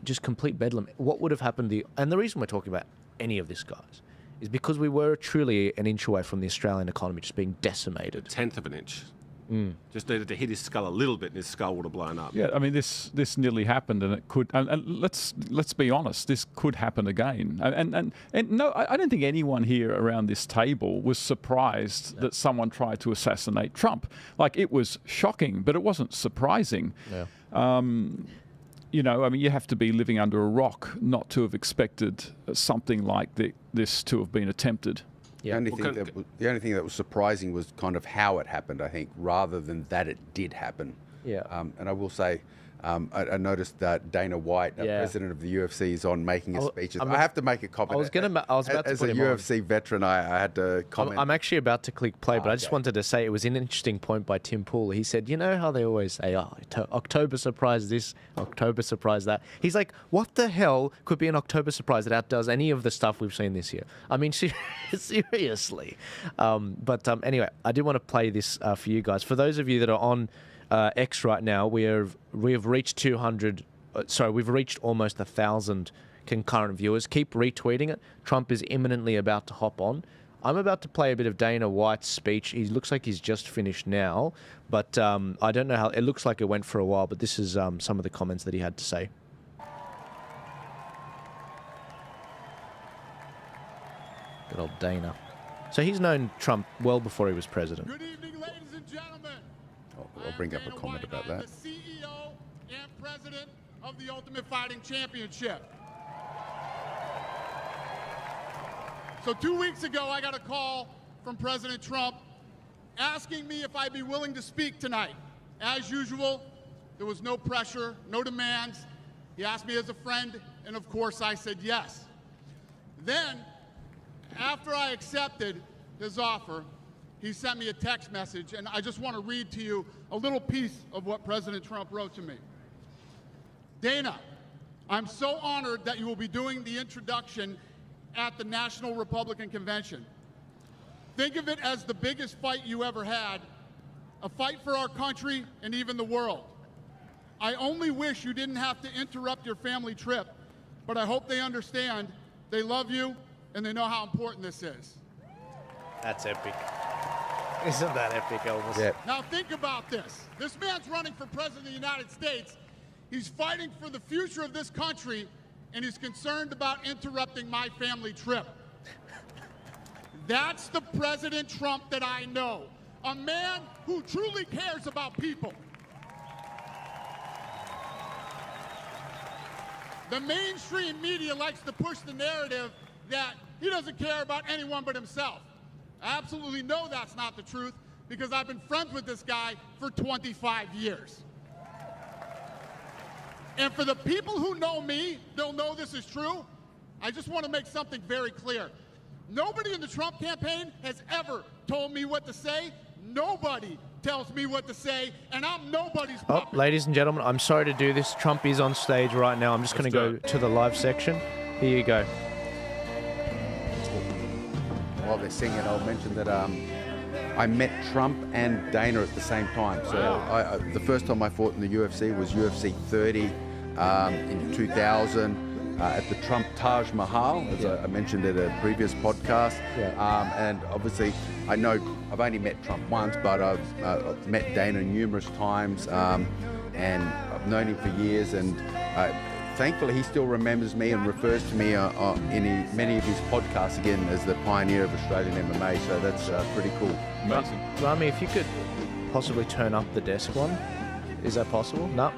just complete bedlam. What would have happened? And the reason we're talking about any of this, guys, is because we were truly an inch away from the Australian economy just being decimated. 1/10 of an inch. Just needed to hit his skull a little bit, and his skull would have blown up. Yeah, I mean, this nearly happened, and it could. And let's be honest, this could happen again. And no, I don't think anyone here around this table was surprised that someone tried to assassinate Trump. Like, it was shocking, but it wasn't surprising. Yeah. You know, I mean, you have to be living under a rock not to have expected something like this to have been attempted. Yeah. The only thing that was surprising was kind of how it happened, I think, rather than that it did happen. Yeah. And I will say, I noticed that Dana White, president of the UFC, is on making a speech. I have to make a comment. I was about to as put a him UFC veteran, I had to comment. I'm actually about to click play, but I just wanted to say it was an interesting point by Tim Pool. He said, you know how they always say, October surprise this, October surprise that. He's like, what the hell could be an October surprise that outdoes any of the stuff we've seen this year? I mean, seriously. Anyway, I did want to play this for you guys. For those of you that are on X right now, we have reached 200. We've reached almost 1,000 concurrent viewers. Keep retweeting it. Trump is imminently about to hop on. I'm about to play a bit of Dana White's speech. He looks like he's just finished now, but I don't know how. It looks like it went for a while, but this is some of the comments that he had to say. Good old Dana. So he's known Trump well before he was president. Good evening, ladies and gentlemen. I'll bring up a comment about that. The CEO and president of the Ultimate Fighting Championship. So 2 weeks ago, I got a call from President Trump asking me if I'd be willing to speak tonight. As usual, there was no pressure, no demands. He asked me as a friend, and of course I said yes. Then, after I accepted his offer, he sent me a text message, and I just want to read to you a little piece of what President Trump wrote to me. Dana, I'm so honored that you will be doing the introduction at the National Republican Convention. Think of it as the biggest fight you ever had, a fight for our country and even the world. I only wish you didn't have to interrupt your family trip, but I hope they understand they love you and they know how important this is. That's epic. Isn't that epic, Elvis? Yeah. Now think about this. This man's running for president of the United States. He's fighting for the future of this country, and he's concerned about interrupting my family trip. That's the President Trump that I know. A man who truly cares about people. The mainstream media likes to push the narrative that he doesn't care about anyone but himself. I absolutely know that's not the truth because I've been friends with this guy for 25 years. And for the people who know me, they'll know this is true. I just want to make something very clear. Nobody in the Trump campaign has ever told me what to say. Nobody tells me what to say, and I'm nobody's puppet. Oh, ladies and gentlemen, I'm sorry to do this. Trump is on stage right now. I'm just going to go to the live section. Here you go. While they're singing, I'll mention that I met Trump and Dana at the same time. So the first time I fought in the UFC was UFC 30 in 2000 at the Trump Taj Mahal, as I mentioned at a previous podcast. And obviously, I've only met Trump once, but I've met Dana numerous times, and I've known him for years. And thankfully, he still remembers me and refers to me in many of his podcasts again as the pioneer of Australian MMA. So that's pretty cool. Amazing. Rami, if you could possibly turn up the desk one, is that possible? No,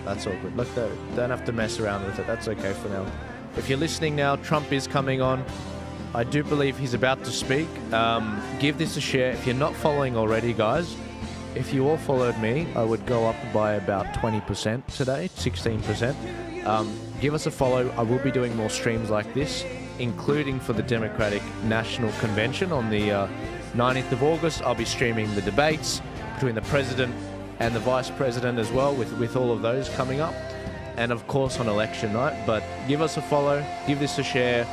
that's all good. Look, don't have to mess around with it. That's okay for now. If you're listening now, Trump is coming on. I do believe he's about to speak. Give this a share. If you're not following already, guys, if you all followed me, I would go up by about 20% today, 16%. Give us a follow. I will be doing more streams like this, including for the Democratic National Convention on the 19th of August. I'll be streaming the debates between the president and the vice president as well, with all of those coming up. And of course on election night. But give us a follow. Give this a share.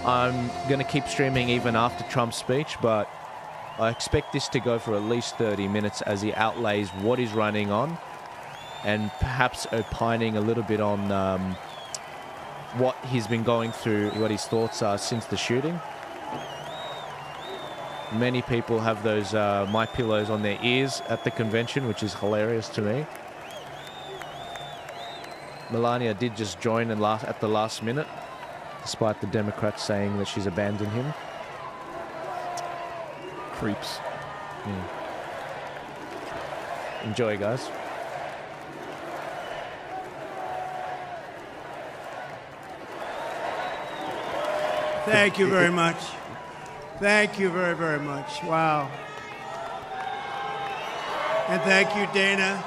I'm going to keep streaming even after Trump's speech, but I expect this to go for at least 30 minutes as he outlays what he's running on and perhaps opining a little bit on what he's been going through, what his thoughts are since the shooting. Many people have those My Pillows on their ears at the convention, which is hilarious to me. Melania did just join at the last minute, despite the Democrats saying that she's abandoned him. Creeps. Enjoy, guys. Thank you very much. Thank you very, very much. Wow. And thank you, Dana.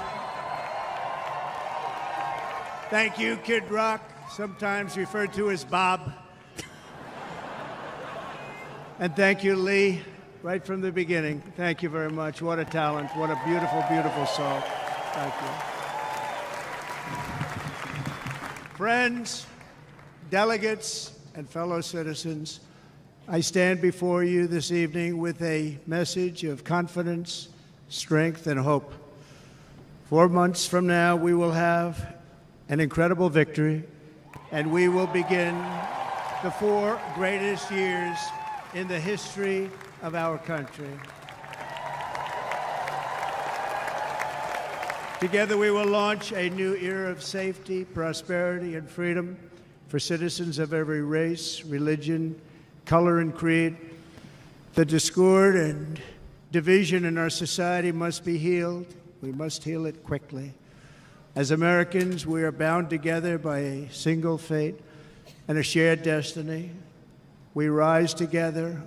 Thank you, Kid Rock, sometimes referred to as Bob. And thank you, Lee, right from the beginning. Thank you very much. What a talent. What a beautiful, beautiful soul. Thank you. Friends, delegates, and fellow citizens, I stand before you this evening with a message of confidence, strength, and hope. 4 months from now, we will have an incredible victory, and we will begin the 4 greatest years in the history of our country. Together, we will launch a new era of safety, prosperity, and freedom for citizens of every race, religion, color, and creed. The discord and division in our society must be healed. We must heal it quickly. As Americans, we are bound together by a single fate and a shared destiny. We rise together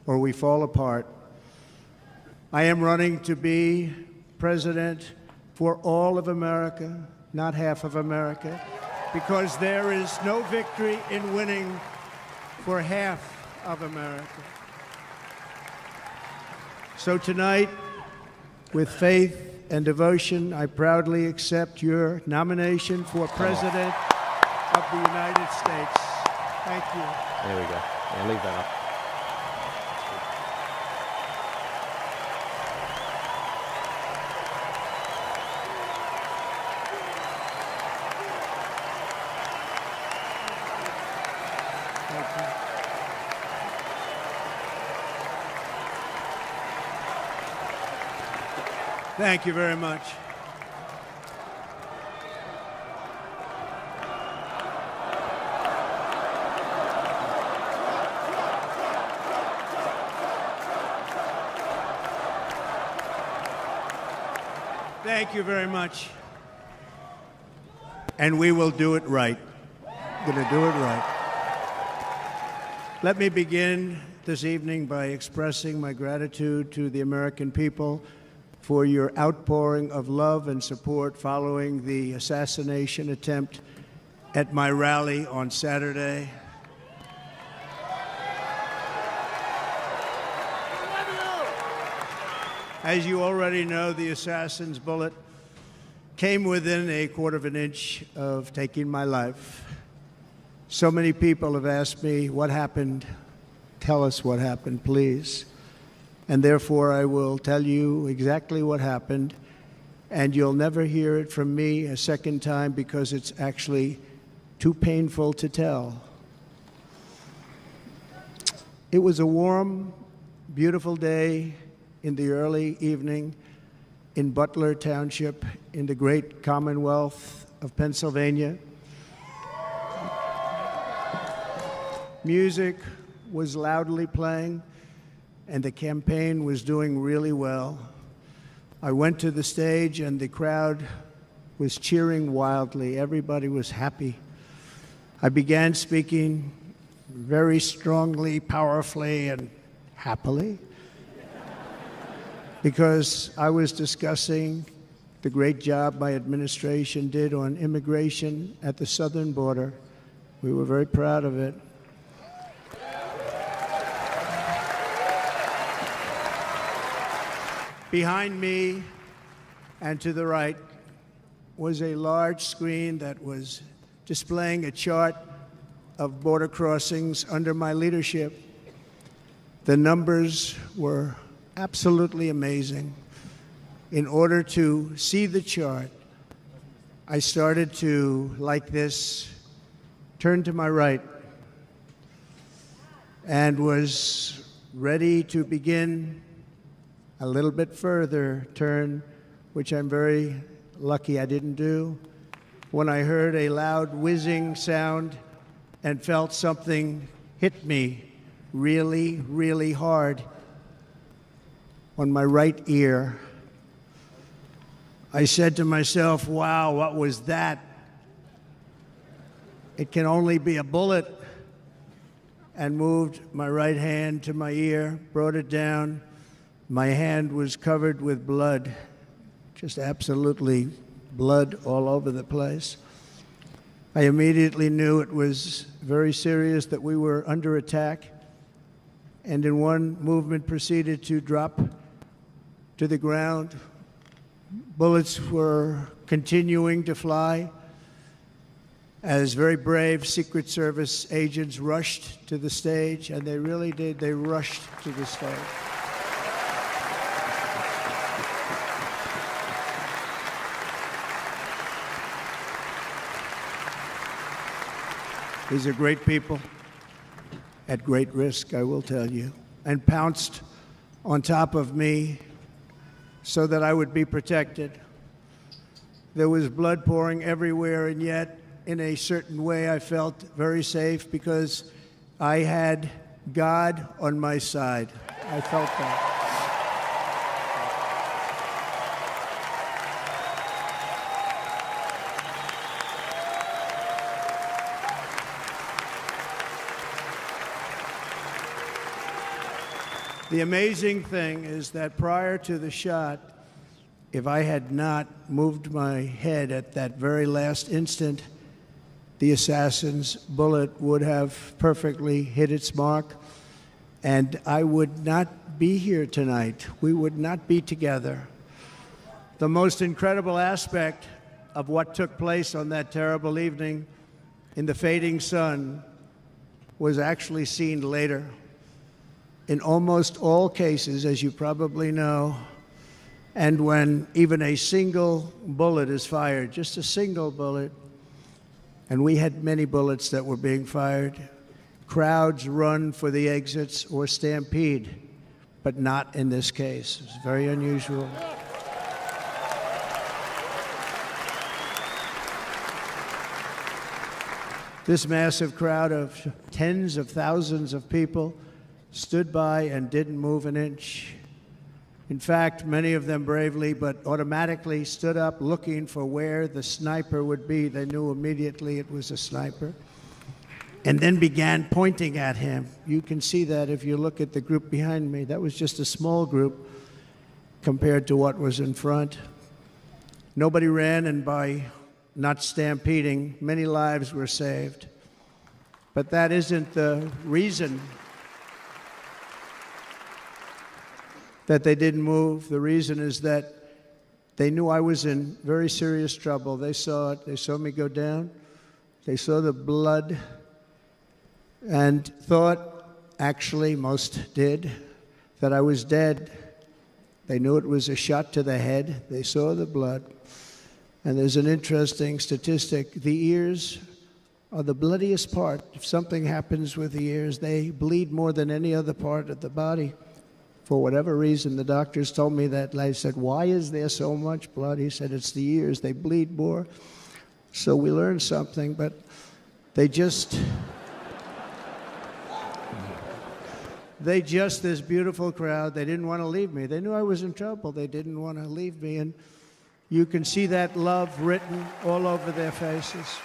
or we fall apart. I am running to be president for all of America, not half of America, because there is no victory in winning for half of America. So tonight, with faith and devotion, I proudly accept your nomination for President of the United States. Thank you. There we go. Yeah, leave that up. Thank you very much. Thank you very much. And we will do it right. Going to do it right. Let me begin this evening by expressing my gratitude to the American people for your outpouring of love and support following the assassination attempt at my rally on Saturday. As you already know, the assassin's bullet came within a quarter of an inch of taking my life. So many people have asked me, what happened? Tell us what happened, please. And therefore, I will tell you exactly what happened, and you'll never hear it from me a second time because it's actually too painful to tell. It was a warm, beautiful day in the early evening in Butler Township in the great Commonwealth of Pennsylvania. Music was loudly playing, and the campaign was doing really well. I went to the stage, and the crowd was cheering wildly. Everybody was happy. I began speaking very strongly, powerfully, and happily because I was discussing the great job my administration did on immigration at the southern border. We were very proud of it. Behind me and to the right was a large screen that was displaying a chart of border crossings under my leadership. The numbers were absolutely amazing. In order to see the chart, I started to, like this, turn to my right and was ready to begin a little bit further turn, which I'm very lucky I didn't do, when I heard a loud whizzing sound and felt something hit me really, really hard on my right ear. I said to myself, wow, what was that? It can only be a bullet. And moved my right hand to my ear, brought it down. My hand was covered with blood, just absolutely blood all over the place. I immediately knew it was very serious, that we were under attack, and in one movement proceeded to drop to the ground. Bullets were continuing to fly as very brave Secret Service agents rushed to the stage, and they really did. They rushed to the stage. These are great people at great risk, I will tell you, and pounced on top of me so that I would be protected. There was blood pouring everywhere, and yet, in a certain way, I felt very safe because I had God on my side. I felt that. The amazing thing is that prior to the shot, if I had not moved my head at that very last instant, the assassin's bullet would have perfectly hit its mark, and I would not be here tonight. We would not be together. The most incredible aspect of what took place on that terrible evening in the fading sun was actually seen later. In almost all cases, as you probably know, and when even a single bullet is fired, just a single bullet, and we had many bullets that were being fired, crowds run for the exits or stampede, but not in this case. It's very unusual. This massive crowd of tens of thousands of people stood by and didn't move an inch. In fact, many of them bravely but automatically stood up looking for where the sniper would be. They knew immediately it was a sniper, and then began pointing at him. You can see that if you look at the group behind me. That was just a small group compared to what was in front. Nobody ran, and by not stampeding, many lives were saved. But that isn't the reason that they didn't move. The reason is that they knew I was in very serious trouble. They saw it. They saw me go down. They saw the blood and thought, actually most did, that I was dead. They knew it was a shot to the head. They saw the blood. And there's an interesting statistic. The ears are the bloodiest part. If something happens with the ears, they bleed more than any other part of the body. For whatever reason, the doctors told me that. I said, why is there so much blood? He said, it's the ears. They bleed more. So we learned something, but they just, this beautiful crowd, they didn't want to leave me. They knew I was in trouble. They didn't want to leave me. And you can see that love written all over their faces.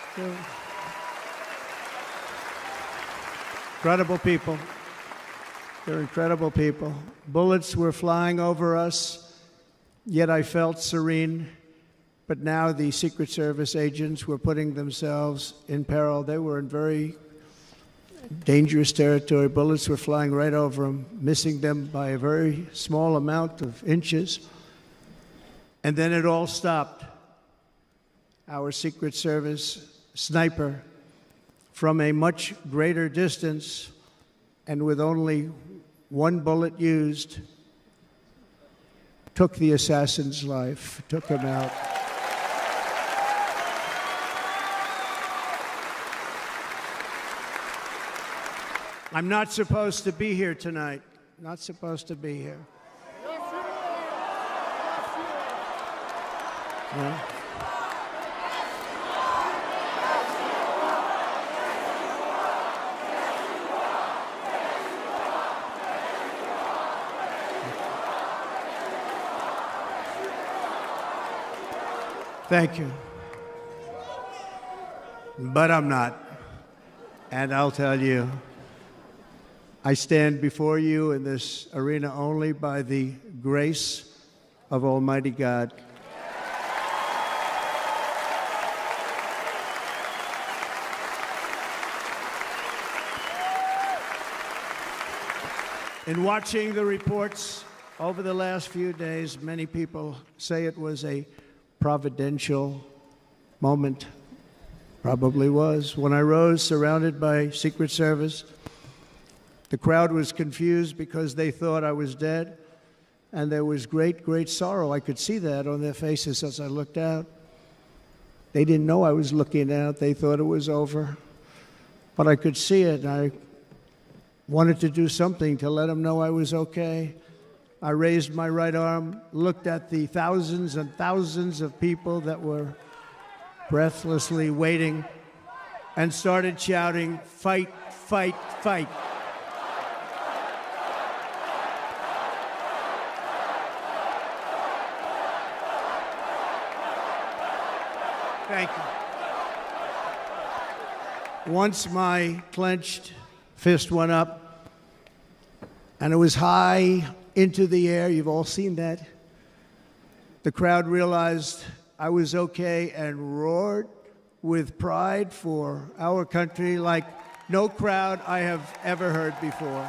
Incredible people. They're incredible people. Bullets were flying over us, yet I felt serene. But now the Secret Service agents were putting themselves in peril. They were in very dangerous territory. Bullets were flying right over them, missing them by a very small amount of inches. And then it all stopped. Our Secret Service sniper, from a much greater distance and with only one bullet used, took the assassin's life, took him out. I'm not supposed to be here tonight. Not supposed to be here. Yeah. Thank you. But I'm not. And I'll tell you, I stand before you in this arena only by the grace of Almighty God. In watching the reports over the last few days, many people say it was a providential moment. Probably was. When I rose, surrounded by Secret Service, the crowd was confused because they thought I was dead, and there was great, great sorrow. I could see that on their faces as I looked out. They didn't know I was looking out. They thought it was over. But I could see it, and I wanted to do something to let them know I was okay. I raised my right arm, looked at the thousands and thousands of people that were breathlessly waiting, and started shouting, "Fight, fight, fight." Thank you. Once my clenched fist went up, and it was high into the air. You've all seen that. The crowd realized I was okay and roared with pride for our country like no crowd I have ever heard before.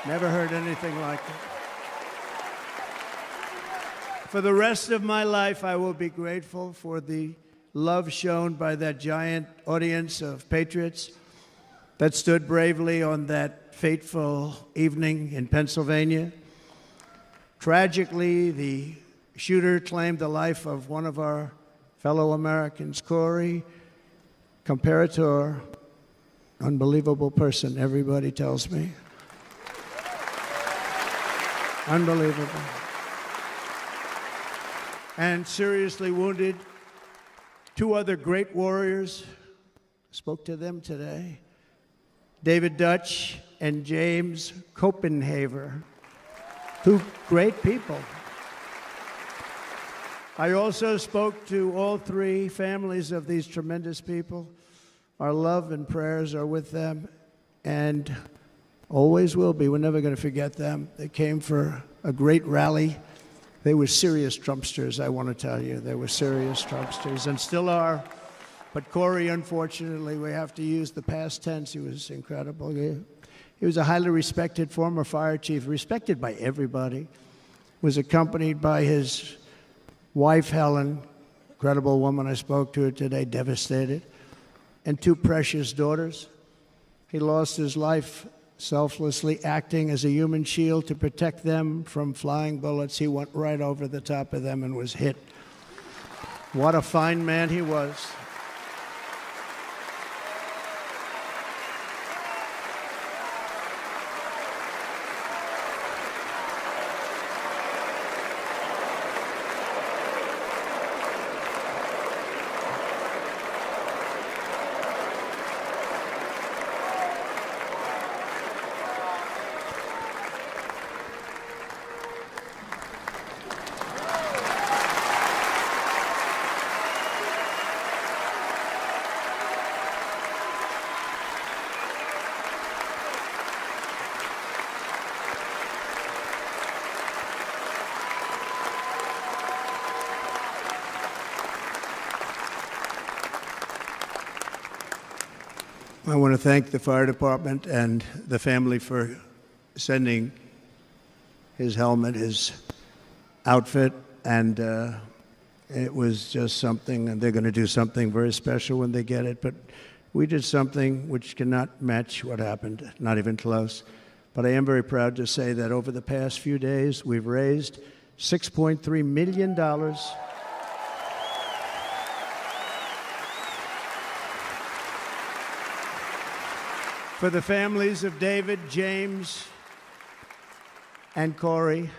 Never heard anything like it. For the rest of my life, I will be grateful for the love shown by that giant audience of patriots that stood bravely on that fateful evening in Pennsylvania. Tragically, the shooter claimed the life of one of our fellow Americans, Corey, comparator, unbelievable person, everybody tells me. Unbelievable. And seriously wounded, two other great warriors, spoke to them today, David Dutch and James Copenhaver, two great people. I also spoke to all three families of these tremendous people. Our love and prayers are with them, and always will be. We're never going to forget them. They came for a great rally. They were serious Trumpsters, I want to tell you. They were serious Trumpsters, and still are. But Corey, unfortunately, we have to use the past tense. He was incredible. He was a highly respected former fire chief, respected by everybody. Was accompanied by his wife, Helen, incredible woman. I spoke to her today, devastated, and two precious daughters. He lost his life selflessly acting as a human shield to protect them from flying bullets. He went right over the top of them and was hit. What a fine man he was. I want to thank the fire department and the family for sending his helmet, his outfit, and it was just something, and they're going to do something very special when they get it. But we did something which cannot match what happened, not even close. But I am very proud to say that over the past few days, we've raised $6.3 million for the families of David, James, and Corey,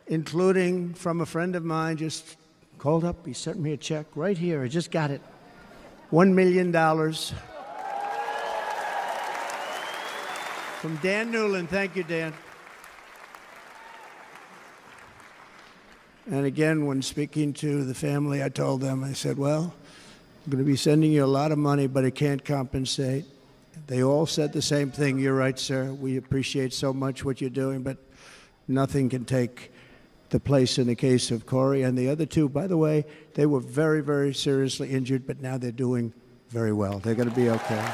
including from a friend of mine, just called up. He sent me a check right here. I just got it. $1 million from Dan Newland. Thank you, Dan. And again, when speaking to the family, I told them, I said, well, I'm going to be sending you a lot of money, but it can't compensate. They all said the same thing. You're right, sir. We appreciate so much what you're doing, but nothing can take the place in the case of Corey. And the other two, by the way, they were very, very seriously injured, but now they're doing very well. They're going to be okay.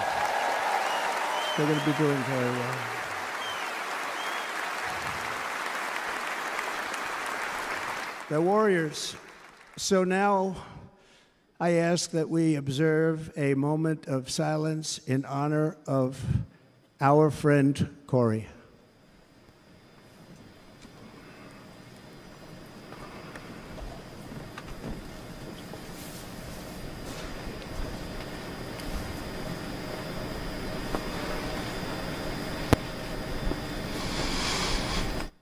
They're going to be doing very well. They're warriors. So now I ask that we observe a moment of silence in honor of our friend Corey.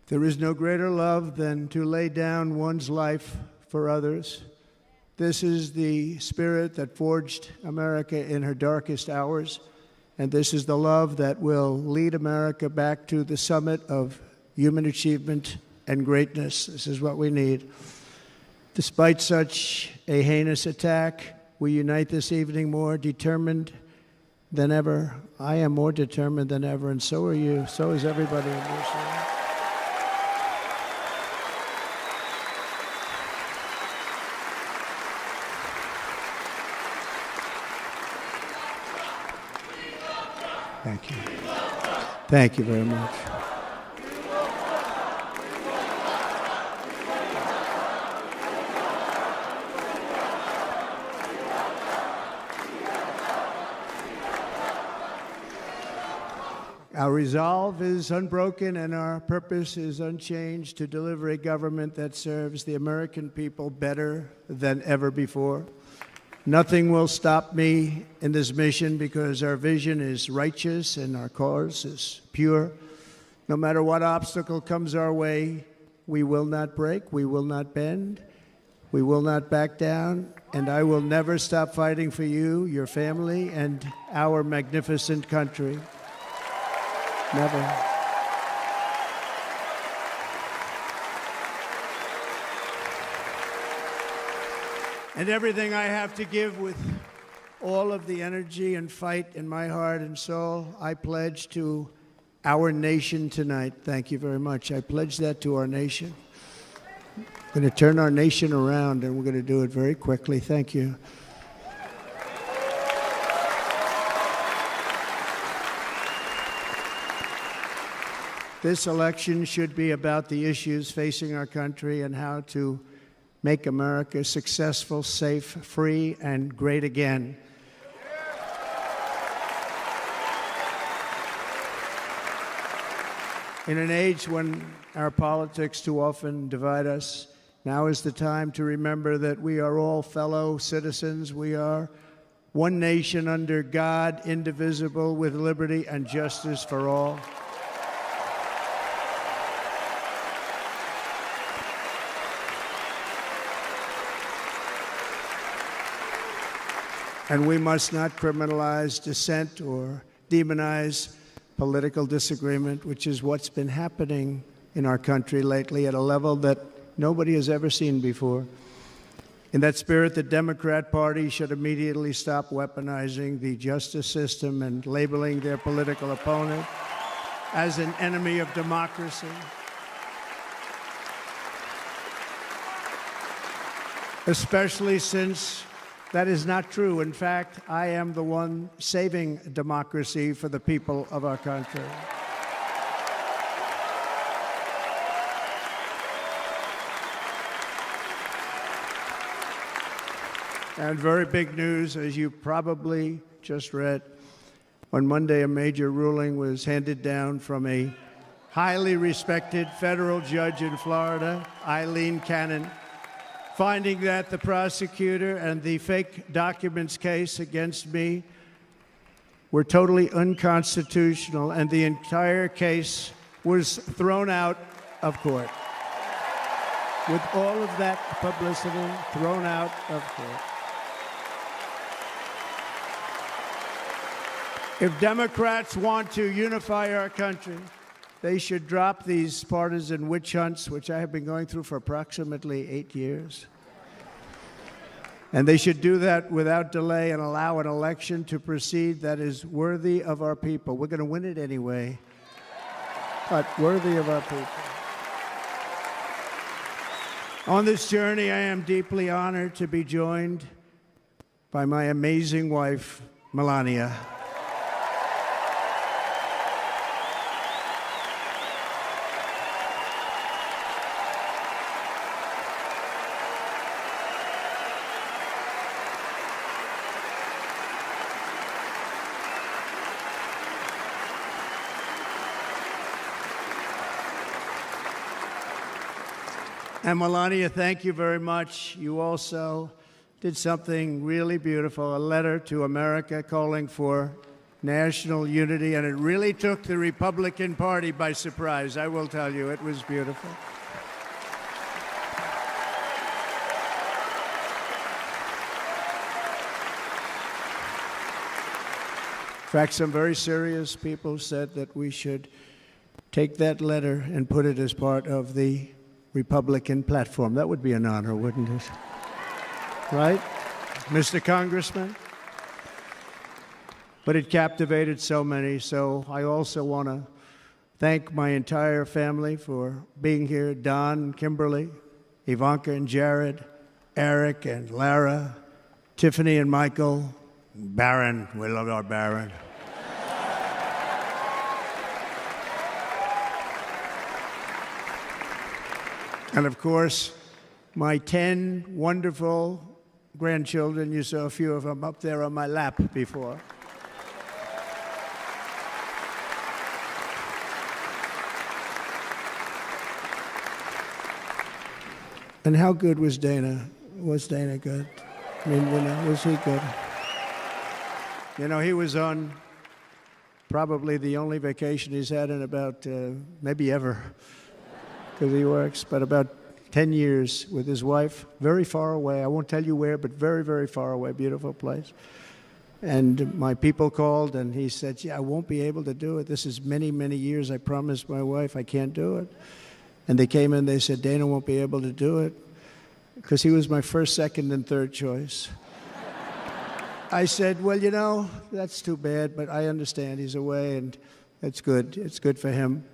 There is no greater love than to lay down one's life for others. This is the spirit that forged America in her darkest hours, and this is the love that will lead America back to the summit of human achievement and greatness. This is what we need. Despite such a heinous attack, we unite this evening more determined than ever. I am more determined than ever, and so are you. So is everybody in this room. Thank you. Thank you very much. Our resolve is unbroken and our purpose is unchanged to deliver a government that serves the American people better than ever before. Nothing will stop me in this mission because our vision is righteous and our cause is pure. No matter what obstacle comes our way, we will not break, we will not bend, we will not back down, and I will never stop fighting for you, your family, and our magnificent country. Never. And everything I have to give with all of the energy and fight in my heart and soul, I pledge to our nation tonight. Thank you very much. I pledge that to our nation. We're going to turn our nation around, and we're going to do it very quickly. Thank you. This election should be about the issues facing our country and how to make America successful, safe, free, and great again. In an age when our politics too often divide us, now is the time to remember that we are all fellow citizens. We are one nation under God, indivisible, with liberty and justice for all. And we must not criminalize dissent or demonize political disagreement, which is what's been happening in our country lately at a level that nobody has ever seen before. In that spirit, the Democrat Party should immediately stop weaponizing the justice system and labeling their political opponent as an enemy of democracy. Especially since that is not true. In fact, I am the one saving democracy for the people of our country. And very big news, as you probably just read, on Monday a major ruling was handed down from a highly respected federal judge in Florida, Eileen Cannon, finding that the prosecutor and the fake documents case against me were totally unconstitutional, and the entire case was thrown out of court. With all of that publicity, thrown out of court. If Democrats want to unify our country, they should drop these partisan witch hunts, which I have been going through for approximately 8 years. And they should do that without delay and allow an election to proceed that is worthy of our people. We're going to win it anyway, but worthy of our people. On this journey, I am deeply honored to be joined by my amazing wife, Melania. And Melania, thank you very much. You also did something really beautiful, a letter to America calling for national unity, and it really took the Republican Party by surprise. I will tell you, it was beautiful. In fact, some very serious people said that we should take that letter and put it as part of the Republican platform. That would be an honor, wouldn't it? Right, Mr. Congressman? But it captivated so many, so I also want to thank my entire family for being here. Don, Kimberly, Ivanka and Jared, Eric and Lara, Tiffany and Michael, Barron. We love our Barron. And of course, my 10 wonderful grandchildren. You saw a few of them up there on my lap before. And how good was Dana? Was Dana good? I mean, was he good? He was on probably the only vacation he's had in about, maybe ever, because he works, but about 10 years with his wife, very far away. I won't tell you where, but very, very far away, beautiful place. And my people called, and he said, I won't be able to do it. This is many, many years. I promised my wife I can't do it. And they came in, they said, Dana won't be able to do it, because he was my first, second, and third choice. I said, well, that's too bad, but I understand he's away, and it's good. It's good for him.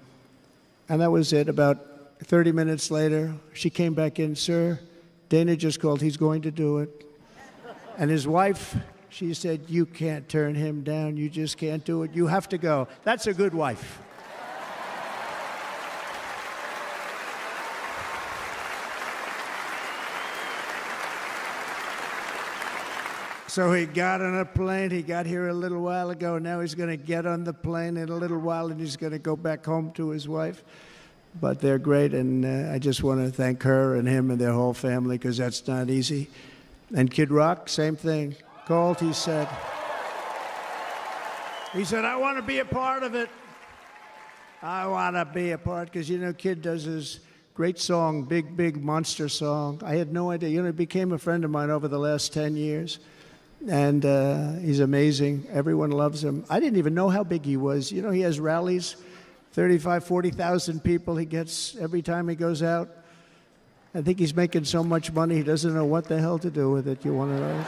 And that was it. About 30 minutes later, she came back in, sir, Dana just called. He's going to do it. And his wife, she said, you can't turn him down. You just can't do it. You have to go. That's a good wife. So he got on a plane. He got here a little while ago. Now he's going to get on the plane in a little while, and he's going to go back home to his wife. But they're great, and I just want to thank her and him and their whole family, because that's not easy. And Kid Rock, same thing. Called, he said, I want to be a part of it. I want to be a part, because, Kid does his great song, Big, Big Monster song. I had no idea. He became a friend of mine over the last 10 years. And he's amazing. Everyone loves him. I didn't even know how big he was. He has rallies, 35,000, 40,000 people he gets every time he goes out. I think he's making so much money, he doesn't know what the hell to do with it. You want to know?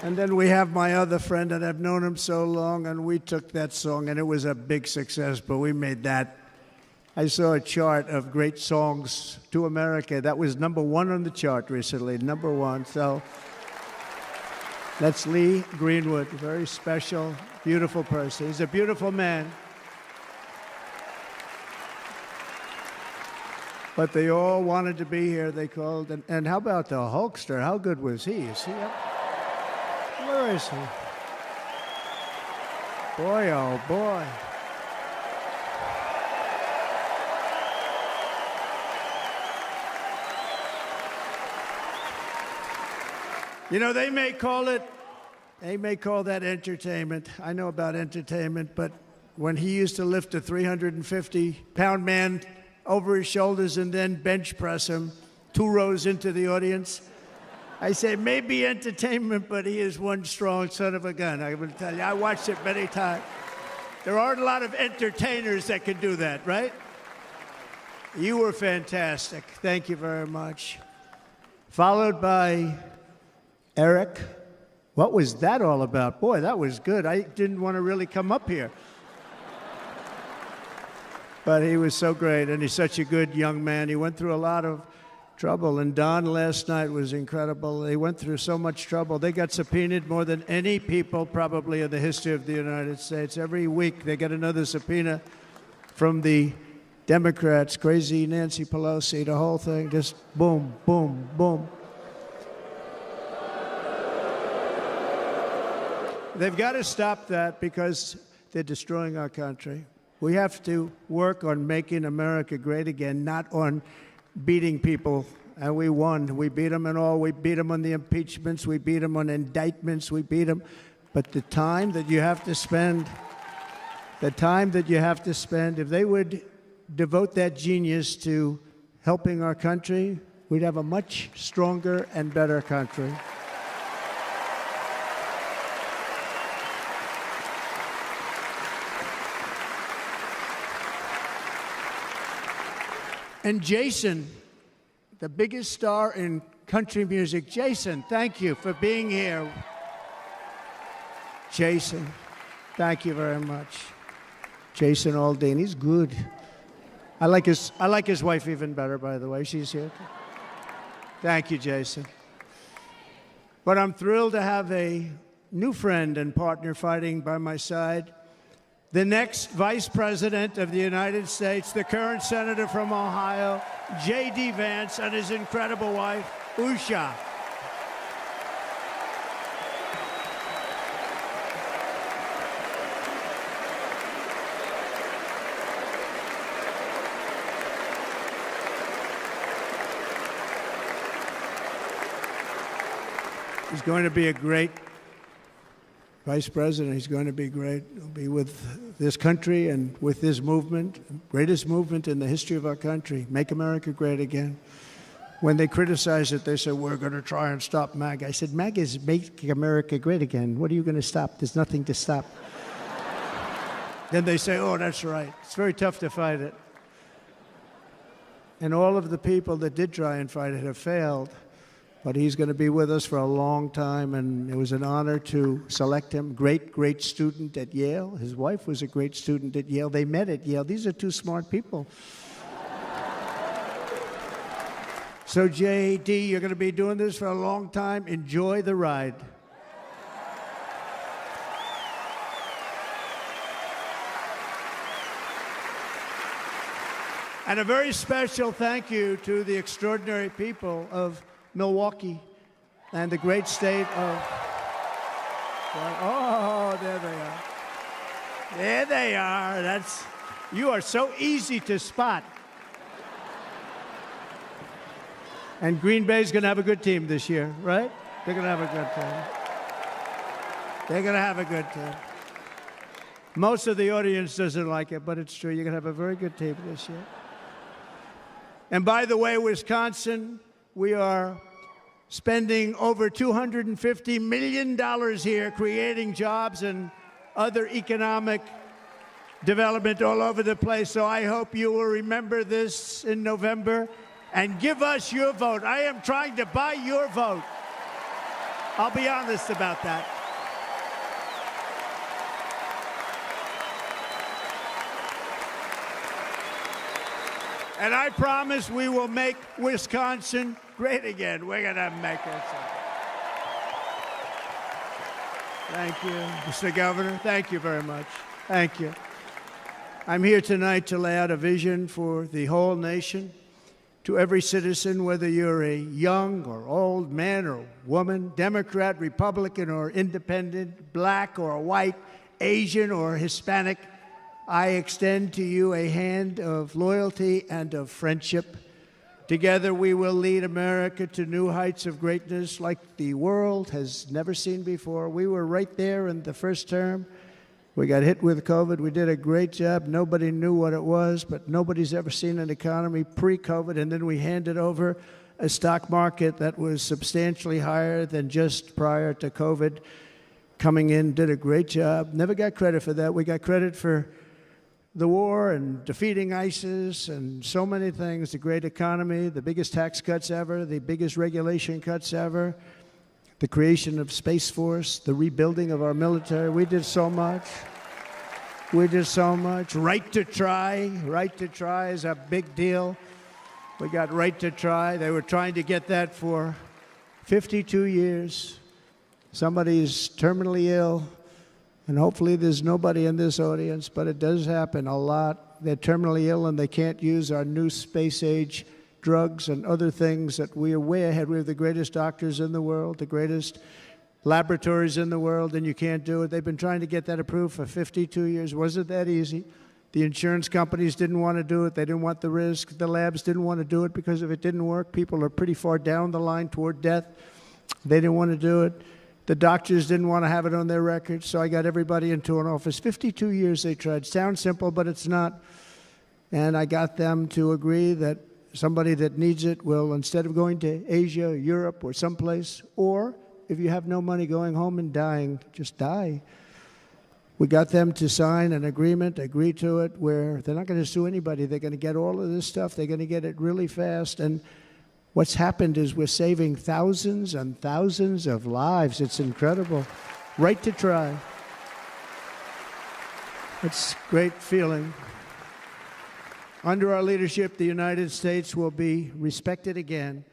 And then we have my other friend, and I've known him so long, and we took that song, and it was a big success, but we made that. I saw a chart of great songs to America. That was #1 on the chart recently, #1. So that's Lee Greenwood, a very special, beautiful person. He's a beautiful man. But they all wanted to be here. They called. And how about the Hulkster? How good was he? Is he up? Where is he? Boy, oh boy. They may call that entertainment. I know about entertainment, but when he used to lift a 350-pound man over his shoulders and then bench press him 2 rows into the audience, I say maybe entertainment, but he is one strong son of a gun. I will tell you, I watched it many times. There aren't a lot of entertainers that can do that, right? You were fantastic. Thank you very much. Followed by Eric. What was that all about? Boy, that was good. I didn't want to really come up here. But he was so great, and he's such a good young man. He went through a lot of trouble, and Don last night was incredible. They went through so much trouble. They got subpoenaed more than any people probably in the history of the United States. Every week they get another subpoena from the Democrats, crazy Nancy Pelosi, the whole thing, just boom, boom, boom. They've got to stop that, because they're destroying our country. We have to work on making America great again, not on beating people. And we won. We beat them in all. We beat them on the impeachments. We beat them on indictments. We beat them. But the time that you have to spend, if they would devote that genius to helping our country, we'd have a much stronger and better country. And Jason, the biggest star in country music. Jason, thank you for being here. Jason, thank you very much. Jason Aldean, he's good. I like his wife even better, by the way. She's here. Thank you, Jason. But I'm thrilled to have a new friend and partner fighting by my side. The next Vice President of the United States, the current Senator from Ohio, J.D. Vance, and his incredible wife, Usha. He's going to be a great Vice President. He's going to be great. He'll be with this country and with this movement, greatest movement in the history of our country, Make America Great Again. When they criticize it, they say, we're going to try and stop MAGA. I said, MAGA is Make America Great Again. What are you going to stop? There's nothing to stop. Then they say, oh, that's right. It's very tough to fight it. And all of the people that did try and fight it have failed. But he's going to be with us for a long time, and it was an honor to select him. Great, great student at Yale. His wife was a great student at Yale. They met at Yale. These are two smart people. So, J.D., you're going to be doing this for a long time. Enjoy the ride. And a very special thank you to the extraordinary people of Milwaukee and the great state of... Oh, there they are. There they are. You are so easy to spot. And Green Bay's going to have a good team this year, right? They're going to have a good team. They're going to have a good team. Most of the audience doesn't like it, but it's true. You're going to have a very good team this year. And by the way, Wisconsin, we are spending over $250 million here, creating jobs and other economic development all over the place. So I hope you will remember this in November and give us your vote. I am trying to buy your vote. I'll be honest about that. And I promise we will make Wisconsin great again. We're going to make it. Thank you, Mr. Governor. Thank you very much. Thank you. I'm here tonight to lay out a vision for the whole nation. To every citizen, whether you're a young or old man or woman, Democrat, Republican, or independent, black or white, Asian or Hispanic, I extend to you a hand of loyalty and of friendship. Together we will lead America to new heights of greatness like the world has never seen before. We were right there in the first term. We got hit with COVID. We did a great job. Nobody knew what it was, but nobody's ever seen an economy pre-COVID. And then we handed over a stock market that was substantially higher than just prior to COVID. Coming in, did a great job. Never got credit for that. We got credit for the war and defeating ISIS and so many things, the great economy, the biggest tax cuts ever, the biggest regulation cuts ever, the creation of Space Force, the rebuilding of our military. We did so much. We did so much. Right to try. Right to try is a big deal. We got right to try. They were trying to get that for 52 years. Somebody's terminally ill. And hopefully there's nobody in this audience, but it does happen a lot. They're terminally ill and they can't use our new space-age drugs and other things that we are way ahead. We have the greatest doctors in the world, the greatest laboratories in the world, and you can't do it. They've been trying to get that approved for 52 years. Wasn't that easy? The insurance companies didn't want to do it. They didn't want the risk. The labs didn't want to do it because if it didn't work, people are pretty far down the line toward death. They didn't want to do it. The doctors didn't want to have it on their records, so I got everybody into an office. 52 years they tried. Sounds simple, but it's not. And I got them to agree that somebody that needs it will, instead of going to Asia, Europe, or someplace, or if you have no money going home and dying, just die. We got them to sign an agreement, agree to it, where they're not going to sue anybody. They're going to get all of this stuff. They're going to get it really fast. And what's happened is we're saving thousands and thousands of lives. It's incredible. Right to try. It's a great feeling. Under our leadership, the United States will be respected again.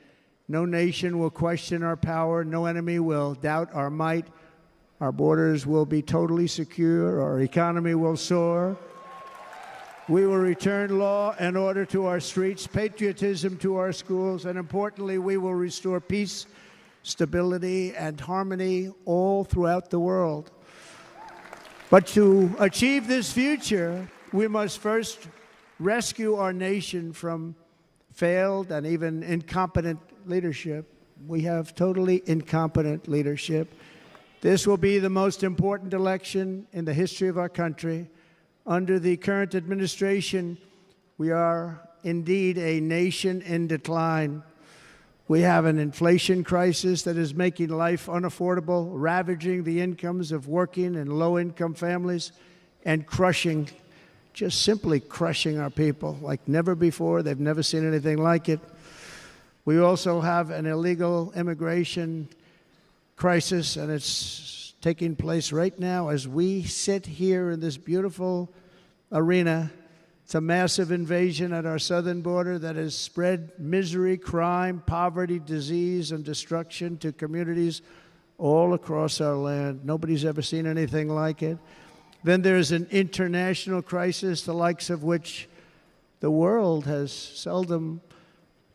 No nation will question our power. No enemy will doubt our might. Our borders will be totally secure. Our economy will soar. We will return law and order to our streets, patriotism to our schools, and importantly, we will restore peace, stability, and harmony all throughout the world. But to achieve this future, we must first rescue our nation from failed and even incompetent leadership. We have totally incompetent leadership. This will be the most important election in the history of our country. Under the current administration, we are indeed a nation in decline. We have an inflation crisis that is making life unaffordable, ravaging the incomes of working and low-income families, and crushing, just simply crushing our people like never before. They've never seen anything like it. We also have an illegal immigration crisis, and it's taking place right now as we sit here in this beautiful arena. It's a massive invasion at our southern border that has spread misery, crime, poverty, disease, and destruction to communities all across our land. Nobody's ever seen anything like it. Then there's an international crisis, the likes of which the world has seldom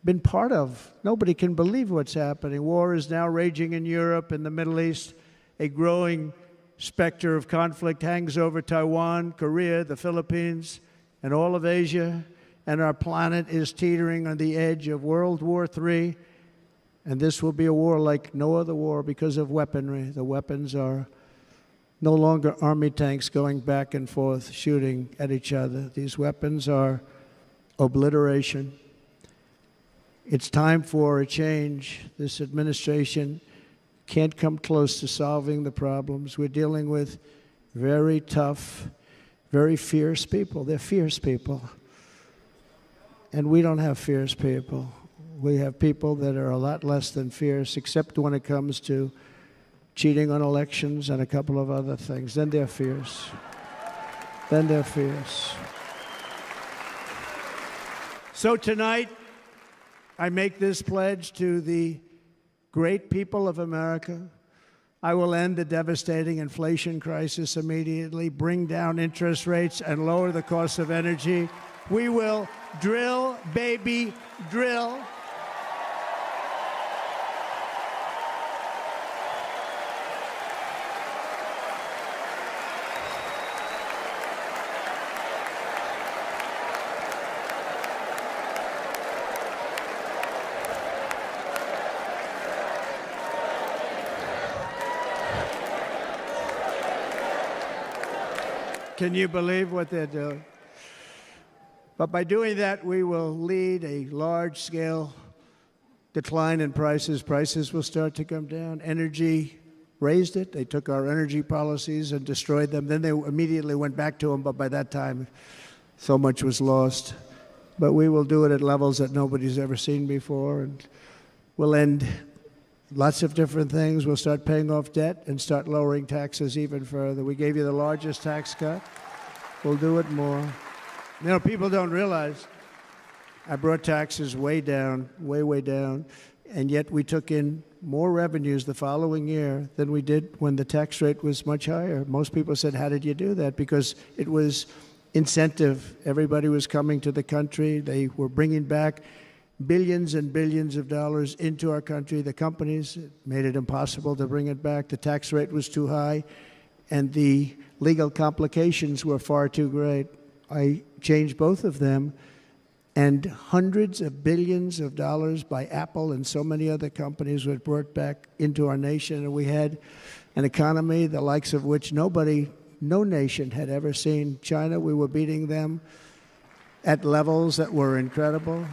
been part of. Nobody can believe what's happening. War is now raging in Europe and the Middle East. A growing specter of conflict hangs over Taiwan, Korea, the Philippines, and all of Asia. And our planet is teetering on the edge of World War III. And this will be a war like no other war because of weaponry. The weapons are no longer army tanks going back and forth shooting at each other. These weapons are obliteration. It's time for a change. This administration can't come close to solving the problems. We're dealing with very tough, very fierce people. They're fierce people. And we don't have fierce people. We have people that are a lot less than fierce, except when it comes to cheating on elections and a couple of other things. Then they're fierce. Then they're fierce. So tonight, I make this pledge to the great people of America. I will end the devastating inflation crisis immediately, bring down interest rates, and lower the cost of energy. We will drill, baby, drill. Can you believe what they're doing? But by doing that, we will lead a large-scale decline in prices. Prices will start to come down. Energy raised it. They took our energy policies and destroyed them. Then they immediately went back to them, but by that time, so much was lost. But we will do it at levels that nobody's ever seen before, and we'll end lots of different things. We'll start paying off debt and start lowering taxes even further. We gave you the largest tax cut. We'll do it more. You know, people don't realize I brought taxes way down, way down, and yet we took in more revenues the following year than we did when the tax rate was much higher. Most people said, how did you do that? Because it was incentive. Everybody was coming to the country. They were bringing back billions and billions of dollars into our country. The companies made it impossible to bring it back. The tax rate was too high, and the legal complications were far too great. I changed both of them, and hundreds of billions of dollars by Apple and so many other companies were brought back into our nation, and we had an economy the likes of which no nation had ever seen. China, we were beating them at levels that were incredible.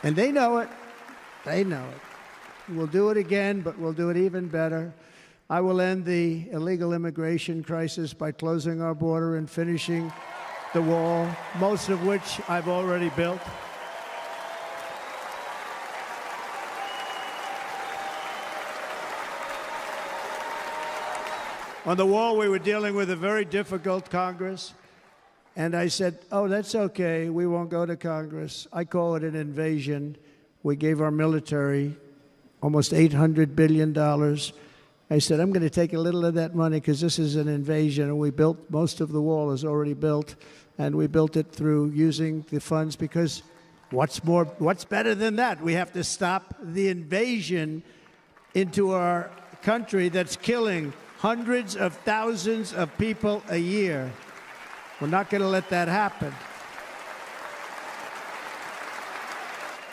And they know it. They know it. We'll do it again, but we'll do it even better. I will end the illegal immigration crisis by closing our border and finishing the wall, most of which I've already built. On the wall, we were dealing with a very difficult Congress, and I said, oh, that's okay, we won't go to Congress. I call it an invasion. We gave our military almost $800 billion. I said, I'm going to take a little of that money because this is an invasion, and we built, most of the wall is already built, and we built it through using the funds because what's better than that? We have to stop the invasion into our country that's killing hundreds of thousands of people a year. We're not going to let that happen.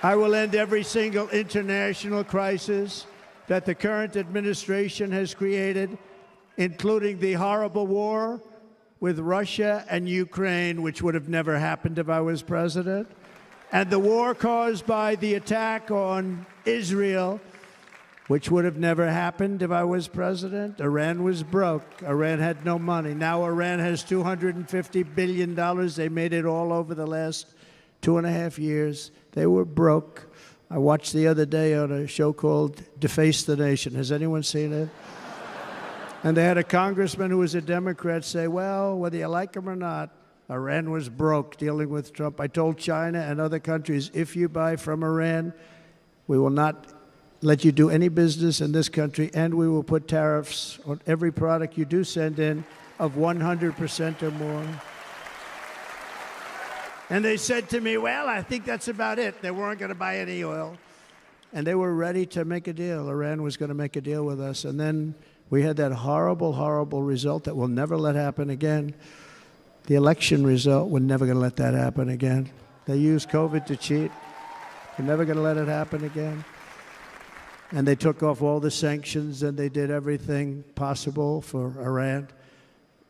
I will end every single international crisis that the current administration has created, including the horrible war with Russia and Ukraine, which would have never happened if I was president, and the war caused by the attack on Israel, which would have never happened if I was president. Iran was broke. Iran had no money. Now Iran has $250 billion. They made it all over the last 2.5 years. They were broke. I watched the other day on a show called Deface the Nation. Has anyone seen it? And they had a congressman who was a Democrat say, well, whether you like him or not, Iran was broke dealing with Trump. I told China and other countries, if you buy from Iran, we will not let you do any business in this country, and we will put tariffs on every product you do send in of 100% or more. And they said to me, well, I think that's about it. They weren't going to buy any oil. And they were ready to make a deal. Iran was going to make a deal with us. And then we had that horrible, horrible result that we'll never let happen again. The election result, we're never going to let that happen again. They used COVID to cheat. We're never going to let it happen again. And they took off all the sanctions, and they did everything possible for Iran.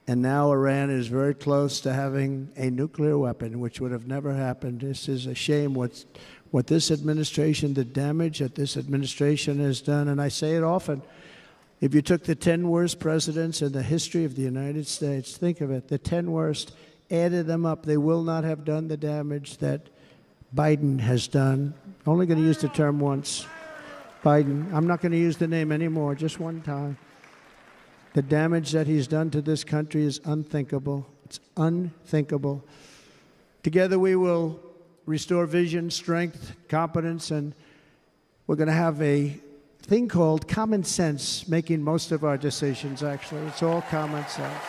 And now Iran is very close to having a nuclear weapon, which would have never happened. This is a shame what this administration, the damage that this administration has done. And I say it often, if you took the 10 worst presidents in the history of the United States, think of it, the 10 worst, added them up, they will not have done the damage that Biden has done. Only going to use the term once. Biden. I'm not going to use the name anymore, just one time. The damage that he's done to this country is unthinkable. It's unthinkable. Together we will restore vision, strength, competence, and we're going to have a thing called common sense making most of our decisions, actually. It's all common sense.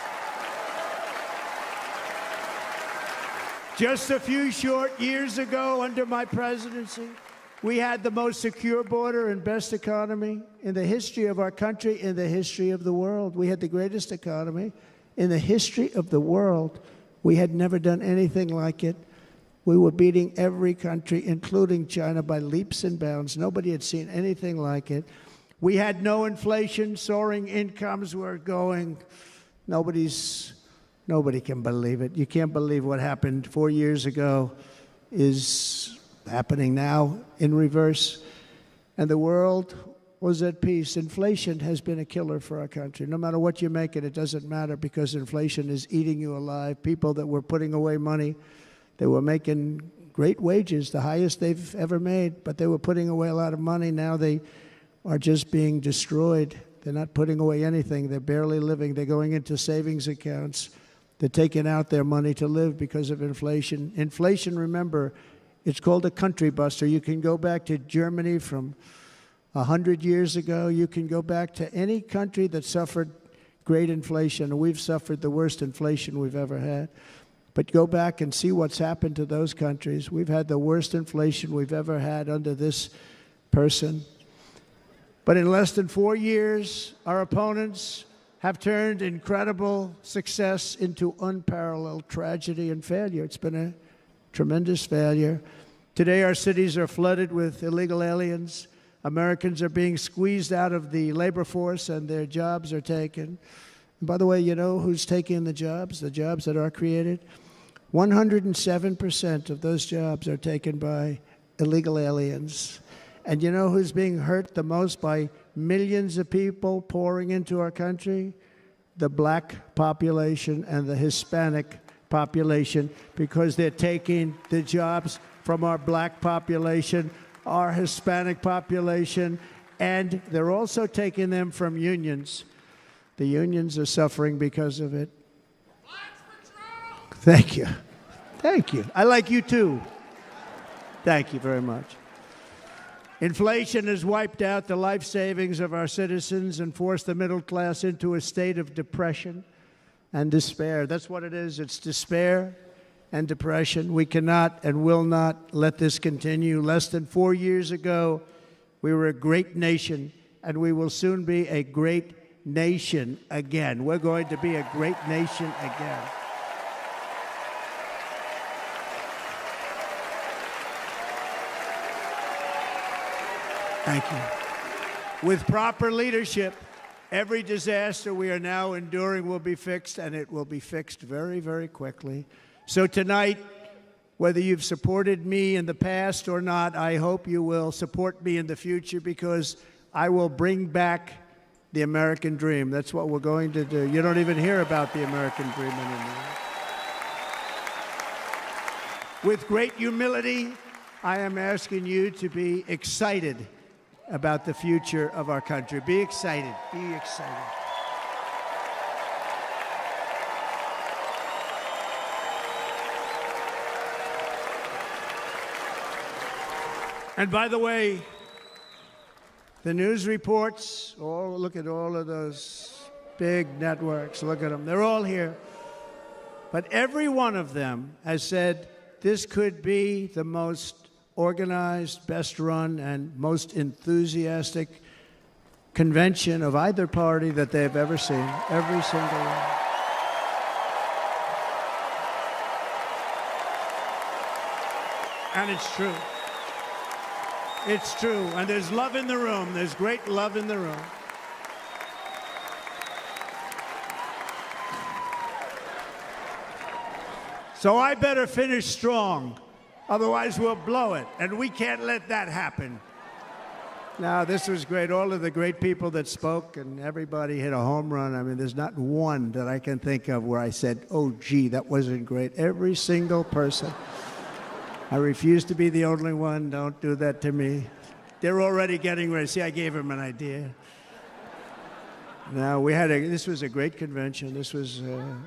Just a few short years ago, under my presidency, we had the most secure border and best economy in the history of our country, in the history of the world. We had the greatest economy in the history of the world. We had never done anything like it. We were beating every country, including China, by leaps and bounds. Nobody had seen anything like it. We had no inflation. Soaring incomes were going. Nobody can believe it. You can't believe what happened 4 years ago is happening now in reverse. And the world was at peace. Inflation has been a killer for our country. No matter what you make it, it doesn't matter because inflation is eating you alive. People that were putting away money, they were making great wages, the highest they've ever made, but they were putting away a lot of money. Now they are just being destroyed. They're not putting away anything. They're barely living. They're going into savings accounts. They're taking out their money to live because of inflation. Inflation, remember, it's called a country buster. You can go back to Germany from 100 years ago. You can go back to any country that suffered great inflation. And we've suffered the worst inflation we've ever had. But go back and see what's happened to those countries. We've had the worst inflation we've ever had under this person. But in less than 4 years, our opponents have turned incredible success into unparalleled tragedy and failure. It's been a tremendous failure. Today, our cities are flooded with illegal aliens. Americans are being squeezed out of the labor force and their jobs are taken. And by the way, you know who's taking the jobs that are created? 107% of those jobs are taken by illegal aliens. And you know who's being hurt the most by millions of people pouring into our country? The black population and the Hispanic population, because they're taking the jobs from our black population, our Hispanic population, and they're also taking them from unions. The unions are suffering because of it. Thank you. Thank you. I like you too. Thank you very much. Inflation has wiped out the life savings of our citizens and forced the middle class into a state of depression and despair. That's what it is. It's despair and depression. We cannot and will not let this continue. Less than 4 years ago, we were a great nation, and we will soon be a great nation again. We're going to be a great nation again. Thank you. With proper leadership, every disaster we are now enduring will be fixed, and it will be fixed very, very quickly. So tonight, whether you've supported me in the past or not, I hope you will support me in the future, because I will bring back the American dream. That's what we're going to do. You don't even hear about the American dream anymore. With great humility, I am asking you to be excited about the future of our country. Be excited. Be excited. And by the way, the news reports, look at all of those big networks. Look at them. They're all here. But every one of them has said this could be the most organized, best run, and most enthusiastic convention of either party that they've ever seen. Every single one. And it's true. It's true. And there's love in the room. There's great love in the room. So I better finish strong. Otherwise, we'll blow it, and we can't let that happen. Now, this was great. All of the great people that spoke, and everybody hit a home run. I mean, there's not one that I can think of where I said, oh, gee, that wasn't great. Every single person. I refuse to be the only one. Don't do that to me. They're already getting ready. See, I gave them an idea. Now, this was a great convention. This was,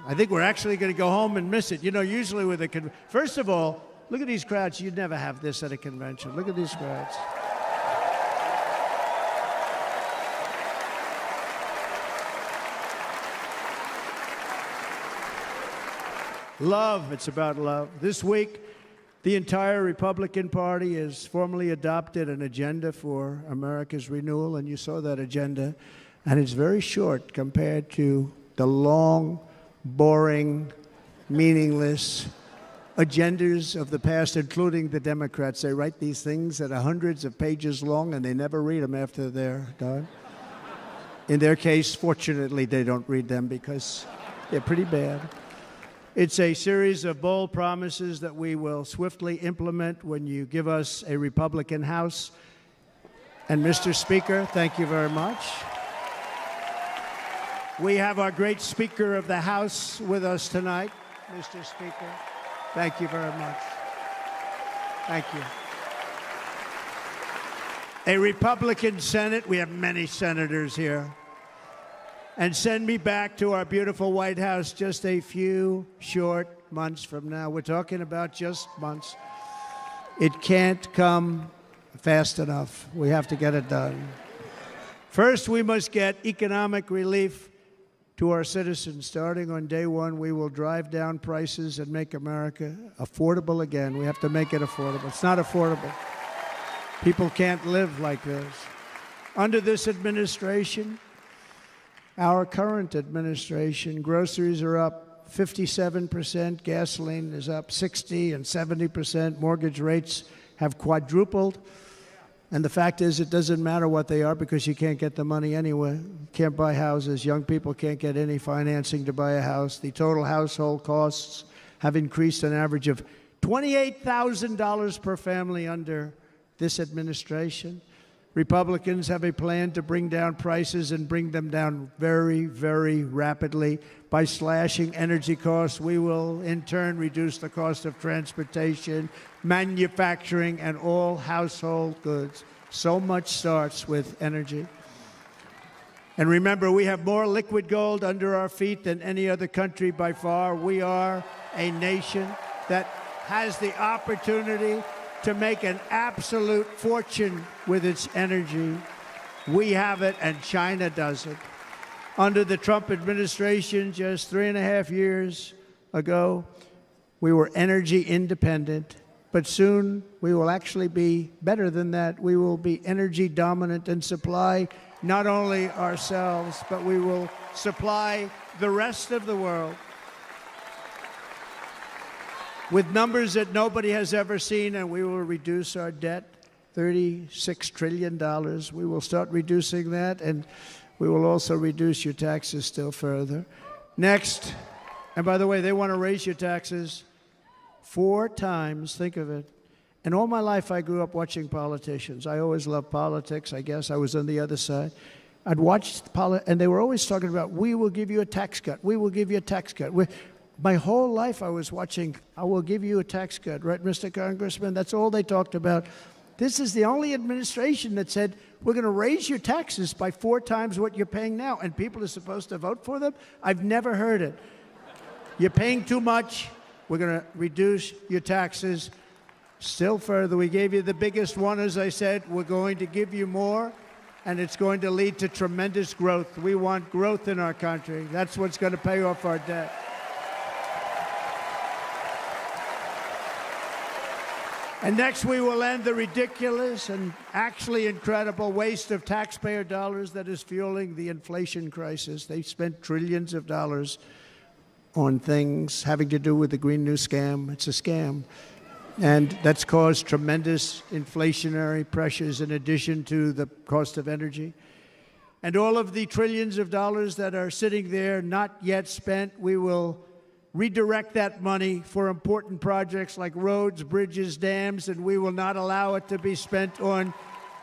I think we're actually going to go home and miss it. You know, usually with a first of all, look at these crowds. You'd never have this at a convention. Look at these crowds. Love. It's about love. This week, the entire Republican Party has formally adopted an agenda for America's renewal, and you saw that agenda. And it's very short compared to the long, boring, meaningless agendas of the past, including the Democrats. They write these things that are hundreds of pages long, and they never read them after they're done. In their case, fortunately, they don't read them because they're pretty bad. It's a series of bold promises that we will swiftly implement when you give us a Republican House. And Mr. Speaker, thank you very much. We have our great Speaker of the House with us tonight, Mr. Speaker. Thank you very much. Thank you. A Republican Senate. We have many senators here. And send me back to our beautiful White House just a few short months from now. We're talking about just months. It can't come fast enough. We have to get it done. First, we must get economic relief to our citizens. Starting on day one, we will drive down prices and make America affordable again. We have to make it affordable. It's not affordable. People can't live like this. Under this administration, our current administration. Groceries are up 57%, gasoline is up 60 and 70%, mortgage rates have quadrupled. And the fact is, it doesn't matter what they are because you can't get the money anyway. You can't buy houses. Young people can't get any financing to buy a house. The total household costs have increased an average of $28,000 per family under this administration. Republicans have a plan to bring down prices and bring them down very, very rapidly. By slashing energy costs, we will in turn reduce the cost of transportation, manufacturing, and all household goods. So much starts with energy. And remember, we have more liquid gold under our feet than any other country by far. We are a nation that has the opportunity to make an absolute fortune with its energy. We have it, and China doesn't. Under the Trump administration, just 3.5 years ago, we were energy independent, but soon we will actually be better than that. We will be energy dominant and supply not only ourselves, but we will supply the rest of the world with numbers that nobody has ever seen, and we will reduce our debt, $36 trillion. We will start reducing that, and we will also reduce your taxes still further. Next, and by the way, they want to raise your taxes 4 times, think of it. And all my life I grew up watching politicians. I always loved politics, I guess. I was on the other side. I'd watch and they were always talking about, we will give you a tax cut. We will give you a tax cut. My whole life I was watching, I will give you a tax cut, right, Mr. Congressman? That's all they talked about. This is the only administration that said, we're going to raise your taxes by 4 times what you're paying now, and people are supposed to vote for them? I've never heard it. You're paying too much. We're going to reduce your taxes still further. We gave you the biggest one, as I said. We're going to give you more, and it's going to lead to tremendous growth. We want growth in our country. That's what's going to pay off our debt. And next, we will end the ridiculous and actually incredible waste of taxpayer dollars that is fueling the inflation crisis. They spent trillions of dollars on things having to do with the Green New Scam. It's a scam. And that's caused tremendous inflationary pressures in addition to the cost of energy. And all of the trillions of dollars that are sitting there not yet spent, we will redirect that money for important projects like roads, bridges, dams, and we will not allow it to be spent on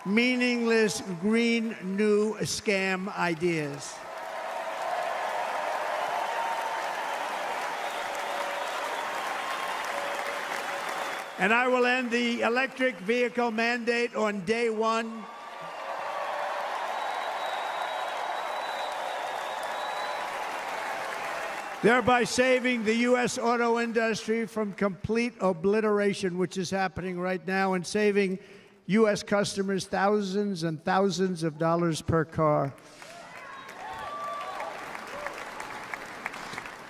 meaningless Green New Scam ideas. And I will end the electric vehicle mandate on day one. Thereby saving the U.S. auto industry from complete obliteration, which is happening right now, and saving U.S. customers thousands and thousands of dollars per car.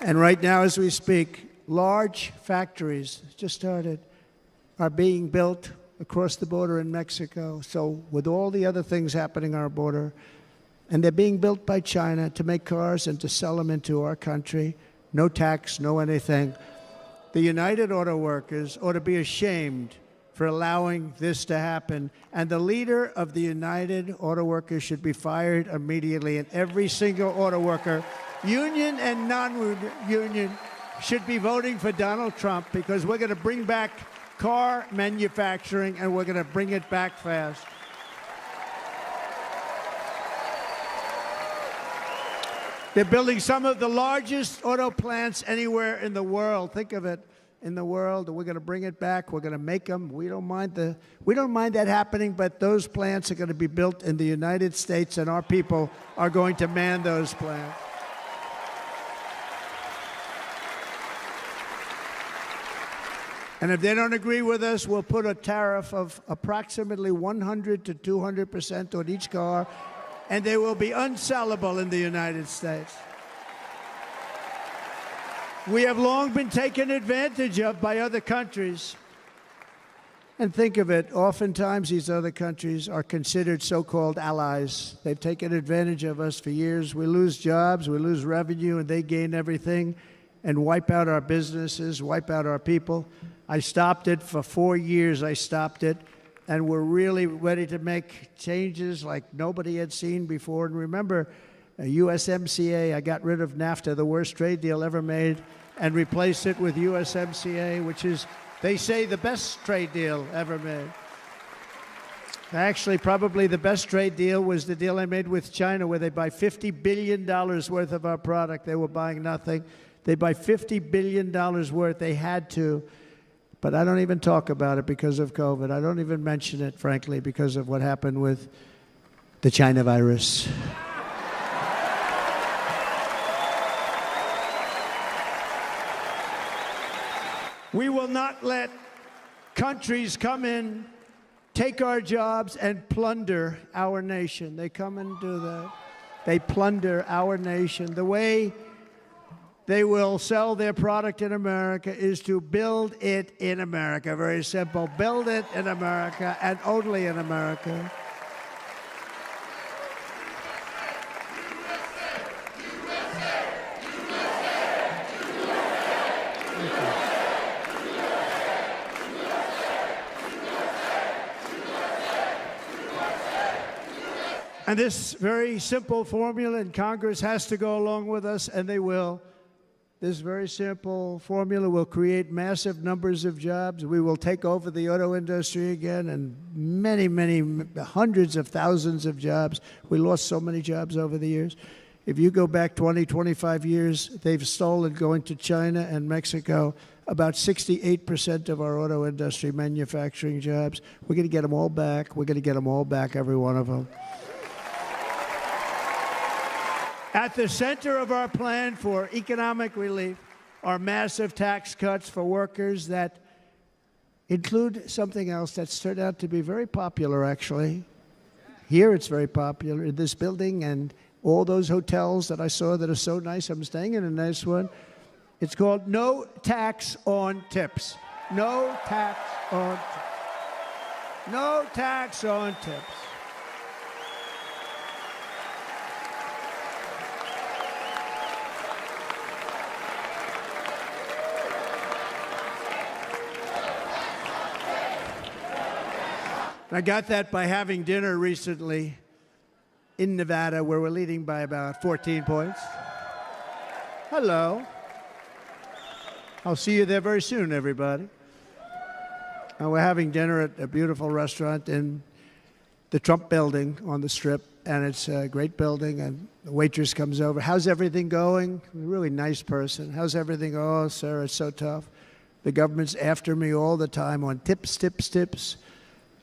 And right now, as we speak, large factories just started are being built across the border in Mexico. So with all the other things happening on our border, and they're being built by China to make cars and to sell them into our country. No tax, no anything. The United Auto Workers ought to be ashamed for allowing this to happen. And the leader of the United Auto Workers should be fired immediately. And every single auto worker, union and non-union, should be voting for Donald Trump, because we're going to bring back car manufacturing, and we're going to bring it back fast. They're building some of the largest auto plants anywhere in the world. Think of it, in the world. We're going to bring it back. We're going to make them. We don't mind that happening, but those plants are going to be built in the United States, and our people are going to man those plants. And if they don't agree with us, we'll put a tariff of approximately 100 to 200% on each car, and they will be unsellable in the United States. We have long been taken advantage of by other countries. And think of it, oftentimes these other countries are considered so-called allies. They've taken advantage of us for years. We lose jobs, we lose revenue, and they gain everything and wipe out our businesses, wipe out our people. I stopped it for 4 years. I stopped it, and we're really ready to make changes like nobody had seen before. And remember, USMCA, I got rid of NAFTA, the worst trade deal ever made, and replaced it with USMCA, which is, they say, the best trade deal ever made. Actually, probably the best trade deal was the deal I made with China, where they buy $50 billion worth of our product. They were buying nothing. They buy $50 billion worth. They had to. But I don't even talk about it because of COVID. I don't even mention it, frankly, because of what happened with the China virus. We will not let countries come in, take our jobs, and plunder our nation. They come and do that. They plunder our nation. The way they will sell their product in America is to build it in America. Very simple. Build it in America and only in America. And this very simple formula, and Congress has to go along with us, and they will. This very simple formula will create massive numbers of jobs. We will take over the auto industry again, and many, many hundreds of thousands of jobs. We lost so many jobs over the years. If you go back 20, 25 years, they've stolen, going to China and Mexico, about 68% of our auto industry manufacturing jobs. We're going to get them all back. We're going to get them all back, every one of them. At the center of our plan for economic relief are massive tax cuts for workers that include something else that's turned out to be very popular, actually. Here it's very popular, in this building and all those hotels that I saw that are so nice. I'm staying in a nice one. It's called no tax on tips. No tax on tips. No tax on tips. I got that by having dinner recently in Nevada, where we're leading by about 14 points. Hello. I'll see you there very soon, everybody. And we're having dinner at a beautiful restaurant in the Trump building on the Strip, and it's a great building, and the waitress comes over. How's everything going? A really nice person. How's everything? Oh, sir, it's so tough. The government's after me all the time on tips, tips, tips.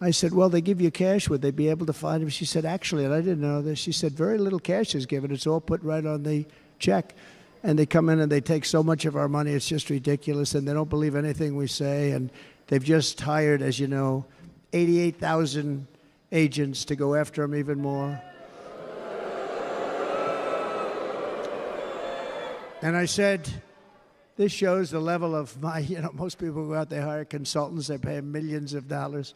I said, well, they give you cash. Would they be able to find him? She said, actually, and I didn't know this, she said, very little cash is given. It's all put right on the check. And they come in and they take so much of our money, it's just ridiculous. And they don't believe anything we say. And they've just hired, as you know, 88,000 agents to go after him even more. And I said, this shows the level of my, most people go out, they hire consultants, they pay them millions of dollars.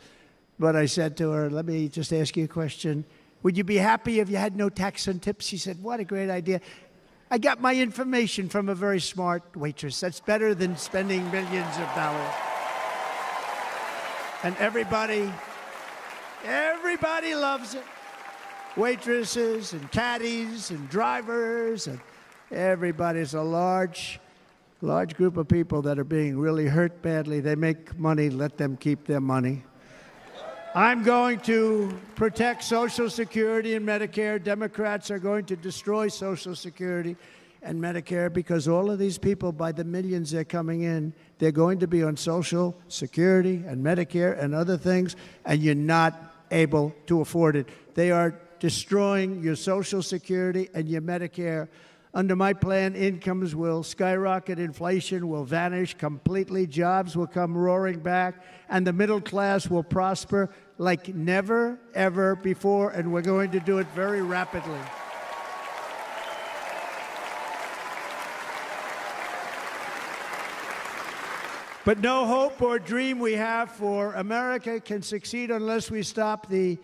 But I said to her, let me just ask you a question. Would you be happy if you had no tax on tips? She said, what a great idea. I got my information from a very smart waitress. That's better than spending millions of dollars. And everybody loves it. Waitresses and caddies and drivers and everybody. It's a large group of people that are being really hurt badly. They make money, let them keep their money. I'm going to protect Social Security and Medicare. Democrats are going to destroy Social Security and Medicare because all of these people, by the millions they're coming in, they're going to be on Social Security and Medicare and other things, and you're not able to afford it. They are destroying your Social Security and your Medicare. Under my plan, incomes will skyrocket, inflation will vanish completely, jobs will come roaring back, and the middle class will prosper like never, ever before, and we're going to do it very rapidly. But no hope or dream we have for America can succeed unless we stop the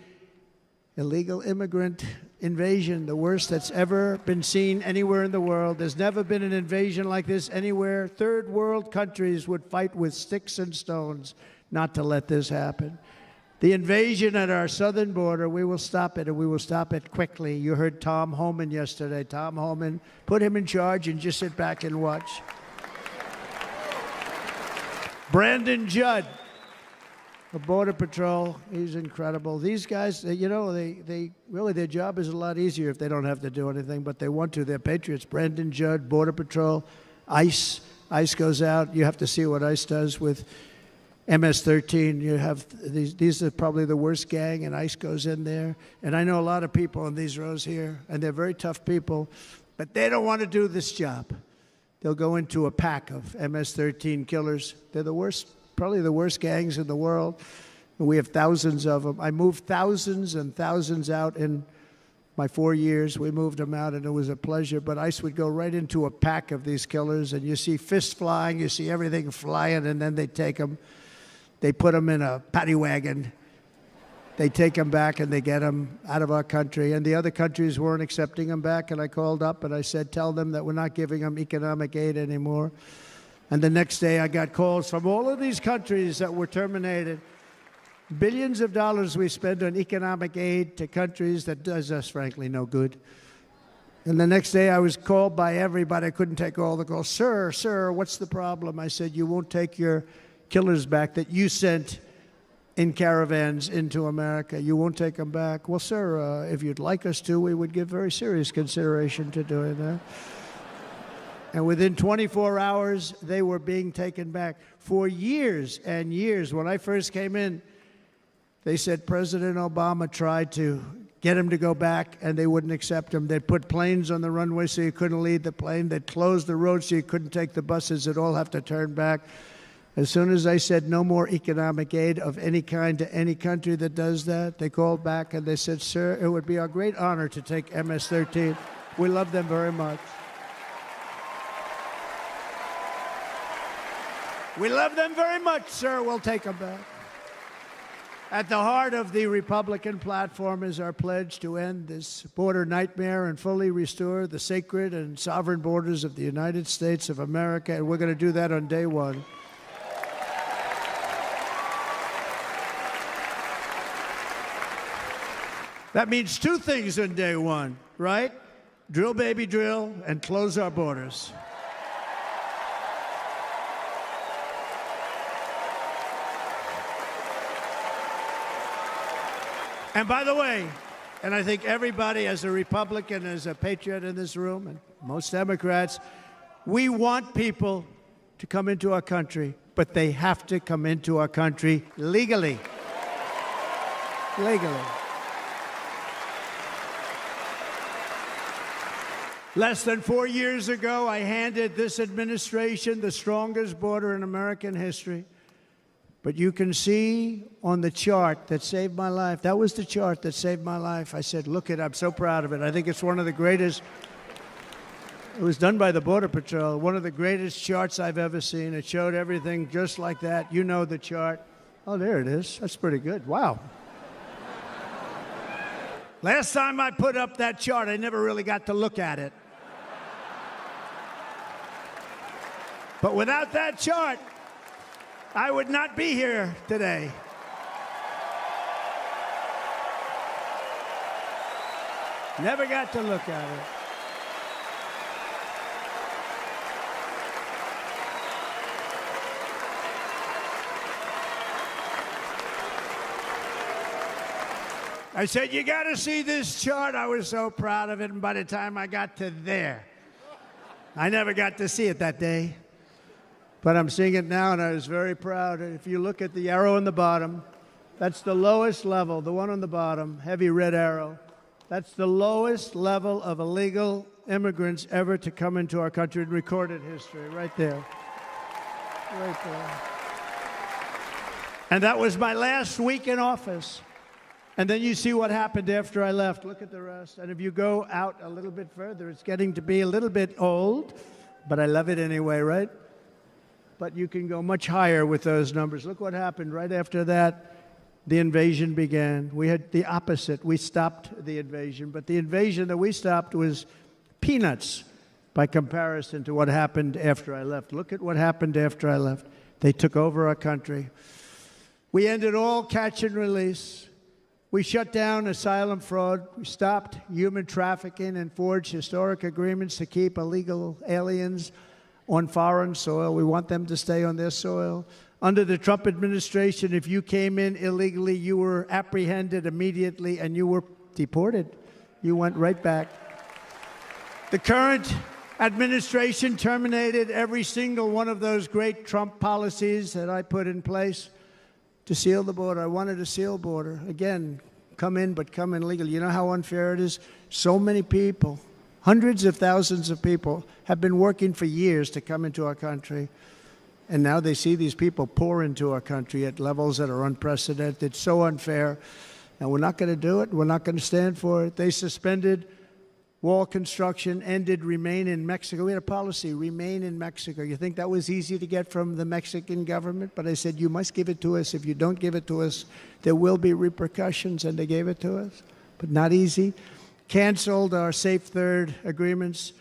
illegal immigrant invasion, the worst that's ever been seen anywhere in the world. There's never been an invasion like this anywhere. Third world countries would fight with sticks and stones not to let this happen. The invasion at our southern border, we will stop it, and we will stop it quickly. You heard Tom Homan yesterday. Tom Homan, put him in charge and just sit back and watch. Brandon Judd of Border Patrol, he's incredible. These guys, you know, they really, their job is a lot easier if they don't have to do anything, but they want to. They're patriots. Brandon Judd, Border Patrol, ICE. ICE goes out. You have to see what ICE does with MS-13. You have these are probably the worst gang, and ICE goes in there. And I know a lot of people in these rows here, and they're very tough people, but they don't want to do this job. They'll go into a pack of MS-13 killers. They're the worst, probably the worst gangs in the world. And we have thousands of them. I moved thousands and thousands out in my 4 years. We moved them out, and it was a pleasure. But ICE would go right into a pack of these killers, and you see fists flying, you see everything flying, and then they take them. They put them in a paddy wagon. They take them back, and they get them out of our country. And the other countries weren't accepting them back, and I called up, and I said, tell them that we're not giving them economic aid anymore. And the next day, I got calls from all of these countries that were terminated. Billions of dollars we spend on economic aid to countries that does us, frankly, no good. And the next day, I was called by everybody. I couldn't take all the calls. Sir, what's the problem? I said, you won't take your killers back that you sent in caravans into America. You won't take them back. Well, sir, if you'd like us to, we would give very serious consideration to doing that. And within 24 hours, they were being taken back. For years and years, when I first came in, they said President Obama tried to get him to go back, and they wouldn't accept him. They'd put planes on the runway so you couldn't leave the plane. They'd close the road so you couldn't take the buses. They'd all have to turn back. As soon as I said no more economic aid of any kind to any country that does that, they called back and they said, sir, it would be our great honor to take MS-13. We love them very much. We love them very much, sir. We'll take them back. At the heart of the Republican platform is our pledge to end this border nightmare and fully restore the sacred and sovereign borders of the United States of America, and we're going to do that on day one. That means two things on day one, right? Drill, baby, drill, and close our borders. And by the way, and I think everybody as a Republican, as a patriot in this room, and most Democrats, we want people to come into our country, but they have to come into our country legally. Legally. Less than 4 years ago, I handed this administration the strongest border in American history. But you can see on the chart that saved my life, that was the chart that saved my life. I said, look it, I'm so proud of it. I think it's one of the greatest, it was done by the Border Patrol, one of the greatest charts I've ever seen. It showed everything just like that. You know the chart. Oh, there it is. That's pretty good. Wow. Last time I put up that chart, I never really got to look at it. But without that chart, I would not be here today. Never got to look at it. I said, you got to see this chart. I was so proud of it, and by the time I got to there, I never got to see it that day. But I'm seeing it now, and I was very proud. If you look at the arrow in the bottom, that's the lowest level, the one on the bottom, heavy red arrow. That's the lowest level of illegal immigrants ever to come into our country in recorded history, right there. Right there. And that was my last week in office. And then you see what happened after I left. Look at the rest. And if you go out a little bit further, it's getting to be a little bit old, but I love it anyway, right? but you can go much higher with those numbers. Look what happened right after that. The invasion began. We had the opposite. We stopped the invasion, but the invasion that we stopped was peanuts by comparison to what happened after I left. Look at what happened after I left. They took over our country. We ended all catch and release. We shut down asylum fraud. We stopped human trafficking and forged historic agreements to keep illegal aliens on foreign soil. We want them to stay on their soil. Under the Trump administration, if you came in illegally, you were apprehended immediately and you were deported. You went right back. The current administration terminated every single one of those great Trump policies that I put in place to seal the border. I wanted a sealed border. Again, come in, but come in legally. You know how unfair it is? So many people, hundreds of thousands of people, have been working for years to come into our country. And now they see these people pour into our country at levels that are unprecedented, so unfair. And we're not going to do it. We're not going to stand for it. They suspended wall construction, ended remain in Mexico. We had a policy, remain in Mexico. You think that was easy to get from the Mexican government? But I said, you must give it to us. If you don't give it to us, there will be repercussions. And they gave it to us, but not easy. Canceled our Safe Third agreements.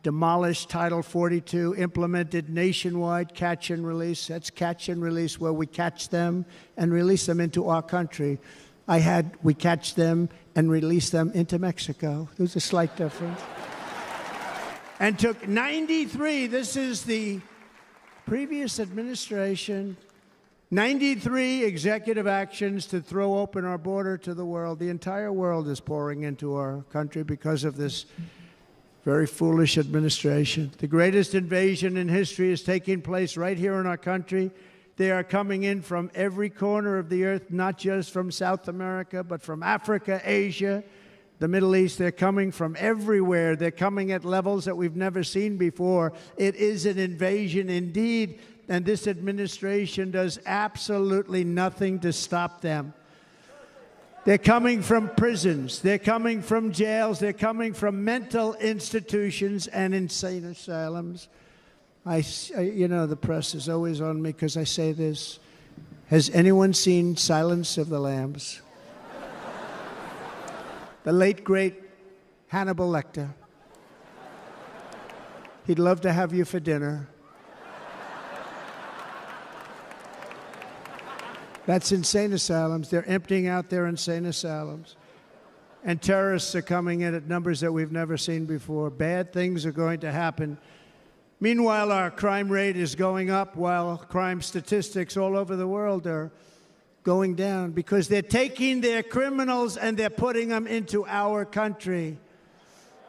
Demolished Title 42, implemented nationwide catch and release. That's catch and release, where we catch them and release them into our country. We catch them and release them into Mexico. There's a slight difference. And took 93, this is the previous administration, 93 executive actions to throw open our border to the world. The entire world is pouring into our country because of this very foolish administration. The greatest invasion in history is taking place right here in our country. They are coming in from every corner of the earth, not just from South America, but from Africa, Asia, the Middle East. They're coming from everywhere. They're coming at levels that we've never seen before. It is an invasion indeed, and this administration does absolutely nothing to stop them. They're coming from prisons. They're coming from jails. They're coming from mental institutions and insane asylums. You know, the press is always on me because I say this. Has anyone seen Silence of the Lambs? The late, great Hannibal Lecter. He'd love to have you for dinner. That's insane asylums. They're emptying out their insane asylums. And terrorists are coming in at numbers that we've never seen before. Bad things are going to happen. Meanwhile, our crime rate is going up, while crime statistics all over the world are going down, because they're taking their criminals and they're putting them into our country.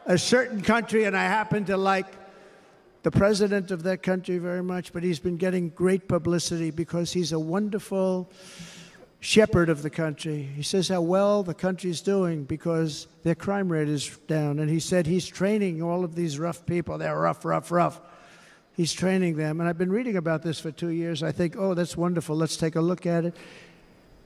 A certain country, and I happen to like the president of that country very much, but he's been getting great publicity because he's a wonderful shepherd of the country. He says how well the country's doing because their crime rate is down. And he said he's training all of these rough people. They're rough, rough, rough. He's training them. And I've been reading about this for 2 years. I think, oh, that's wonderful. Let's take a look at it.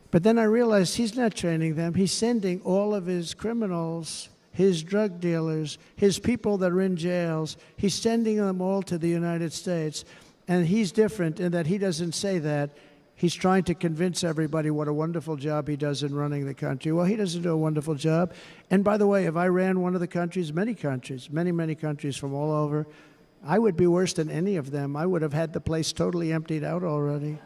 But then I realized he's not training them. He's sending all of his criminals, his drug dealers, his people that are in jails, he's sending them all to the United States. And he's different in that he doesn't say that. He's trying to convince everybody what a wonderful job he does in running the country. Well, he doesn't do a wonderful job. And by the way, if I ran one of the countries, many countries, many countries from all over, I would be worse than any of them. I would have had the place totally emptied out already.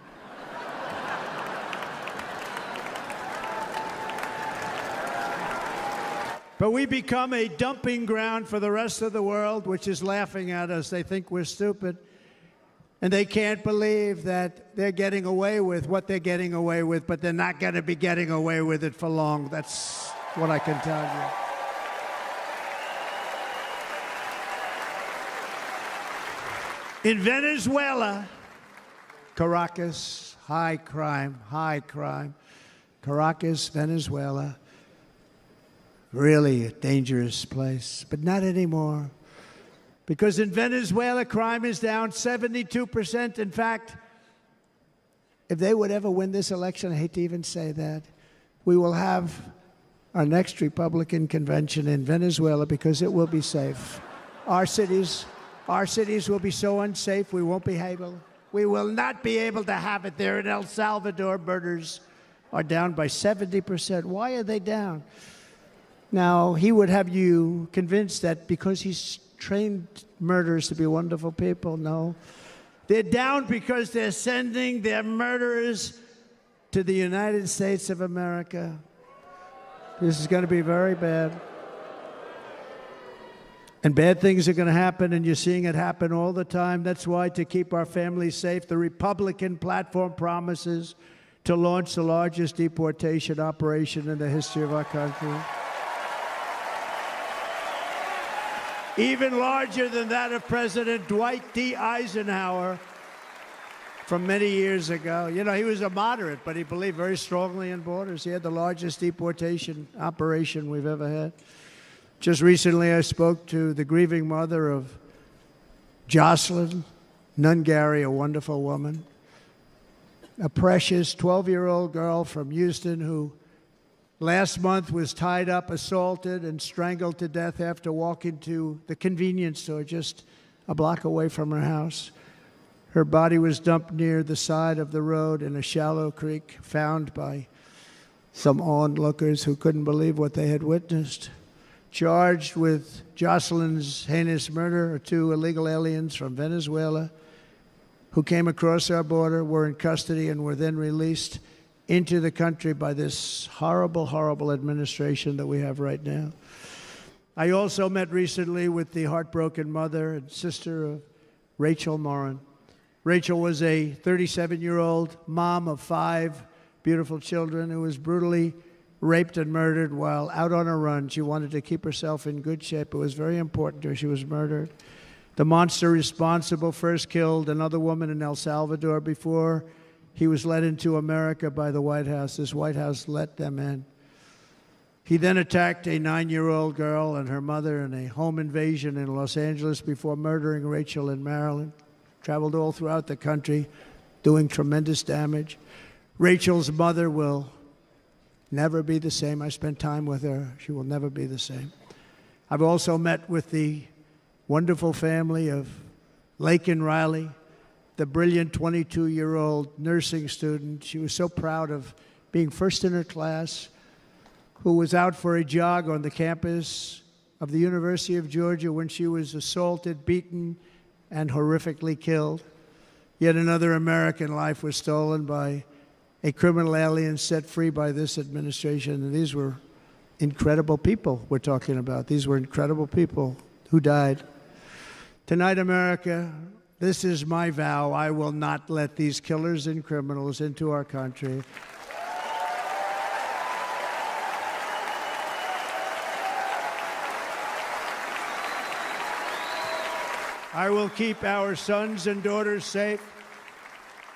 But we become a dumping ground for the rest of the world, which is laughing at us. They think we're stupid. And they can't believe that they're getting away with what they're getting away with, but they're not going to be getting away with it for long. That's what I can tell you. In Venezuela, Caracas, high crime. Caracas, Venezuela. Really a dangerous place, but not anymore. Because in Venezuela, crime is down 72%. In fact, if they would ever win this election, I hate to even say that, we will have our next Republican convention in Venezuela because it will be safe. Our cities will be so unsafe, we won't be able We will not be able to have it there. In El Salvador, murders are down by 70%. Why are they down? Now, he would have you convinced that because he's trained murderers to be wonderful people. No. They're down because they're sending their murderers to the United States of America. This is going to be very bad. And bad things are going to happen, and you're seeing it happen all the time. That's why, to keep our families safe, the Republican platform promises to launch the largest deportation operation in the history of our country. Even larger than that of President Dwight D. Eisenhower from many years ago. You know, he was a moderate, but he believed very strongly in borders. He had the largest deportation operation we've ever had. Just recently, I spoke to the grieving mother of Jocelyn Nungary, a wonderful woman, a precious 12-year-old girl from Houston who last month was tied up, assaulted, and strangled to death after walking to the convenience store just a block away from her house. Her body was dumped near the side of the road in a shallow creek, found by some onlookers who couldn't believe what they had witnessed. Charged with Jocelyn's heinous murder are 2 illegal aliens from Venezuela who came across our border, were in custody, and were then released into the country by this horrible, horrible administration that we have right now. I also met recently with the heartbroken mother and sister of Rachel Morin. Rachel was a 37-year-old mom of 5 beautiful children who was brutally raped and murdered while out on a run. She wanted to keep herself in good shape. It was very important to her. She was murdered. The monster responsible first killed another woman in El Salvador before he was led into America by the White House. This White House let them in. He then attacked a 9-year-old girl and her mother in a home invasion in Los Angeles before murdering Rachel in Maryland. Traveled all throughout the country, doing tremendous damage. Rachel's mother will never be the same. I spent time with her. She will never be the same. I've also met with the wonderful family of Laken Riley, the brilliant 22-year-old nursing student. She was so proud of being first in her class, who was out for a jog on the campus of the University of Georgia when she was assaulted, beaten, and horrifically killed. Yet another American life was stolen by a criminal alien set free by this administration. And these were incredible people we're talking about. These were incredible people who died. Tonight, America, this is my vow. I will not let these killers and criminals into our country. I will keep our sons and daughters safe.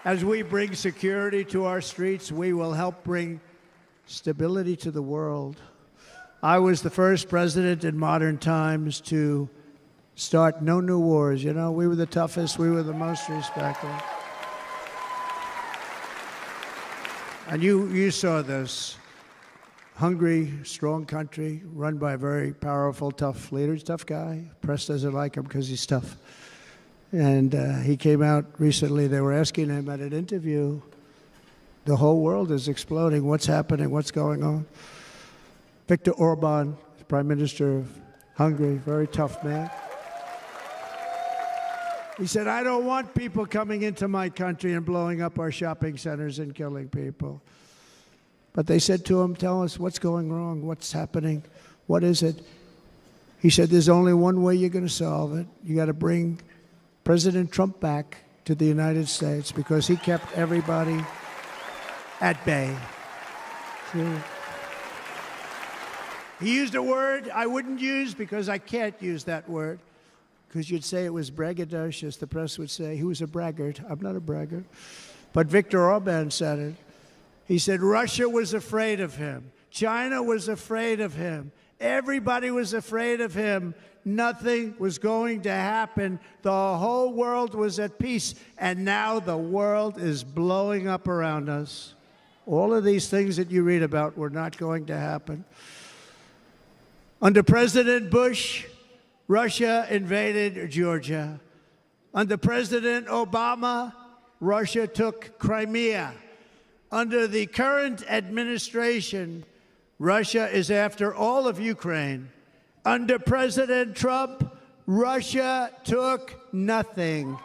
As we bring security to our streets, we will help bring stability to the world. I was the first president in modern times to start no new wars. You know, we were the toughest, we were the most respected. And you saw this. Hungry, strong country, run by a very powerful, tough leader. He's a tough guy. Press doesn't like him because he's tough. And he came out recently. They were asking him at an interview, the whole world is exploding. What's happening? What's going on? Viktor Orban, Prime Minister of Hungary, very tough man. He said, I don't want people coming into my country and blowing up our shopping centers and killing people. But they said to him, tell us what's going wrong, what's happening, what is it? He said, there's only one way you're going to solve it. You got to bring President Trump back to the United States because he kept everybody at bay. He used a word I wouldn't use because I can't use that word, because you'd say it was braggadocious. The press would say he was a braggart. I'm not a braggart. But Viktor Orban said it. He said Russia was afraid of him. China was afraid of him. Everybody was afraid of him. Nothing was going to happen. The whole world was at peace. And now the world is blowing up around us. All of these things that you read about were not going to happen. Under President Bush, Russia invaded Georgia. Under President Obama, Russia took Crimea. Under the current administration, Russia is after all of Ukraine. Under President Trump, Russia took nothing.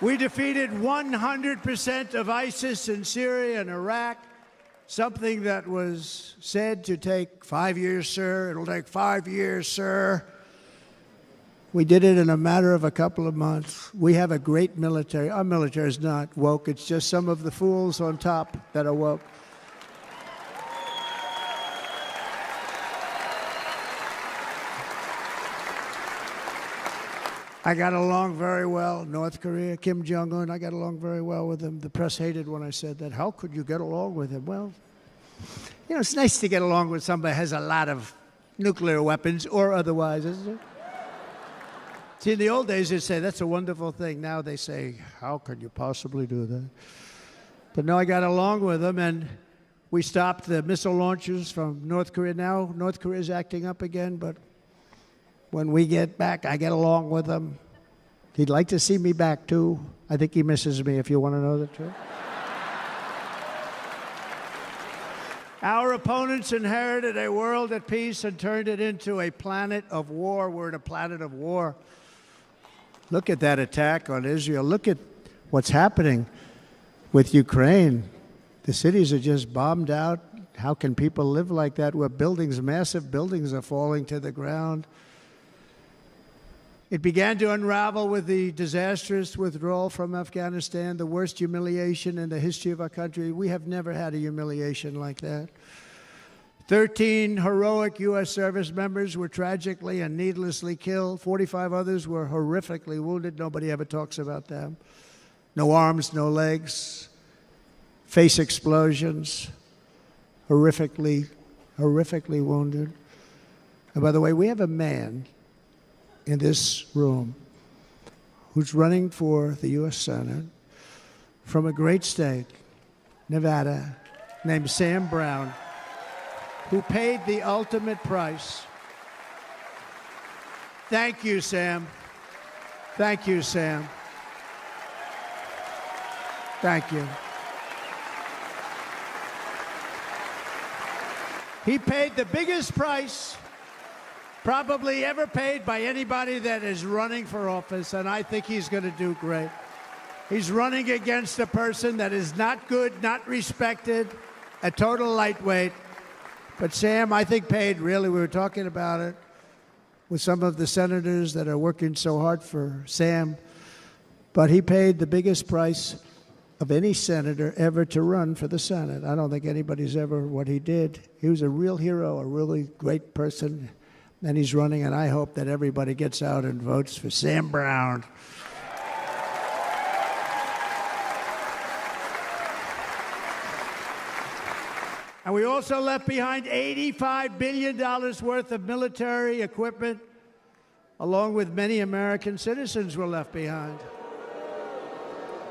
We defeated 100% of ISIS in Syria and Iraq, something that was said to take 5 years, sir. It'll take 5 years, sir. We did it in a matter of a couple of months. We have a great military. Our military is not woke. It's just some of the fools on top that are woke. I got along very well. North Korea, Kim Jong-un, I got along very well with him. The press hated when I said that. How could you get along with him? Well, you know, it's nice to get along with somebody who has a lot of nuclear weapons or otherwise, isn't it? See, in the old days, they'd say, that's a wonderful thing. Now they say, how could you possibly do that? But no, I got along with him, and we stopped the missile launches from North Korea. Now North Korea is acting up again, but when we get back, I get along with him. He'd like to see me back, too. I think he misses me, if you want to know the truth. Our opponents inherited a world at peace and turned it into a planet of war. We're in a planet of war. Look at that attack on Israel. Look at what's happening with Ukraine. The cities are just bombed out. How can people live like that where buildings, massive buildings, are falling to the ground? It began to unravel with the disastrous withdrawal from Afghanistan, the worst humiliation in the history of our country. We have never had a humiliation like that. 13 heroic U.S. service members were tragically and needlessly killed. 45 others were horrifically wounded. Nobody ever talks about them. No arms, no legs, face explosions, horrifically wounded. And by the way, we have a man in this room who's running for the U.S. Senate from a great state, Nevada, named Sam Brown, who paid the ultimate price. Thank you, Sam. Thank you, Sam. Thank you. He paid the biggest price probably ever paid by anybody that is running for office, and I think he's going to do great. He's running against a person that is not good, not respected, a total lightweight. But Sam, I think, paid, really, we were talking about it with some of the senators that are working so hard for Sam, but he paid the biggest price of any senator ever to run for the Senate. I don't think anybody's ever what he did. He was a real hero, a really great person. And he's running, and I hope that everybody gets out and votes for Sam Brown. And we also left behind $85 billion worth of military equipment, along with many American citizens were left behind.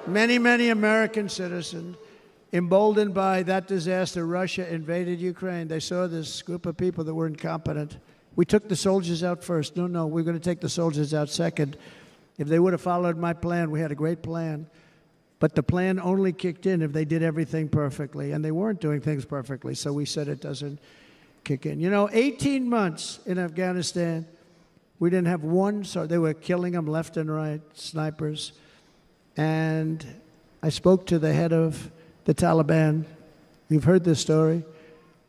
Many, many American citizens, emboldened by that disaster. Russia invaded Ukraine. They saw this group of people that were incompetent. We took the soldiers out first. No, we're going to take the soldiers out second. If they would have followed my plan, we had a great plan. But the plan only kicked in if they did everything perfectly, and they weren't doing things perfectly, so we said it doesn't kick in. You know, 18 months in Afghanistan, we didn't have one, so they were killing them left and right, snipers. And I spoke to the head of the Taliban. You've heard this story.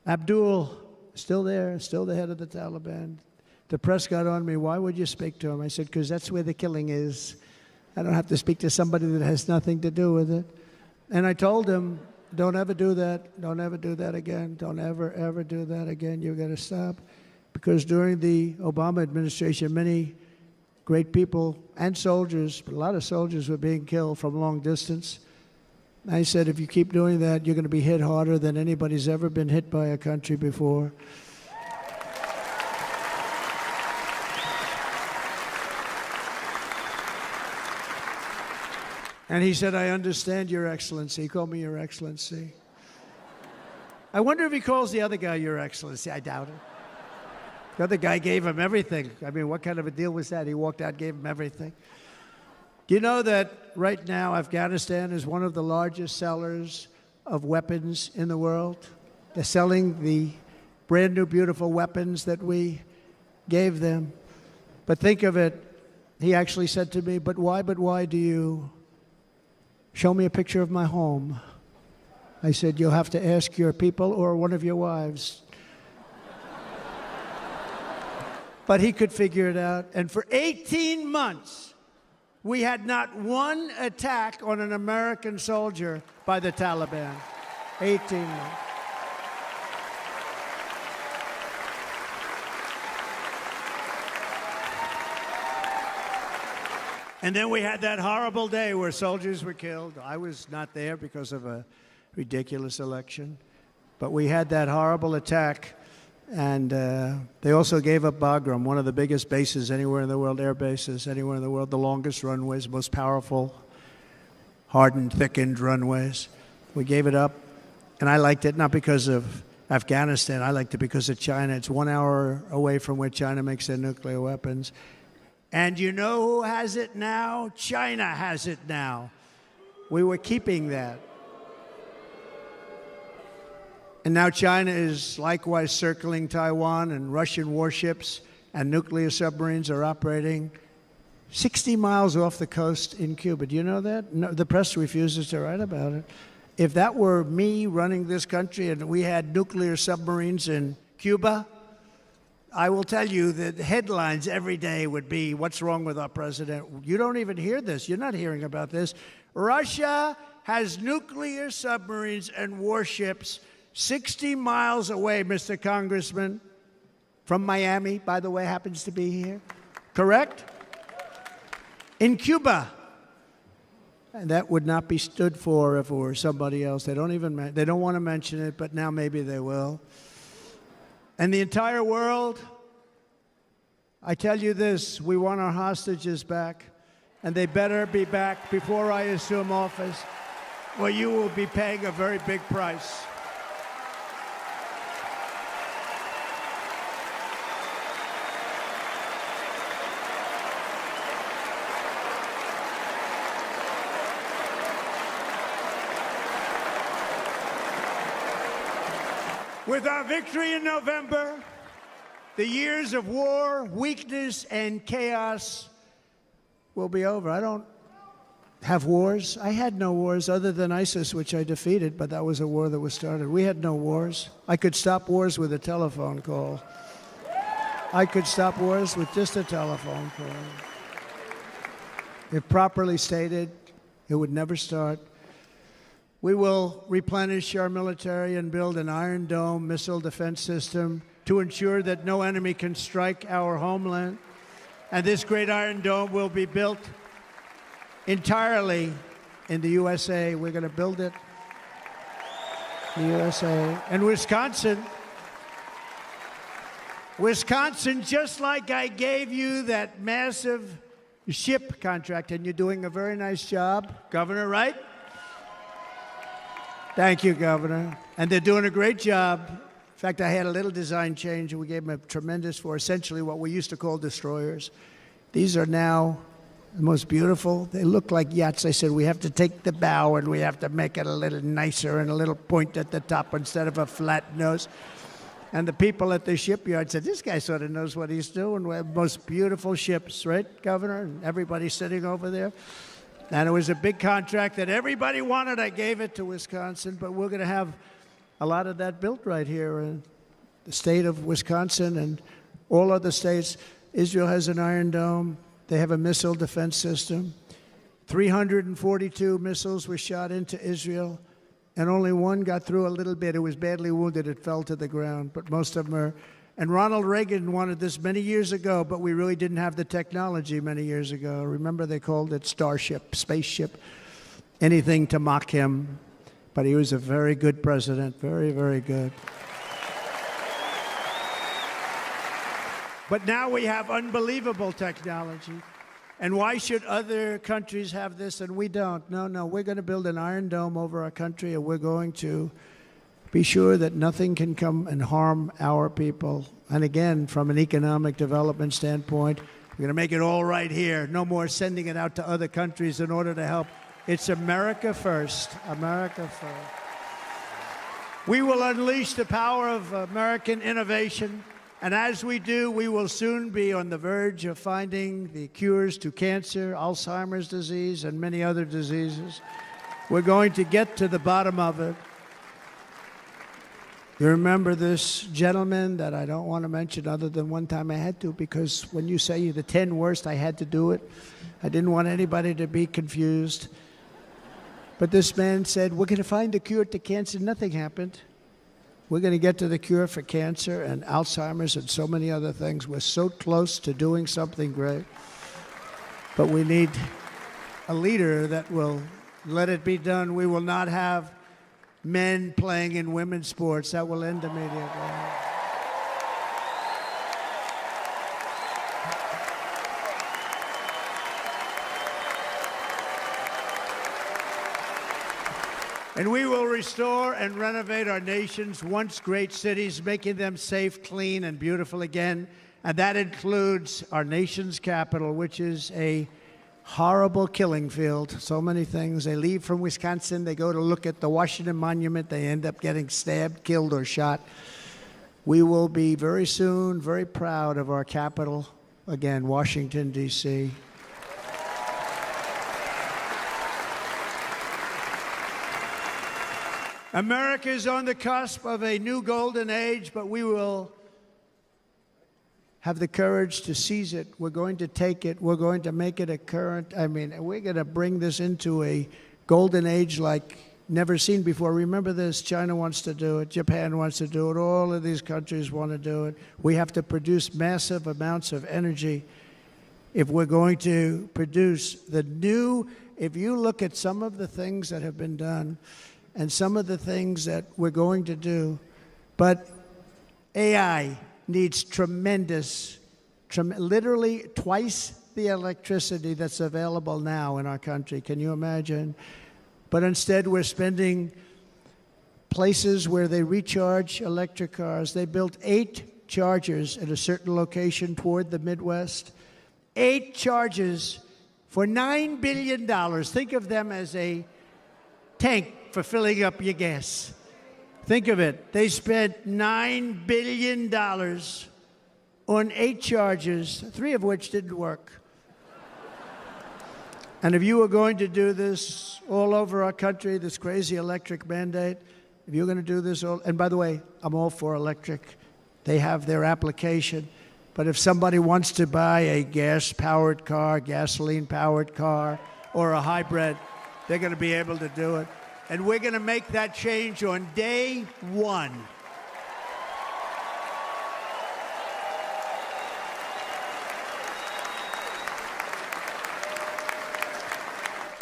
Abdul, still there, still the head of the Taliban. The press got on me, why would you speak to him? I said, because that's where the killing is. I don't have to speak to somebody that has nothing to do with it. And I told him, don't ever do that. Don't ever do that again. Don't ever, ever do that again. You've got to stop. Because during the Obama administration, many great people and soldiers, but a lot of soldiers were being killed from long distance. I said, if you keep doing that, you're going to be hit harder than anybody's ever been hit by a country before. And he said, I understand, Your Excellency. He called me Your Excellency. I wonder if he calls the other guy Your Excellency. I doubt it. The other guy gave him everything. I mean, what kind of a deal was that? He walked out, gave him everything. Do you know that right now Afghanistan is one of the largest sellers of weapons in the world? They're selling the brand new, beautiful weapons that we gave them. But think of it. He actually said to me, but why do you show me a picture of my home? I said, you'll have to ask your people or one of your wives. But he could figure it out. And for 18 months, we had not one attack on an American soldier by the Taliban. 18 months. And then we had that horrible day where soldiers were killed. I was not there because of a ridiculous election. But we had that horrible attack. And they also gave up Bagram, one of the biggest bases anywhere in the world, air bases anywhere in the world, the longest runways, most powerful, hardened, thickened runways. We gave it up. And I liked it not because of Afghanistan. I liked it because of China. It's 1 hour away from where China makes their nuclear weapons. And you know who has it now? China has it now. We were keeping that. And now China is likewise circling Taiwan, and Russian warships and nuclear submarines are operating 60 miles off the coast in Cuba. Do you know that? No, the press refuses to write about it. If that were me running this country and we had nuclear submarines in Cuba, I will tell you that headlines every day would be, what's wrong with our president? You don't even hear this. You're not hearing about this. Russia has nuclear submarines and warships 60 miles away, Mr. Congressman, from Miami, by the way, happens to be here. Correct? In Cuba. And that would not be stood for if it were somebody else. They don't want to mention it, but now maybe they will. And the entire world, I tell you this, we want our hostages back, and they better be back before I assume office, or you will be paying a very big price. With our victory in November, the years of war, weakness, and chaos will be over. I don't have wars. I had no wars other than ISIS, which I defeated, but that was a war that was started. We had no wars. I could stop wars with a telephone call. I could stop wars with just a telephone call. If properly stated, it would never start. We will replenish our military and build an Iron Dome missile defense system to ensure that no enemy can strike our homeland. And this great Iron Dome will be built entirely in the USA. We're going to build it in the USA. And Wisconsin, just like I gave you that massive ship contract, and you're doing a very nice job, Governor, right? Thank you, Governor. And they're doing a great job. In fact, I had a little design change, and we gave them a tremendous for essentially what we used to call destroyers. These are now the most beautiful. They look like yachts. I said, we have to take the bow, and we have to make it a little nicer and a little point at the top instead of a flat nose. And the people at the shipyard said, this guy sort of knows what he's doing. We have most beautiful ships, right, Governor? And everybody's sitting over there. And it was a big contract that everybody wanted. I gave it to Wisconsin, but we're going to have a lot of that built right here in the state of Wisconsin and all other states. Israel has an Iron Dome. They have a missile defense system. 342 missiles were shot into Israel, and only one got through a little bit. It was badly wounded. It fell to the ground, but most of them are. And Ronald Reagan wanted this many years ago, but we really didn't have the technology many years ago. Remember, they called it Starship, spaceship, anything to mock him. But he was a very good president, very, very good. But now we have unbelievable technology. And why should other countries have this and we don't? No, we're going to build an iron dome over our country, and we're going to be sure that nothing can come and harm our people. And again, from an economic development standpoint, we're going to make it all right here. No more sending it out to other countries in order to help. It's America first. America first. We will unleash the power of American innovation. And as we do, we will soon be on the verge of finding the cures to cancer, Alzheimer's disease, and many other diseases. We're going to get to the bottom of it. You remember this gentleman that I don't want to mention other than one time I had to, because when you say the 10 worst, I had to do it. I didn't want anybody to be confused. But this man said, we're going to find a cure to cancer. Nothing happened. We're going to get to the cure for cancer and Alzheimer's and so many other things. We're so close to doing something great. But we need a leader that will let it be done. We will not have men playing in women's sports. That will end immediately. And we will restore and renovate our nation's once great cities, making them safe, clean, and beautiful again. And that includes our nation's capital, which is a horrible killing field. So many things. They leave from Wisconsin, they go to look at the Washington Monument, they end up getting stabbed, killed, or shot. We will be very soon very proud of our capital, again, Washington, D.C. America is on the cusp of a new golden age, but we will have the courage to seize it. We're going to take it. We're going to make it a current. We're going to bring this into a golden age like never seen before. Remember this, China wants to do it. Japan wants to do it. All of these countries want to do it. We have to produce massive amounts of energy if we're going to produce the new. If you look at some of the things that have been done, and some of the things that we're going to do. But AI needs literally twice the electricity that's available now in our country. Can you imagine? But instead, we're spending places where they recharge electric cars. They built 8 chargers at a certain location toward the Midwest. 8 chargers for $9 billion. Think of them as a tank for filling up your gas. Think of it. They spent $9 billion on 8 chargers, 3 of which didn't work. And if you were going to do this all over our country, this crazy electric mandate, if you're going to do this and by the way, I'm all for electric. They have their application. But if somebody wants to buy a gas-powered car, gasoline-powered car, or a hybrid, they're going to be able to do it. And we're going to make that change on day 1.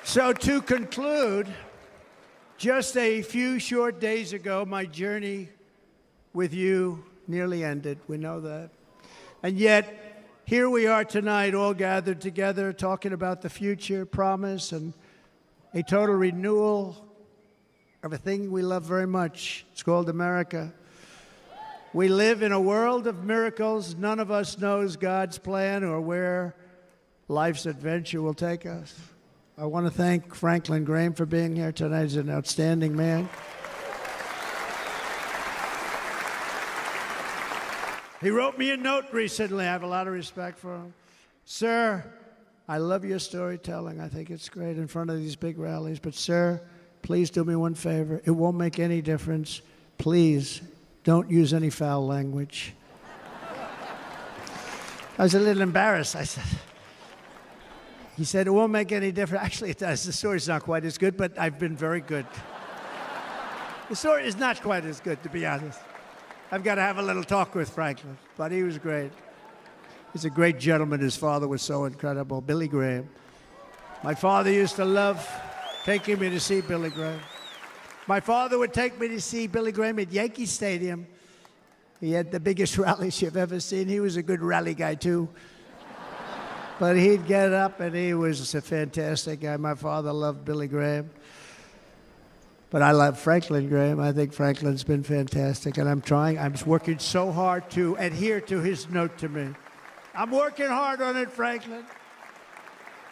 So to conclude, just a few short days ago, my journey with you nearly ended. We know that. And yet, here we are tonight, all gathered together, talking about the future, promise, and a total renewal of a thing we love very much. It's called America. We live in a world of miracles. None of us knows God's plan or where life's adventure will take us. I want to thank Franklin Graham for being here tonight. He's an outstanding man. He wrote me a note recently. I have a lot of respect for him. Sir, I love your storytelling. I think it's great in front of these big rallies. But, sir, please do me one favor. It won't make any difference. Please don't use any foul language. I was a little embarrassed. He said, it won't make any difference. Actually, it does. The story's not quite as good, but I've been very good. The story is not quite as good, to be honest. I've got to have a little talk with Franklin, but he was great. He's a great gentleman. His father was so incredible, Billy Graham. My father used to love taking me to see Billy Graham. My father would take me to see Billy Graham at Yankee Stadium. He had the biggest rallies you've ever seen. He was a good rally guy, too. But he'd get up, and he was a fantastic guy. My father loved Billy Graham. But I love Franklin Graham. I think Franklin's been fantastic, and I'm working so hard to adhere to his note to me. I'm working hard on it, Franklin.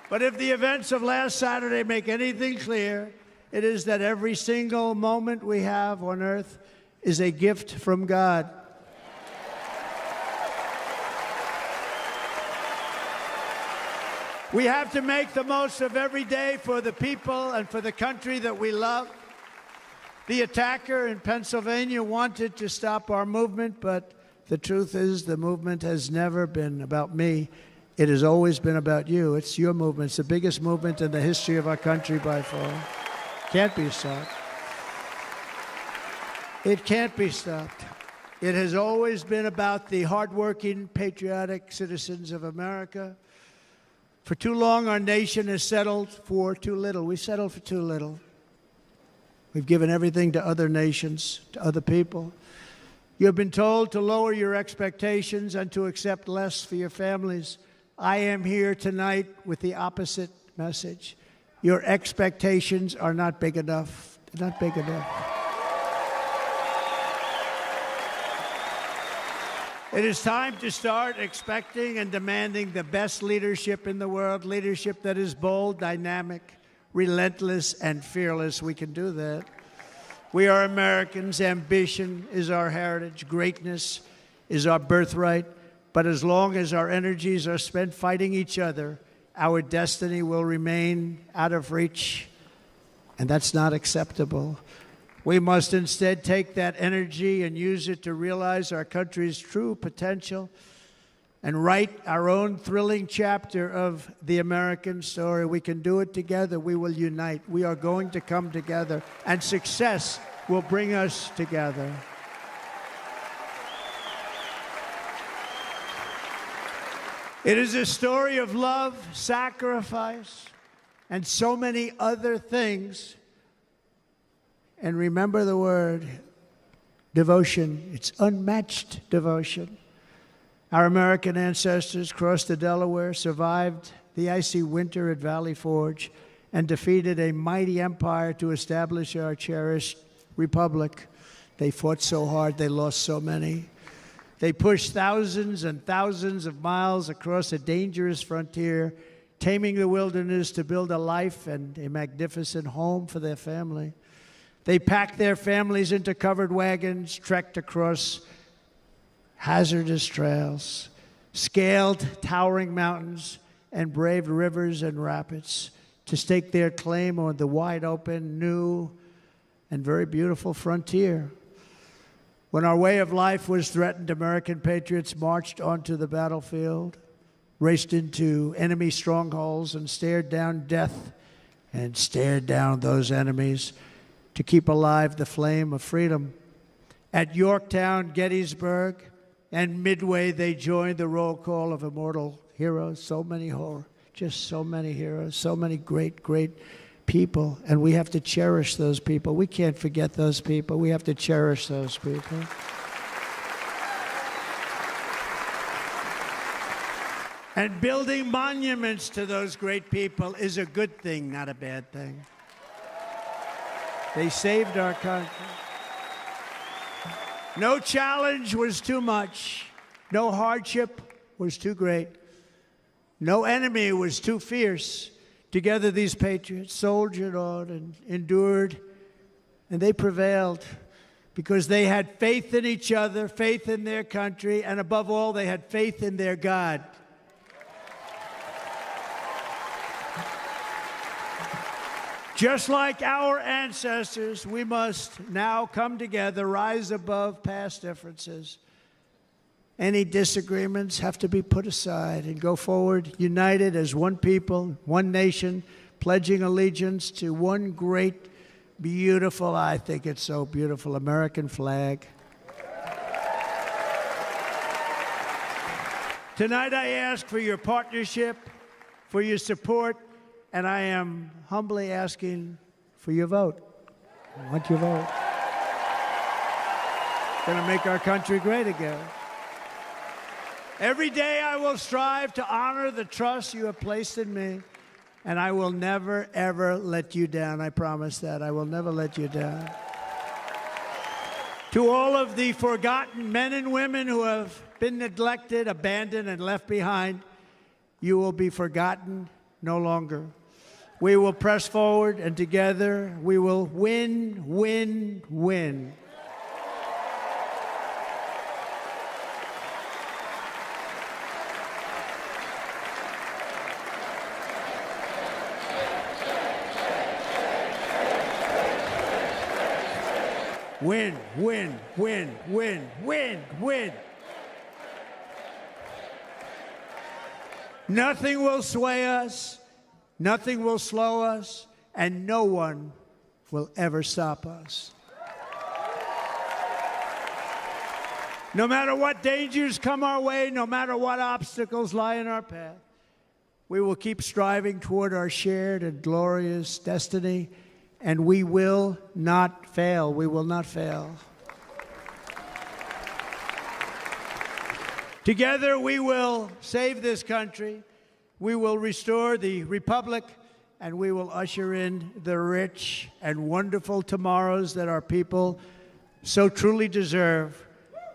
But if the events of last Saturday make anything clear, it is that every single moment we have on earth is a gift from God. We have to make the most of every day for the people and for the country that we love. The attacker in Pennsylvania wanted to stop our movement, but the truth is the movement has never been about me. It has always been about you. It's your movement. It's the biggest movement in the history of our country by far. Can't be stopped. It can't be stopped. It has always been about the hardworking, patriotic citizens of America. For too long, our nation has settled for too little. We settled for too little. We've given everything to other nations, to other people. You have been told to lower your expectations and to accept less for your families. I am here tonight with the opposite message. Your expectations are not big enough. They're not big enough. It is time to start expecting and demanding the best leadership in the world, leadership that is bold, dynamic, relentless, and fearless. We can do that. We are Americans. Ambition is our heritage. Greatness is our birthright. But as long as our energies are spent fighting each other, our destiny will remain out of reach, and that's not acceptable. We must instead take that energy and use it to realize our country's true potential and write our own thrilling chapter of the American story. We can do it together. We will unite. We are going to come together, and success will bring us together. It is a story of love, sacrifice, and so many other things. And remember the word, devotion. It's unmatched devotion. Our American ancestors crossed the Delaware, survived the icy winter at Valley Forge, and defeated a mighty empire to establish our cherished republic. They fought so hard, they lost so many. They pushed thousands and thousands of miles across a dangerous frontier, taming the wilderness to build a life and a magnificent home for their family. They packed their families into covered wagons, trekked across hazardous trails, scaled towering mountains, and braved rivers and rapids to stake their claim on the wide-open, new, and very beautiful frontier. When our way of life was threatened, American patriots marched onto the battlefield, raced into enemy strongholds, and stared down death and stared down those enemies to keep alive the flame of freedom. At Yorktown, Gettysburg, and Midway, they joined the roll call of immortal heroes. So many just so many heroes, so many great, great people. And we have to cherish those people. We can't forget those people. We have to cherish those people. And building monuments to those great people is a good thing, not a bad thing. They saved our country. No challenge was too much. No hardship was too great. No enemy was too fierce. Together, these patriots soldiered on and endured, and they prevailed because they had faith in each other, faith in their country, and above all, they had faith in their God. Just like our ancestors, we must now come together, rise above past differences. Any disagreements have to be put aside and go forward united as one people, one nation, pledging allegiance to one great, beautiful, I think it's so beautiful, American flag. Tonight I ask for your partnership, for your support, and I am humbly asking for your vote. I want your vote. It's going to make our country great again. Every day I will strive to honor the trust you have placed in me, and I will never, ever let you down. I promise that. I will never let you down. To all of the forgotten men and women who have been neglected, abandoned, and left behind, you will be forgotten no longer. We will press forward, and together we will win, win, win. Win, win, win, win, win, win. Nothing will sway us, nothing will slow us, and no one will ever stop us. No matter what dangers come our way, no matter what obstacles lie in our path, we will keep striving toward our shared and glorious destiny, and we will not fail. We will not fail. Together, we will save this country, we will restore the republic, and we will usher in the rich and wonderful tomorrows that our people so truly deserve.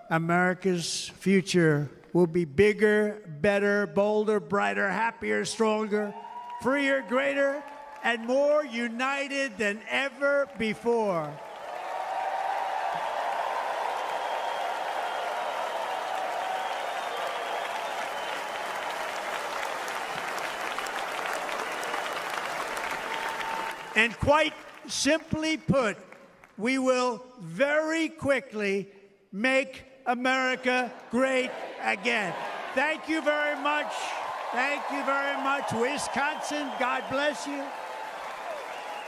America's future will be bigger, better, bolder, brighter, happier, stronger, freer, greater, and more united than ever before. And quite simply put, we will very quickly make America great again. Thank you very much. Thank you very much, Wisconsin. God bless you.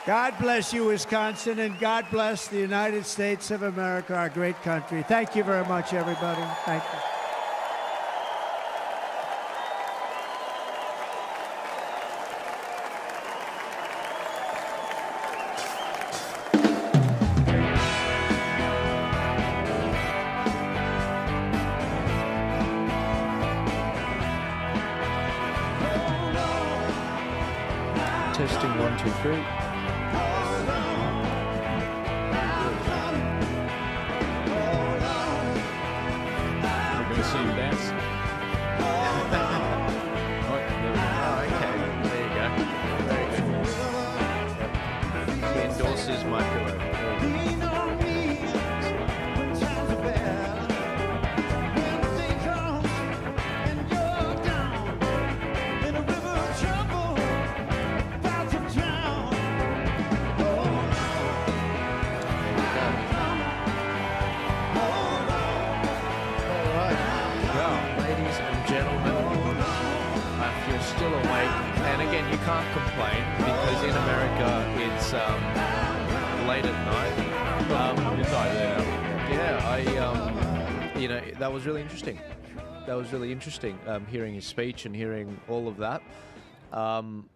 God bless you, Wisconsin, and God bless the United States of America, our great country. Thank you very much, everybody. Thank you. Testing 1, 2, 3. We're going to see him dance. Okay. There you go. Very good. Yep. He endorses my pillow. You can't complain because in America it's late at night. Midnight there. Yeah, you know, that was really interesting. That was really interesting. Hearing his speech and hearing all of that.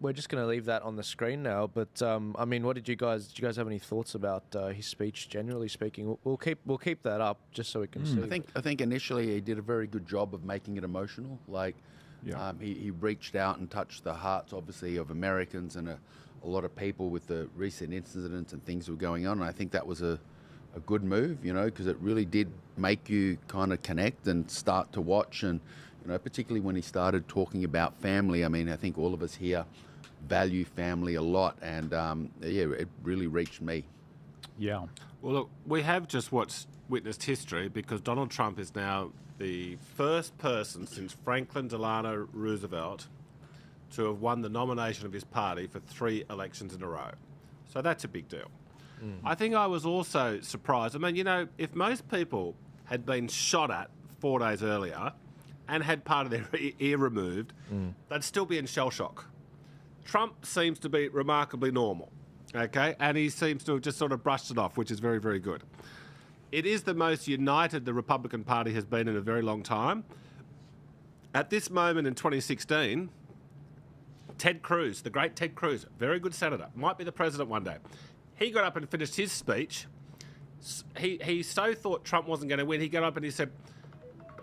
We're just going to leave that on the screen now. But I mean, did you guys have any thoughts about his speech? Generally speaking, we'll keep that up just so we can see. I think initially he did a very good job of making it emotional. Like. Yeah. He reached out and touched the hearts, obviously, of Americans and a lot of people with the recent incidents and things that were going on. And I think that was a good move, you know, because it really did make you kind of connect and start to watch. And, you know, particularly when he started talking about family, I mean, I think all of us here value family a lot. And, yeah, it really reached me. Yeah. Well, look, we have just witnessed history because Donald Trump is now the first person since Franklin Delano Roosevelt to have won the nomination of his party for 3 elections in a row. So that's a big deal. I think I was also surprised. I mean, you know, if most people had been shot at 4 days earlier and had part of their ear removed, they'd still be in shell shock. Trump seems to be remarkably normal, okay? And he seems to have just sort of brushed it off, which is very, very good. It is the most united the Republican Party has been in a very long time. At this moment in 2016, Ted Cruz, the great Ted Cruz, very good senator, might be the president one day. He got up and finished his speech. He so thought Trump wasn't going to win. He got up and he said,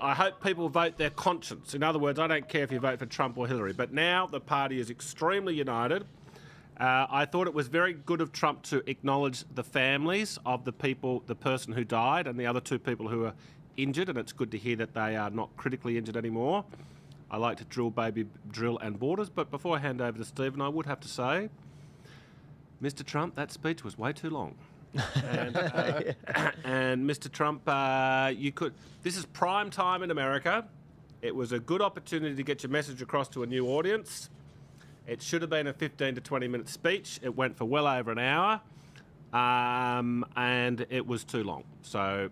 I hope people vote their conscience. In other words, I don't care if you vote for Trump or Hillary, but now the party is extremely united. I thought it was very good of Trump to acknowledge the families of the person who died and the other 2 people who are injured, and it's good to hear that they are not critically injured anymore. I like to drill and borders, but before I hand over to Stephen, I would have to say, Mr. Trump, that speech was way too long. And Mr. Trump, this is prime time in America. It was a good opportunity to get your message across to a new audience. It should have been a 15 to 20-minute speech. It went for well over an hour, and it was too long. So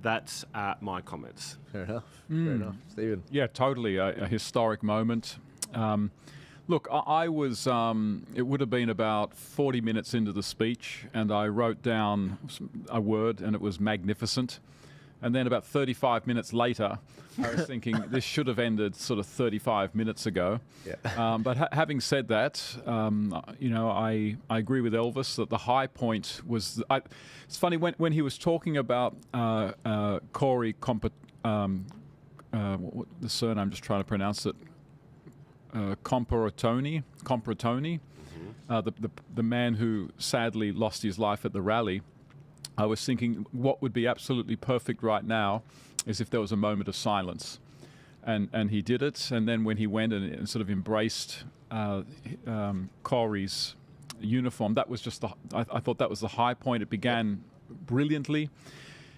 that's my comments. Fair enough. Fair enough. Stephen? Yeah, totally. A historic moment. Look, I was, it would have been about 40 minutes into the speech, and I wrote down a word, and it was magnificent. And then about 35 minutes later, I was thinking this should have ended sort of 35 minutes ago. Yeah. But having said that, I agree with Elvis that the high point was... it's funny, when he was talking about Corey the surname, I'm just trying to pronounce it, Comparatoni, the man who sadly lost his life at the rally. I was thinking what would be absolutely perfect right now is if there was a moment of silence. And he did it. And then when he went and sort of embraced Corey's uniform, that was just I thought that was the high point. It began brilliantly.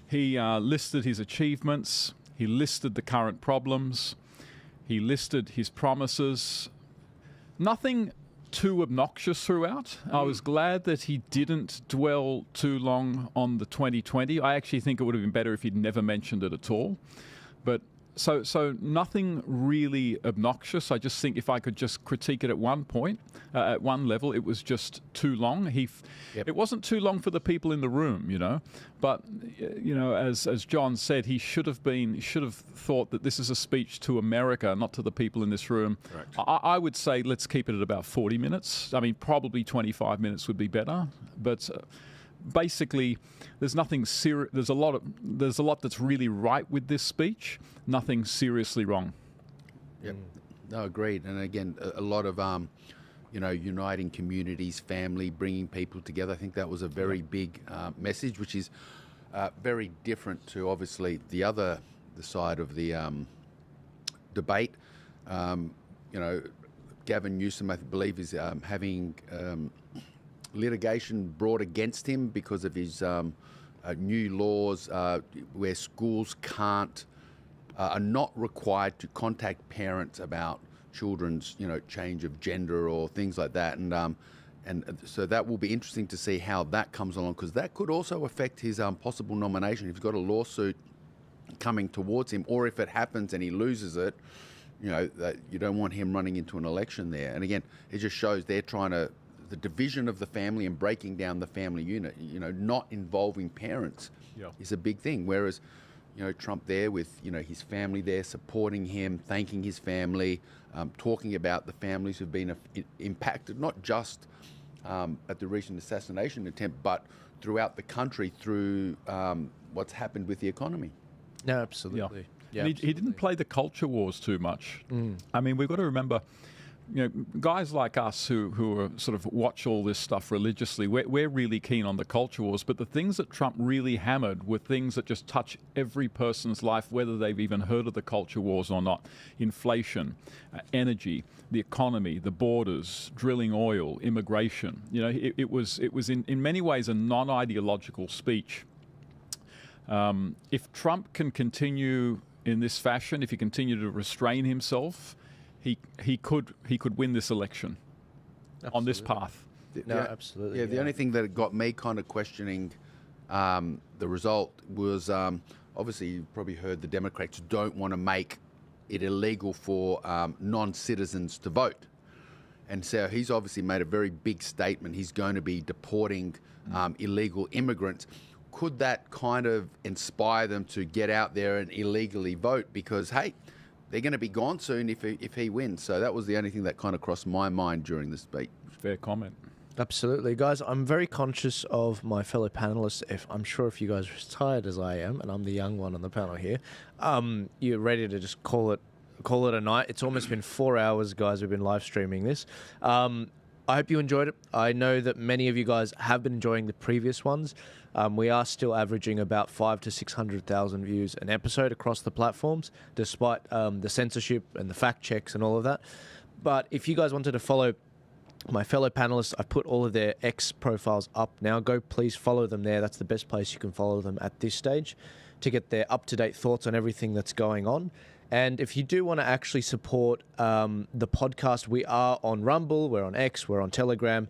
He listed his achievements. He listed the current problems. He listed his promises. Nothing too obnoxious throughout. I was glad that he didn't dwell too long on the 2020. I actually think it would have been better if he'd never mentioned it at all. But so nothing really obnoxious. I just think if I could just critique it at one point, at one level, it was just too long. It wasn't too long for the people in the room, But as John said, he should have thought that this is a speech to America, not to the people in this room. I would say let's keep it at about 40 minutes. I mean, probably 25 minutes would be better, but. Basically, there's nothing serious. There's a lot that's really right with this speech. Nothing seriously wrong. Yep. No, agreed. And again, a lot of uniting communities, family, bringing people together. I think that was a very big message, which is very different to obviously the side of the debate. Gavin Newsom, I believe, is having. Litigation brought against him because of his new laws where schools are not required to contact parents about children's change of gender or things like that, and so that will be interesting to see how that comes along, because that could also affect his possible nomination. If he's got a lawsuit coming towards him, or if it happens and he loses it, that you don't want him running into an election there. And again, it just shows they're trying to. The division of the family and breaking down the family unit, not involving parents is a big thing. Whereas, Trump there with, his family there supporting him, thanking his family, talking about the families who've been impacted, not just at the recent assassination attempt, but throughout the country through what's happened with the economy. No, absolutely. Yeah, he didn't play the culture wars too much. I mean, we've got to remember, guys like us who are sort of watch all this stuff religiously, we're really keen on the culture wars, but the things that Trump really hammered were things that just touch every person's life, whether they've even heard of the culture wars or not. Inflation, energy, the economy, the borders, drilling oil, immigration. It was in many ways a non-ideological speech. If Trump can continue in this fashion, if he continue to restrain himself, he could win this election. Absolutely. On this path. No, absolutely. Yeah, the only thing that got me kind of questioning the result was obviously you've probably heard the Democrats don't want to make it illegal for non-citizens to vote. And so he's obviously made a very big statement. He's going to be deporting illegal immigrants. Could that kind of inspire them to get out there and illegally vote? Because, hey, they're going to be gone soon if he wins. So that was the only thing that kind of crossed my mind during the speech. Fair comment. Absolutely, guys. I'm very conscious of my fellow panelists. I'm sure if you guys are as tired as I am, and I'm the young one on the panel here, you're ready to just call it a night. It's almost been 4 hours, guys. We've been live streaming this. I hope you enjoyed it. I know that many of you guys have been enjoying the previous ones. We are still averaging about 500,000 to 600,000 views an episode across the platforms, despite the censorship and the fact checks and all of that. But if you guys wanted to follow my fellow panelists, I've put all of their X profiles up now. Go please follow them there. That's the best place you can follow them at this stage to get their up-to-date thoughts on everything that's going on. And if you do want to actually support the podcast, we are on Rumble, we're on X, we're on Telegram,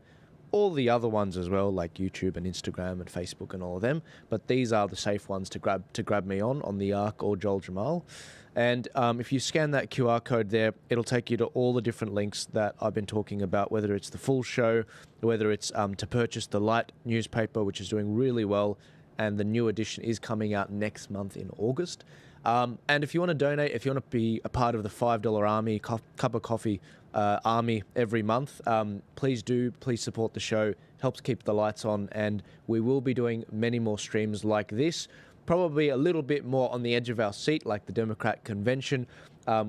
all the other ones as well, like YouTube and Instagram and Facebook and all of them. But these are the safe ones to grab me on the Ark or Joel Jammal. And if you scan that QR code there, it'll take you to all the different links that I've been talking about, whether it's the full show, whether it's to purchase the Light newspaper, which is doing really well, and the new edition is coming out next month in August. And if you want to donate, if you want to be a part of the $5 Army cup of coffee army every month, please support the show. It helps keep the lights on, and we will be doing many more streams like this. Probably a little bit more on the edge of our seat, like the Democrat convention,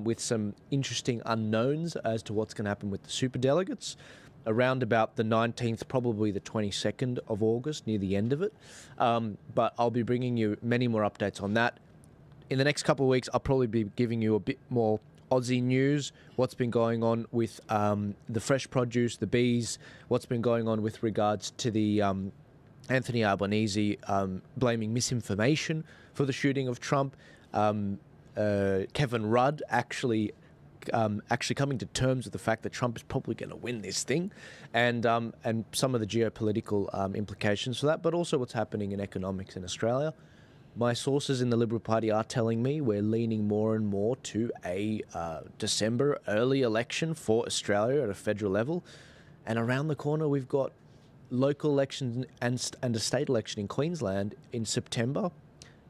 with some interesting unknowns as to what's going to happen with the superdelegates around about the 19th, probably the 22nd of August, near the end of it. But I'll be bringing you many more updates on that. In the next couple of weeks, I'll probably be giving you a bit more Aussie news, what's been going on with the fresh produce, the bees, what's been going on with regards to the Anthony Albanese blaming misinformation for the shooting of Trump, Kevin Rudd actually coming to terms with the fact that Trump is probably going to win this thing, and some of the geopolitical implications for that, but also what's happening in economics in Australia. My sources in the Liberal Party are telling me we're leaning more and more to a December early election for Australia at a federal level, and around the corner we've got local elections and a state election in Queensland in September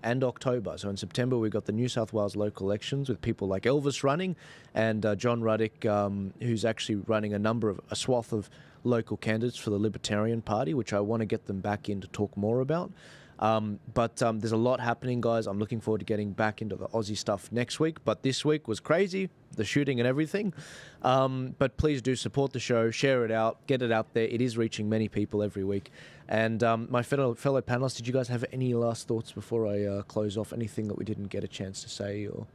and October. So in September, we've got the New South Wales local elections with people like Elvis running and John Ruddick, who's actually running a swath of local candidates for the Libertarian Party, which I want to get them back in to talk more about. But there's a lot happening, guys. I'm looking forward to getting back into the Aussie stuff next week. But this week was crazy, the shooting and everything. But please do support the show, share it out, get it out there. It is reaching many people every week. And my fellow panelists, did you guys have any last thoughts before I close off? Anything that we didn't get a chance to say? Or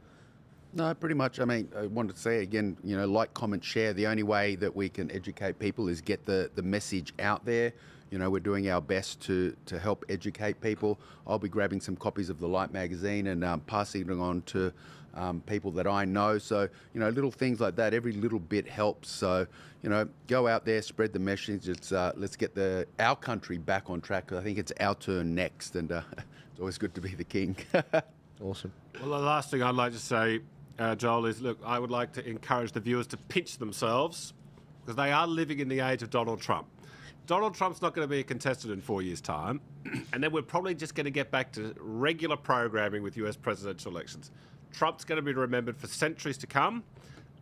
No, pretty much. I mean, I wanted to say again, like, comment, share. The only way that we can educate people is get the message out there. We're doing our best to help educate people. I'll be grabbing some copies of the Light magazine and passing it on to people that I know. So, little things like that, every little bit helps. So, go out there, spread the message. Let's get our country back on track. I think it's our turn next, and it's always good to be the king. Awesome. Well, the last thing I'd like to say, Joel, is, look, I would like to encourage the viewers to pinch themselves, because they are living in the age of Donald Trump. Donald Trump's not going to be a contestant in 4 years' time, and then we're probably just going to get back to regular programming with US presidential elections. Trump's going to be remembered for centuries to come,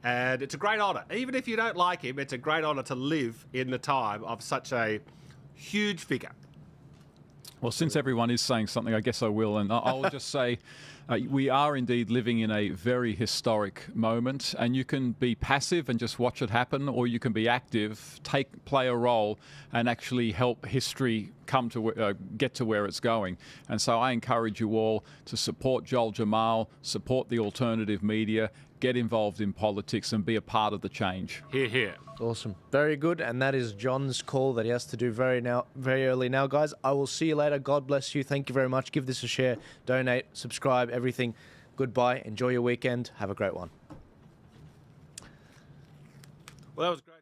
and it's a great honour. Even if you don't like him, it's a great honour to live in the time of such a huge figure. Well, since everyone is saying something, I guess I will, and I'll just say we are indeed living in a very historic moment, and you can be passive and just watch it happen, or you can be active, play a role, and actually help history come to get to where it's going. And so I encourage you all to support Joel Jammal, support the alternative media, get involved in politics, and be a part of the change. Hear, hear. Awesome. Very good. And that is John's call that he has to do very early now, guys. I will see you later. God bless you. Thank you very much. Give this a share, donate, subscribe, everything. Goodbye. Enjoy your weekend. Have a great one. Well, that was great.